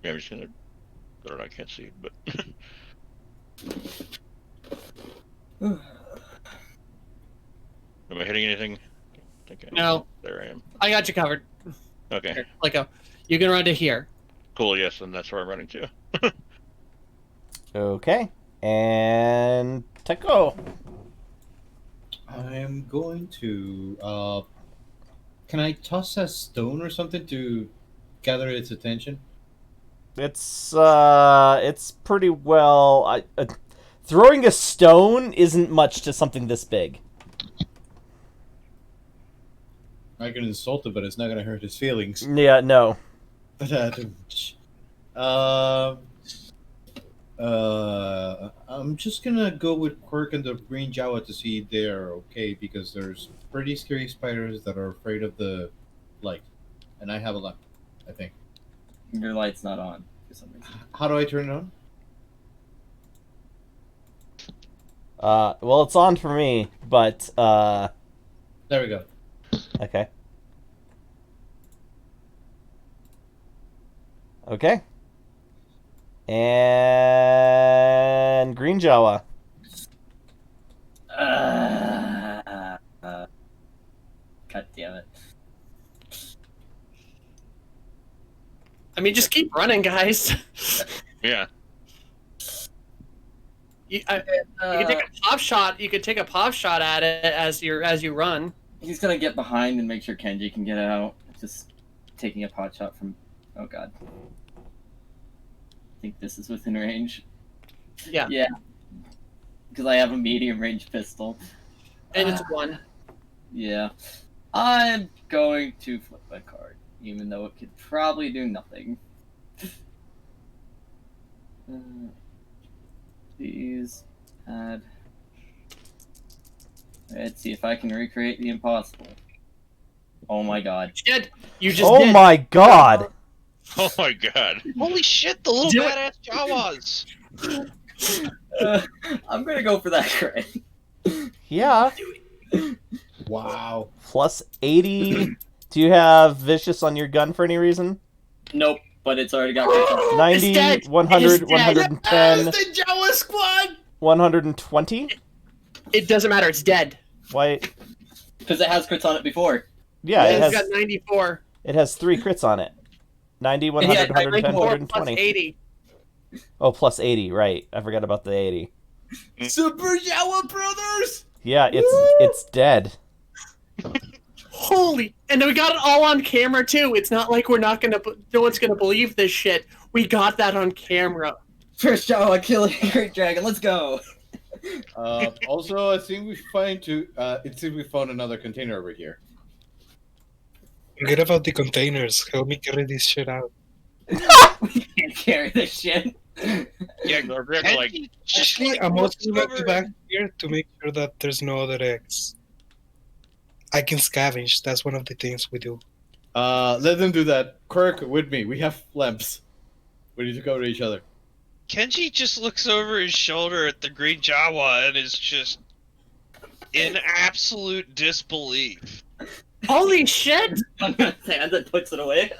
Yeah, I'm just gonna. I don't know, I can't see, but. Am I hitting anything? I think No. There I am. I got you covered. Okay. Here, let go. You can run to here. Cool. Yes, and that's where I'm running to. Okay. And Teko. I am going to. Can I toss a stone or something to gather its attention? It's pretty well. Throwing a stone isn't much to something this big. I can insult it, but it's not gonna hurt his feelings. Yeah, no. I'm just gonna go with Quirk and the Green Jawa to see they're okay because there's pretty scary spiders that are afraid of the light, and I have a lamp, I think. Your light's not on for some reason. How do I turn it on? Well, it's on for me, but There we go. okay. Okay. And Green Jawa. God damn it. I mean, just keep running, guys. Yeah. You can take a pop shot. You could take a pop shot at it as you run. He's gonna get behind and make sure Kenji can get out. Just taking a pot shot from. Oh god. I think this is within range. Yeah. Yeah. Because I have a medium range pistol. And it's one. Yeah. I'm going to flip my card, even though it could probably do nothing. Please add. Let's see if I can recreate the impossible. Oh my god. You did. You just Oh did. my god! Oh my god. Holy shit, the little Do it. badass Jawas! I'm gonna go for that crit. Yeah. Wow. Plus 80. Do you have Vicious on your gun for any reason? Nope, but it's already got crits. 90, dead. 100, It's dead. 110, the Jawa squad! 120? It doesn't matter. It's dead. Why? Because it has crits on it before. Yeah, it It's has got 94. 3 crits on it. 90, 100, Yeah, 110, 94 plus 120. 80. Oh, plus 80, right. I forgot about the 80. Super Jawa brothers! Yeah, it's dead. Holy! And then we got it all on camera too. It's not like no one's gonna believe this shit. We got that on camera. First Jawa killing Great Dragon, let's go! Also, I think we found another container over here. Forget about the containers. Help me carry this shit out. We can't carry this shit. Yeah, we're gonna like. Just Actually, I'm walks also going to over back here to make sure that there's no other eggs. I can scavenge. That's one of the things we do. Let them do that. Quirk, with me. We have lamps. We need to go to each other. Kenji just looks over his shoulder at the Green Jawa and is just in absolute disbelief. Holy shit! I'm gonna stand and puts it away.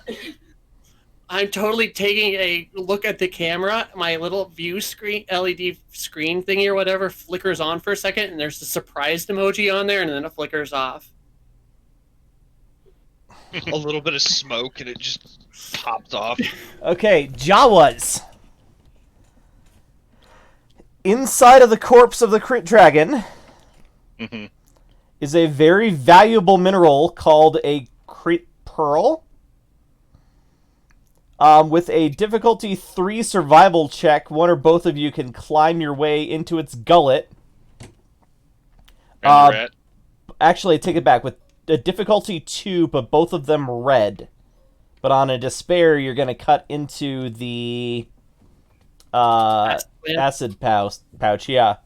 I'm totally taking a look at the camera. My little view screen, LED screen thingy or whatever, flickers on for a second, and there's a surprised emoji on there, and then it flickers off. A little bit of smoke and it just popped off. Okay, Jawas. Inside of the corpse of the Crit Dragon Mhm. is a very valuable mineral called a Crit Pearl. With a difficulty 3 survival check, one or both of you can climb your way into its gullet. And the rat. Actually, I take it back. With a difficulty 2, but both of them red. But on a despair, you're going to cut into the acid pouch. Yeah.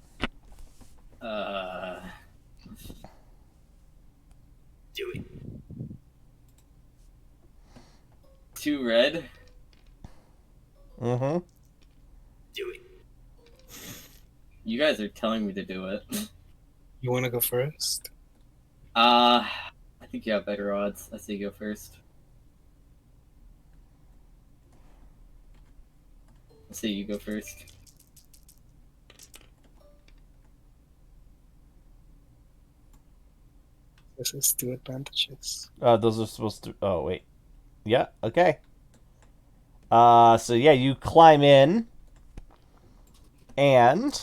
Do it. 2 red. Mm-hmm. Do it. You guys are telling me to do it. You want to go first? I think you have better odds. I say you go first. I say you go first. This is 2 advantages. Those are supposed to... Oh, wait. Yeah, okay. So yeah, you climb in. And...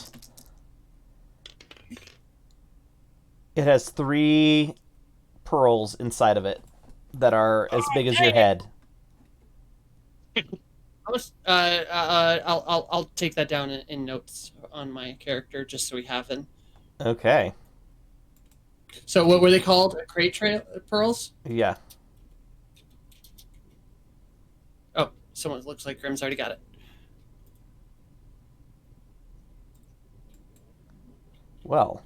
it has 3 pearls inside of it that are as big as your head. I'll take that down in notes on my character just so we have them. Okay. So what were they called? Pearls? Yeah. Oh, someone looks like Grim's already got it. Well.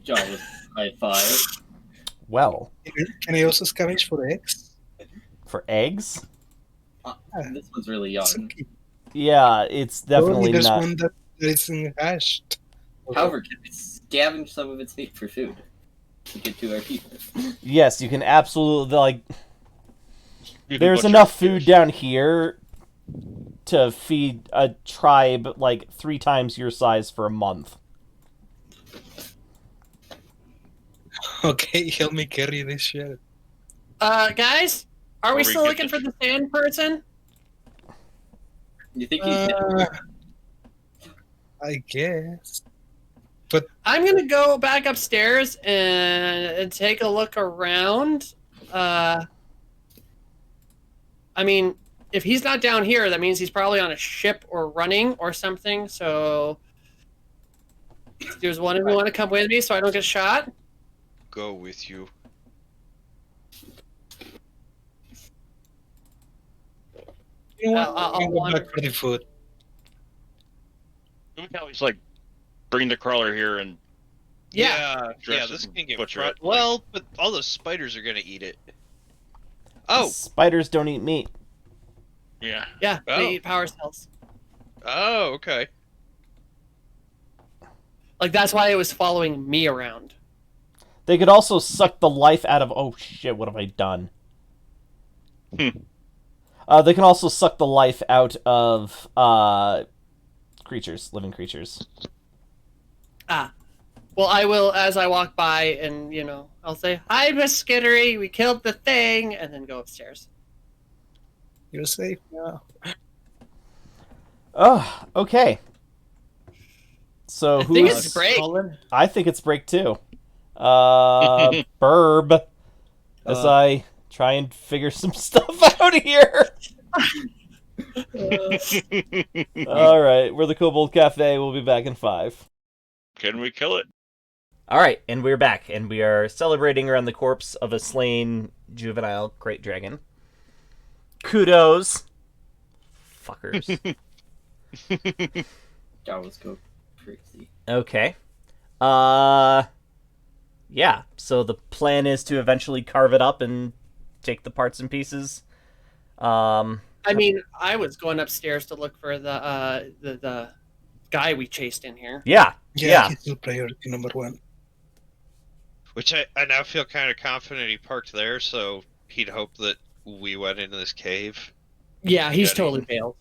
John was high 5. Well. Can I also scavenge for eggs? For eggs? This one's really young. It's okay. Yeah, it's definitely there's not... one that isn't hashed. However, can we scavenge some of its meat for food to get to our people? Yes, you can absolutely, like... You can There's butcher enough the food fish. down here to feed a tribe, like, 3 times your size for a month. Okay, help me carry this shit. Guys, are we Or we still get looking the- for the sand person? You think he's I guess. I'm gonna go back upstairs and take a look around. I mean, if he's not down here, that means he's probably on a ship or running or something. So, there's one of you want to come with me so I don't get shot? Go with you. You know what? I'll I'll go wander. back for the food. We can always, like, bring the crawler here and... Yeah. Yeah, Dress this it and can get butcher front. it. Well, but all those spiders are gonna eat it. Oh, Spiders don't eat meat. Yeah. Yeah, Oh. they eat power cells. oh, okay. Like, that's why it was following me around. They could also suck the life out of... Oh, shit, what have I done? Hmm. They can also suck the life out of, creatures, living creatures. Well, I will, as I walk by, and, you know, I'll say, "Hi, Miss Skittery, we killed the thing," and then go upstairs. You're safe now. Oh, okay. So I think who's... it's break. I think it's break too. Burb. As I try and figure some stuff out here. Alright, we're the Kobold Cafe. We'll be back in 5. Can we kill it? Alright, and we're back, and we are celebrating around the corpse of a slain juvenile Great Dragon. Kudos. Fuckers. Jawas go crazy. Okay. Yeah, so the plan is to eventually carve it up and take the parts and pieces. I mean, I was going upstairs to look for the guy we chased in here. Yeah. Yeah, he's still priority number 1. Which I now feel kind of confident he parked there, so he'd hope that we went into this cave? Yeah, he's Got totally eaten. bailed.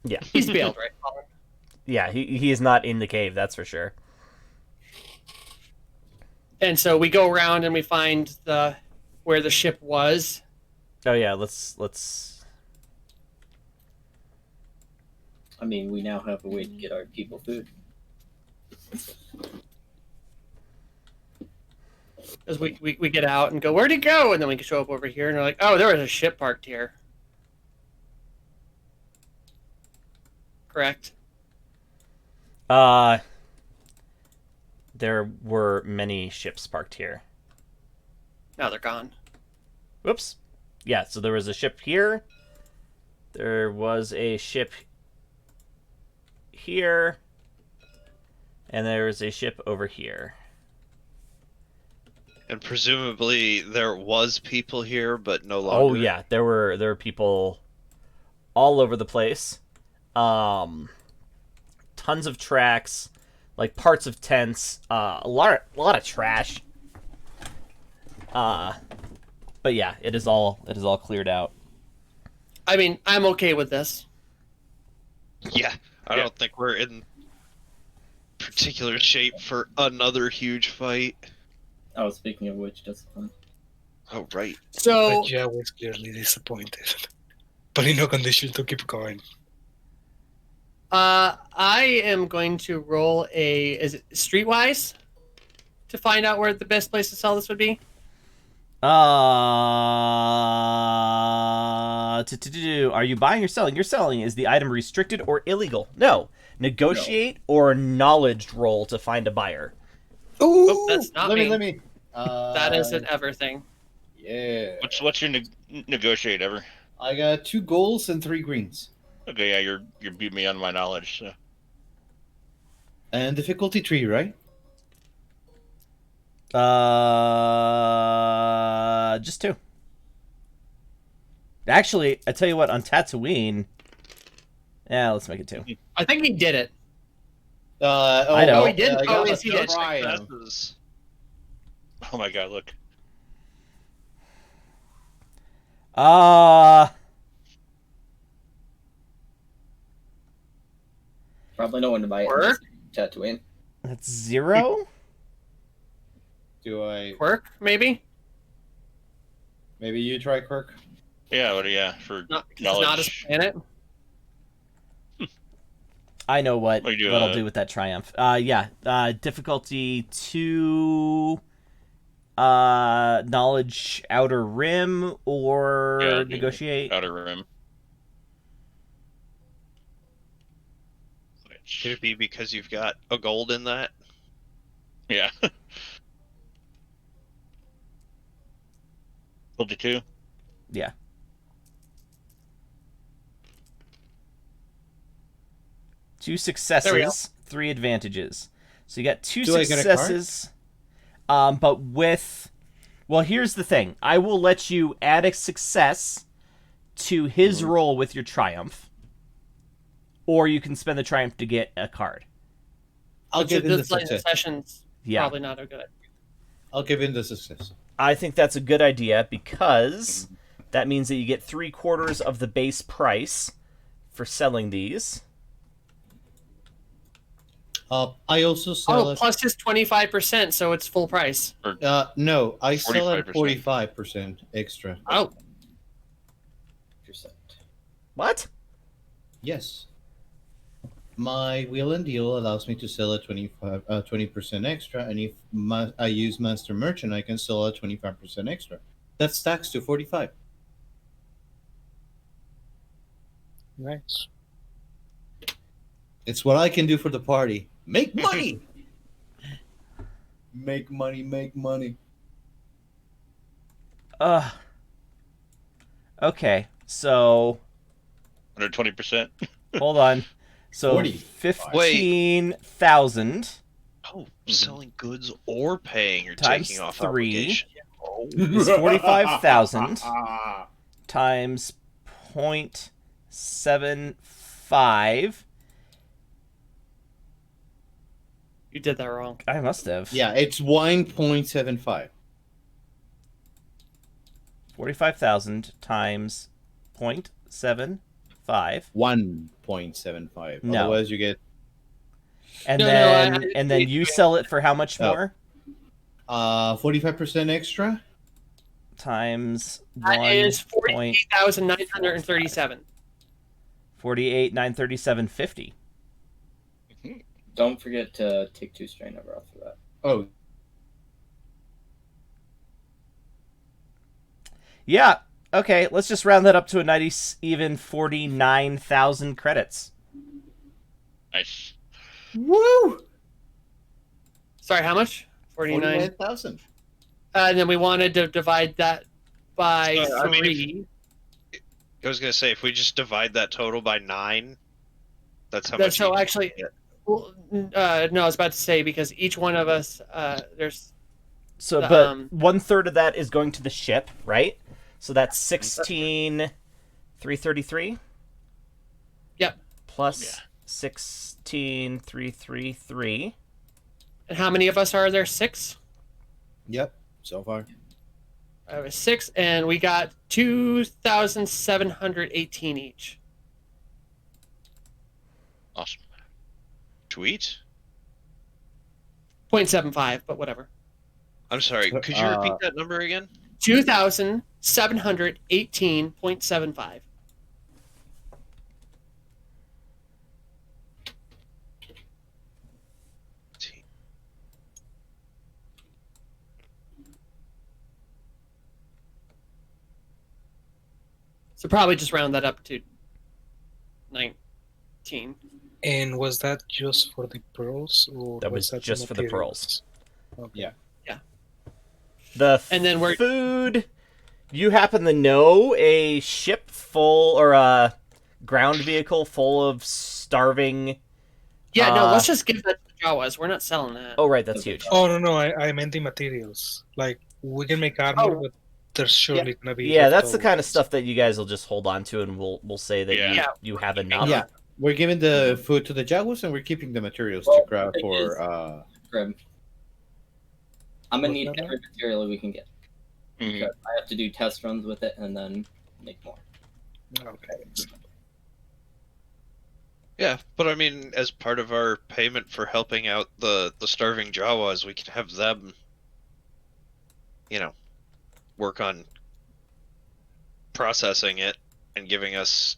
Yeah. He's bailed, right? Colin? Yeah, he is not in the cave, that's for sure. And so we go around and we find where the ship was. Oh yeah, let's. I mean, we now have a way to get our people food. As we get out and go, where'd he go? And then we can show up over here and we're like, oh, there was a ship parked here. Correct. There were many ships parked here. Now they're gone. Whoops. Yeah, so there was a ship here. There was a ship here. And there was a ship over here. And presumably there was people here, but no longer. Oh yeah, there were people all over the place. Tons of tracks, like parts of tents, a lot of trash. But yeah, it is all cleared out. I mean, I'm okay with this. Yeah, I don't think we're in particular shape for another huge fight. Oh, speaking of which, discipline. Oh, right. So But Joe was clearly disappointed, but in no condition to keep going. I am going to roll is it Streetwise to find out where the best place to sell this would be. Are you buying or selling? You're selling. Is the item restricted or illegal? No. Negotiate or knowledge roll to find a buyer. Oh, that's not me. Let me. That is an ever thing. Yeah. What's your negotiate ever? I got 2 golds and 3 greens. Okay, yeah, you're beat me on my knowledge. So. And difficulty 3, right? Just 2. Actually, I tell you what, on Tatooine, yeah, let's make it 2. I think he did it. I know. Oh, he did? I Oh, got yes, he a did. triumph. Successes. Oh my god, look. Probably no one to buy it. Quirk? Tatooine. That's 0. Do I? Quirk, maybe? Maybe you try Quirk? Yeah, what? Yeah, for Not, 'cause it's knowledge. not his planet. I know what What do you do, I'll do with that triumph. Difficulty 2, knowledge outer rim or Yeah, negotiate. Outer Rim. Could it be because you've got a gold in that? Yeah. 52. Yeah. Two successes, 3 advantages. So you got 2 Do I get a card? successes. But with, well, here's the thing. I will let you add a success to his roll with your triumph, or you can spend the triumph to get a card. I'll give in the This like success. session's Yeah. probably not a good idea. I'll give in the success. I think that's a good idea because that means that you get 3/4 of the base price for selling these. I also sell Oh, it. plus his 25%, so it's full price. No, I sell at 45%. 45% extra. Oh, Percent. What? Yes. My wheel and deal allows me to sell at 20% extra, and if I use Master Merchant, I can sell at 25% extra. That stacks to 45. Nice. It's what I can do for the party. Make money! Make money, make money. Okay, so 120%. hold on. So 40. 15,000 Oh, selling goods or paying or Times taking off 3. obligation. Oh. is 45,000 times 0.75. you did that wrong. I must have. Yeah, it's 1.75. 45,000 times 0.75. 1.75. No. Otherwise, you get And No, then you sell it for how much Oh. more? 45% extra. Times That is 1. 48,937. 48,937.50. Don't forget to take 2 strain over off of that. Oh, Yeah. Okay, let's just round that up to a nice even 49,000 credits. Nice. woo! Sorry, how much? 49. 49,000. And then we wanted to divide that by So, I mean, 3. I was gonna say if we just divide that total by 9, that's how That's much. so each- actually, well, no, I was about to say because each one of us, there's So, The, but 1/3 of that is going to the ship, right? So that's 16,333. Yep. Plus Yeah. 16,333. and how many of us are there? 6. Yep. So far. 6, and we got 2,718 each. Awesome. Tweet. 0.75, but whatever. I'm sorry. Could you repeat that number again? 2,718.75. So probably just round that up to 19. And was that just for the pearls, or That was the just for the materials? pearls. Okay. The And then we're- food. You happen to know a ship full or a ground vehicle full of starving. Yeah, no, let's just give that to the Jawas. We're not selling that. Oh, right, that's huge. Oh no, I meant the materials. Like we can make armor, Oh. but there's surely gonna be. Yeah, that's the kind of leftovers. stuff that you guys will just hold on to, and we'll say that Yeah. Yeah. you have enough. Yeah. We're giving the food to the Jaguars, and we're keeping the materials Well, to grab the thing for. is- Grim. I'm gonna What's need that now? every material we can get. Mhm. Because I have to do test runs with it and then make more. Okay. Yeah, but I mean, as part of our payment for helping out the starving Jawas, we can have them, work on processing it and giving us,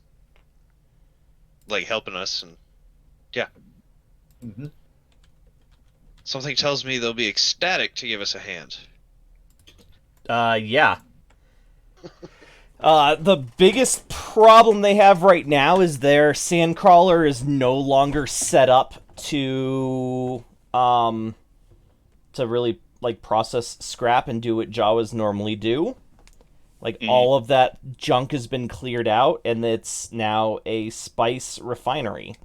like, helping us, and Mhm. something tells me they'll be ecstatic to give us a hand. Yeah. The biggest problem they have right now is their sandcrawler is no longer set up to really like process scrap and do what Jawas normally do. Like all of that junk has been cleared out, and it's now a spice refinery.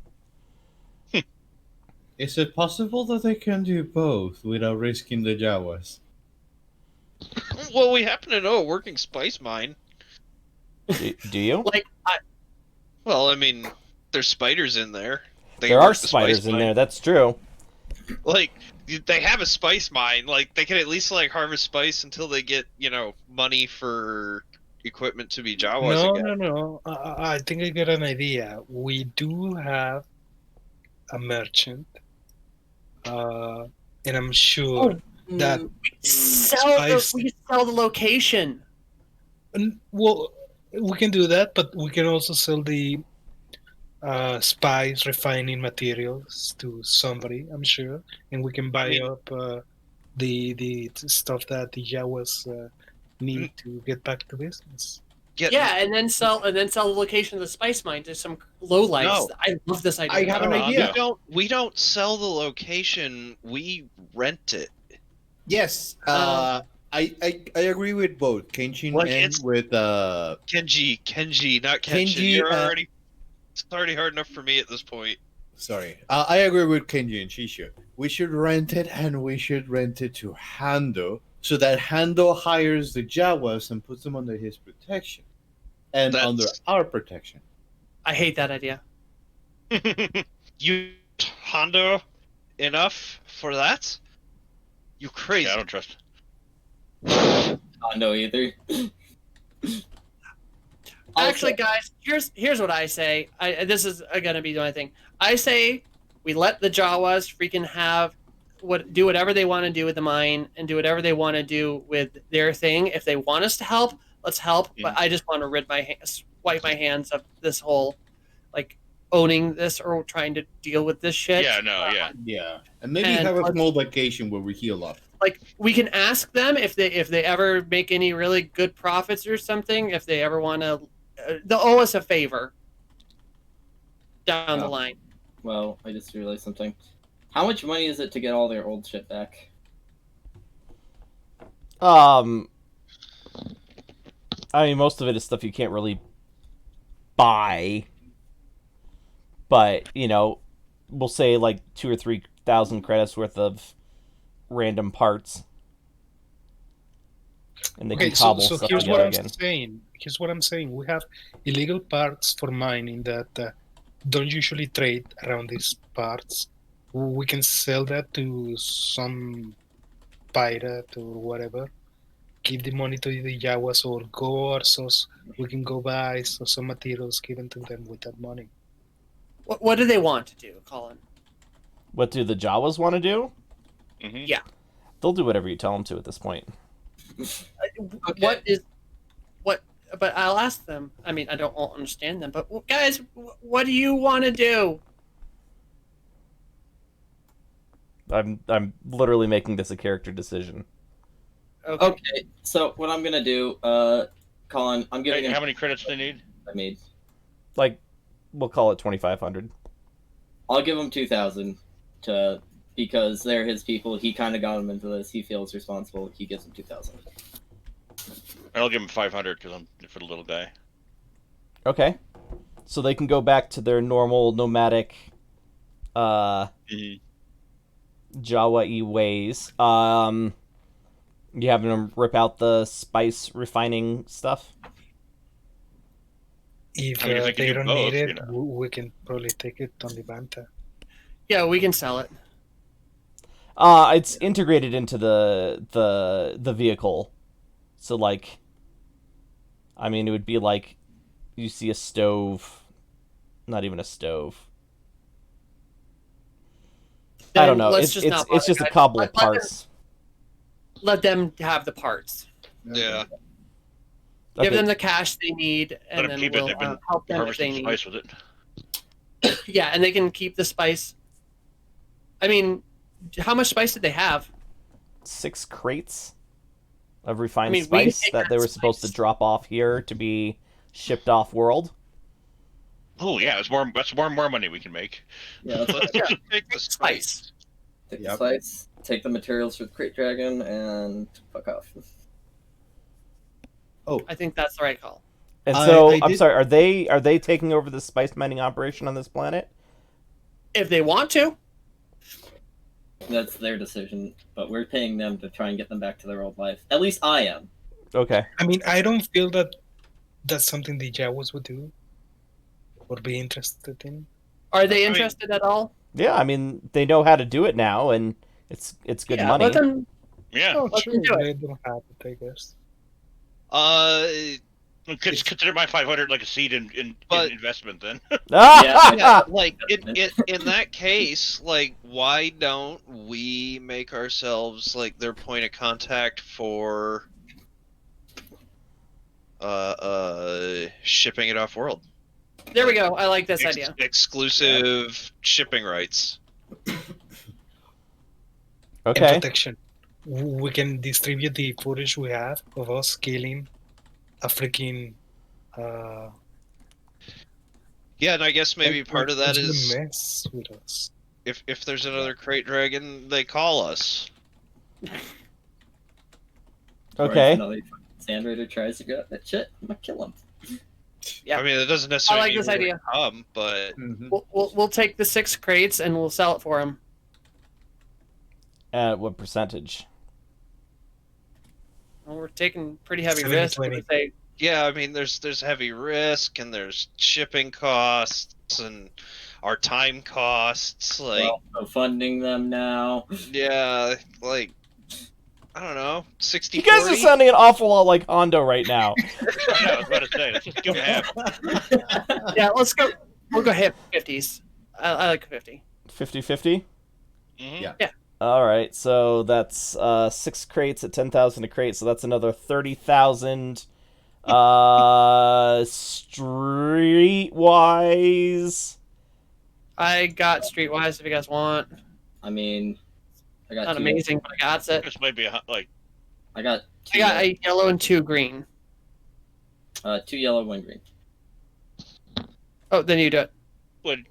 Is it possible that they can do both without risking the Jawas? Well, we happen to know a working spice mine. Do you? Like, Well, I mean, there's spiders in there. They There can are work the spice spiders in mine. there. That's true. Like, they have a spice mine. Like, they can at least, like, harvest spice until they get, money for equipment to be Jawas No, again. no. I think I got an idea. We do have a merchant, and I'm sure that spice. we sell the location. Well, we can do that, but we can also sell the spice refining materials to somebody, I'm sure, and we can buy up the stuff that the Jawas need to get back to business. Yeah, and then sell the location of the spice mine to some lowlifes. No. I love this idea. I have an idea. We don't sell the location. We rent it. Yes. I agree with both Kenshin Like, and it's- with Kenji, not Kenshin. Kenji, You're already. It's already hard enough for me at this point. Sorry. I agree with Kenji and Shishu. We should rent it, and we should rent it to Hando, so that Hando hires the Jawas and puts them under his protection. And That's- under our protection. I hate that idea. You Hondo enough for that? You crazy? Yeah, I don't trust. Not know either. Actually, guys, here's what I say. This is gonna be the only thing. I say we let the Jawas freaking do whatever they want to do with the mine and do whatever they want to do with their thing. If they want us to help, let's help. But I just want to wipe my hands of this whole like owning this or trying to deal with this shit. Yeah, no, yeah. Yeah, and maybe And have a let's- small vacation where we heal up. Like we can ask them if they ever make any really good profits or something. If they ever want to, they'll owe us a favor down the line. Well, I just realized something. How much money is it to get all their old shit back? I mean, most of it is stuff you can't really buy. But, we'll say like 2,000 or 3,000 credits worth of random parts. And they can cobble so stuff here's what together I'm again. saying. Here's what I'm saying. We have illegal parts for mining that don't usually trade around these parts. We can sell that to some pirate or whatever. Give the money to the Jawas or go ourselves. We can go buy some materials given to them with that money. What do they want to do, Colin? What do the Jawas want to do? Mm-hmm. Yeah. They'll do whatever you tell them to at this point. Okay. But I'll ask them. I mean, I don't understand them. But guys, what do you want to do? I'm literally making this a character decision. Okay, so what I'm gonna do, Colin, I'm giving How him many credits do they need? I made. Like, we'll call it 2,500. I'll give him 2,000 because they're his people. He kind of got them into this. He feels responsible. He gives them 2,000. I'll give him 500 because I'm for the little guy. Okay. So they can go back to their normal nomadic Jawa-y ways. You having them rip out the spice refining stuff? If I mean, if they can they do don't both, need it, you know. we can probably take it on the Banta. Yeah, we can sell it. It's integrated into the vehicle. So like, I mean, it would be like you see a stove, not even a stove. I don't know. Let's It's not it's just a bother, guys. cobble of Let them- parts. Let them have the parts. Yeah. Give Okay. them the cash they need, Let and them then keep it. we'll They've been help them if they harvesting need. spice with it. Yeah, and they can keep the spice. I mean, how much spice did they have? 6 crates of refined I mean, we can spice take that they that were supposed to spice. drop off here to be shipped off world. Oh yeah, that's more money we can make. Yeah, let's Let's take the Spice. take the Yep. spice, take the materials for the Crate Dragon, and fuck off. I think that's the right call. And I- so I I'm did- sorry, are they taking over the spice mining operation on this planet? If they want to, That's their decision, but we're paying them to try and get them back to their old life. At least I am. Okay. I mean, I don't feel that that's something the Jawas would do or be interested in. are they I mean- interested at all? Yeah, I mean they know how to do it now, and it's good Yeah, money. let them. Yeah, Oh, Let sure, them do it. they don't have it, I guess. consider my 500 like a seed in But- investment then. Yeah, like in that case, like why don't we make ourselves like their point of contact for shipping it off world? There we go. I like this Ex- idea. Exclusive shipping rights. And Okay. protection. We can distribute the footage we have of us killing a freaking. Yeah, and I guess maybe part of that who's is gonna mess with us. if there's another crate dragon, they call us. Or if Okay. another Sand Raider tries to grab that shit, I'm gonna kill him. Yeah. I mean, it doesn't necessarily like mean this we're idea. gonna come, but We'll take the 6 crates and we'll sell it for them. At what percentage? Well, we're taking pretty heavy 70, risks. 20. Say, yeah, I mean, there's heavy risk and there's shipping costs and our time costs. Like, Well, so funding them now. yeah, like I don't know, 60. You guys are sounding an awful lot like Hondo right now. I was about to say, let's just give him half. Yeah, let's go. We'll go hit 50s. I like 50. 50-50? Mhm. Yeah. All right, so that's 6 crates at 10,000 a crate, so that's another 30,000. Streetwise. I got Streetwise if you guys want. I mean, I got Not two. amazing, but I got it. This might be like I got I got a yellow and 2 green. 2 yellow, 1 green. Oh, then you do it. would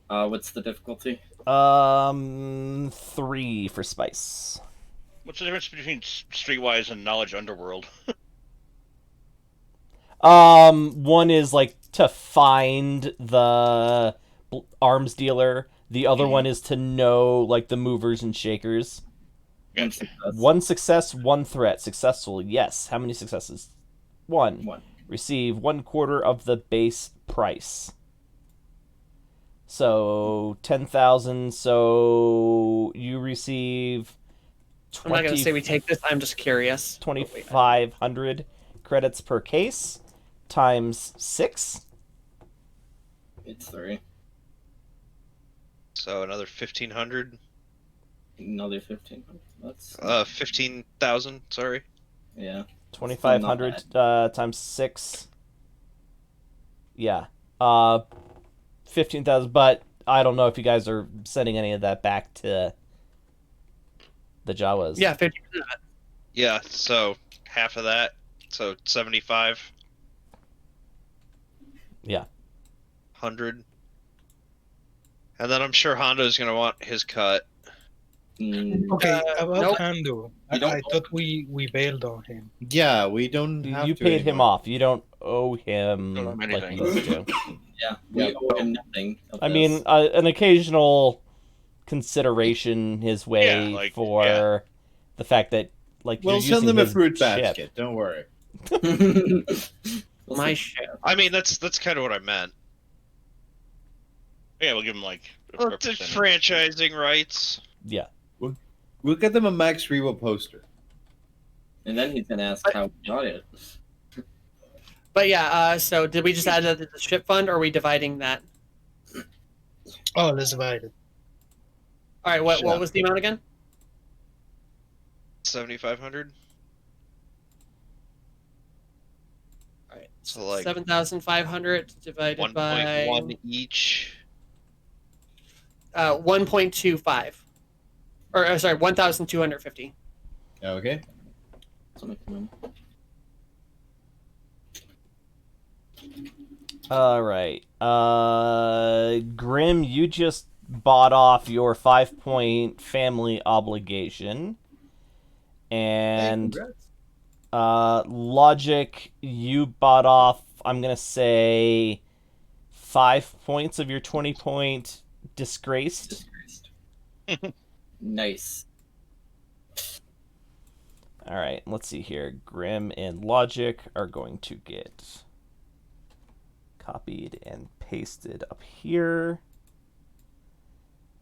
What's the difficulty? 3 for spice. what's the difference between Streetwise and Knowledge Underworld? One is like to find the arms dealer. The other one is to know like the movers and shakers. Gotcha. 1 success, 1 threat. Successful, yes. How many successes? 1. 1. Receive 1/4 of the base price. So 10,000. So you receive. I'm not gonna say we take this. I'm just curious. 2,500 credits per case times 6. It's 3. So another 1,500. Another 1,500. That's 15,000. Sorry. yeah. 2,500 times 6. Yeah. 15,000, but I don't know if you guys are sending any of that back to the Jawas. Yeah, 50%. Yeah. So half of that. So 75. Yeah. 100. And then I'm sure Hondo's gonna want his cut. Okay, about nope. Hando. You don't- I thought we bailed on him. Yeah, we don't have You to paid him anymore. off. You don't owe him Don't owe him like anything. you used to. Yeah, we owe him nothing. of I this. mean, an occasional consideration his way Yeah, like, for yeah. the fact that like We'll you're send using them a his fruit ship. basket. Don't worry. We'll My see. ship. I mean, that's kind of what I meant. Yeah, we'll give him like a Well, the percentage. franchising rights. Yeah. We'll get them a Max Rebo poster. And then he's gonna ask how we got it. But yeah, so did we just add that to the ship fund, or are we dividing that? Oh, let's divide it. All right, what was the amount again? 7,500. All right, So like 7,500 divided 1.1 by each. 1.25, or sorry, 1,250. Okay. All right. Grim, you just bought off your 5-point family obligation. And Logic, you bought off, I'm going to say 5 points of your 20-point disgraced. Nice. All right, let's see here. Grim and Logic are going to get copied and pasted up here.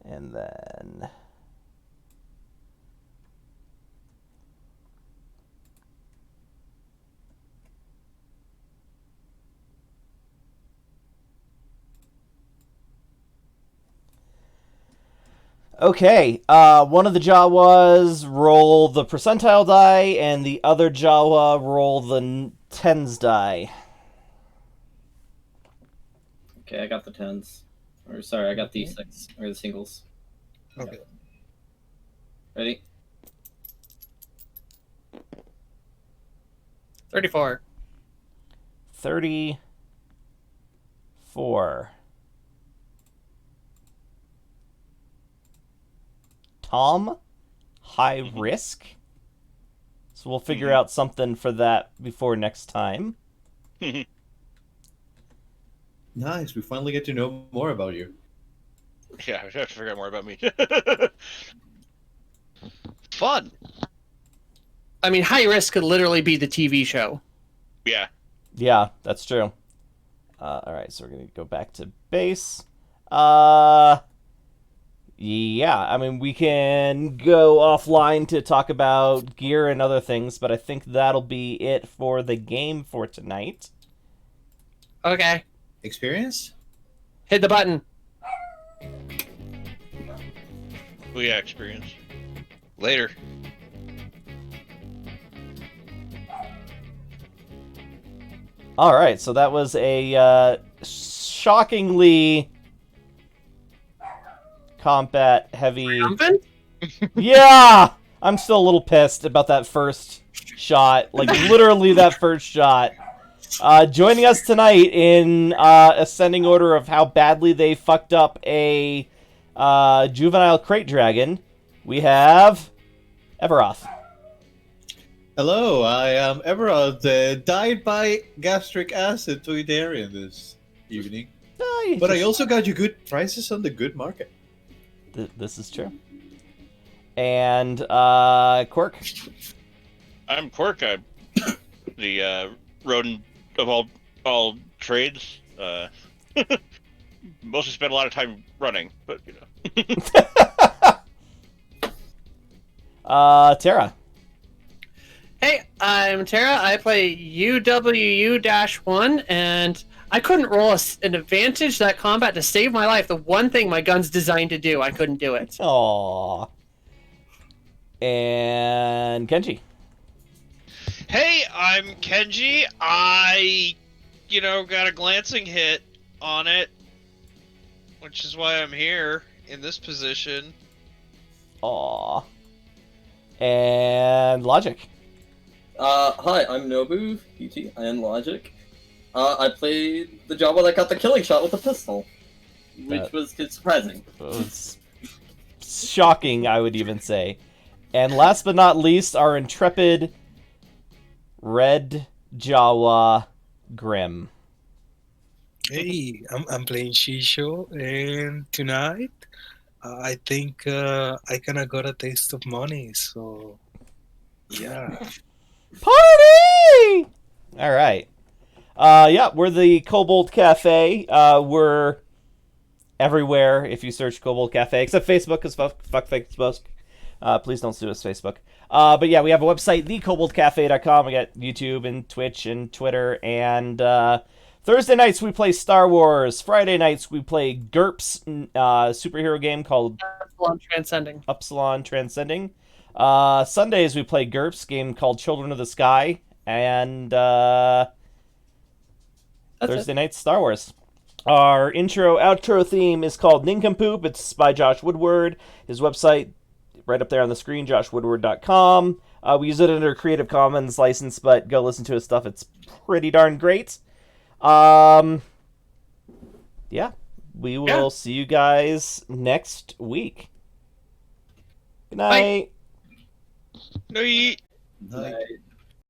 And then okay, one of the Jawas roll the percentile die, and the other Jawa roll the tens die. Okay, I got the 10s. Or sorry, I got the 6 or the singles. Okay. Ready? 34. 34. Tom, high risk. So we'll figure out something for that before next time. Nice. We finally get to know more about you. Yeah, I have to figure out more about me. Fun. I mean, High Risk could literally be the TV show. Yeah. Yeah, that's true. All right, so we're gonna go back to base. Yeah, I mean, we can go offline to talk about gear and other things, but I think that'll be it for the game for tonight. Okay. Experience? Hit the button. Oh yeah, experience. Later. All right, so that was a shockingly combat heavy. Jumping? Yeah, I'm still a little pissed about that first shot. Like literally that first shot. Joining us tonight in ascending order of how badly they fucked up a juvenile crate dragon, we have Everoth. Hello, I am Emerald. Died by gastric acid to Idarian this evening. But I also got you good prices on the good market. This is true. And Quirk. I'm Quirk. I'm the rodent of all trades. Mostly spend a lot of time running, but you know. Tara. Hey, I'm Tara. I play UWU-1, and I couldn't roll an advantage that combat to save my life. The one thing my gun's designed to do, I couldn't do it. Aww. And Kenji. Hey, I'm Kenji. I, got a glancing hit on it, which is why I'm here in this position. Aww. And Logic. Hi, I'm Nobu, PT, and Logic. I played the Jawa that got the killing shot with a pistol, which was surprising. It's shocking, I would even say. And last but not least, our intrepid Red Jawa Grim. Hey, I'm playing Shisho, and tonight I think I kinda got a taste of money, so yeah. Party! All right. Yeah, we're the Kobold Cafe. We're everywhere if you search Kobold Cafe, except Facebook, because fuck Facebook. Please don't sue us, Facebook. But yeah, we have a website, thekoboldcafe.com. We got YouTube and Twitch and Twitter. And Thursday nights we play Star Wars. Friday nights we play GURPS superhero game called Upsilon Transcending. Sundays we play GURPS game called Children of the Sky. And Thursday nights Star Wars. Our intro-outro theme is called Nincompoop. It's by Josh Woodward. His website, right up there on the screen, joshwoodward.com. We use it under Creative Commons license, but go listen to his stuff. It's pretty darn great. Yeah, we will see you guys next week. Good night. No, you... Right.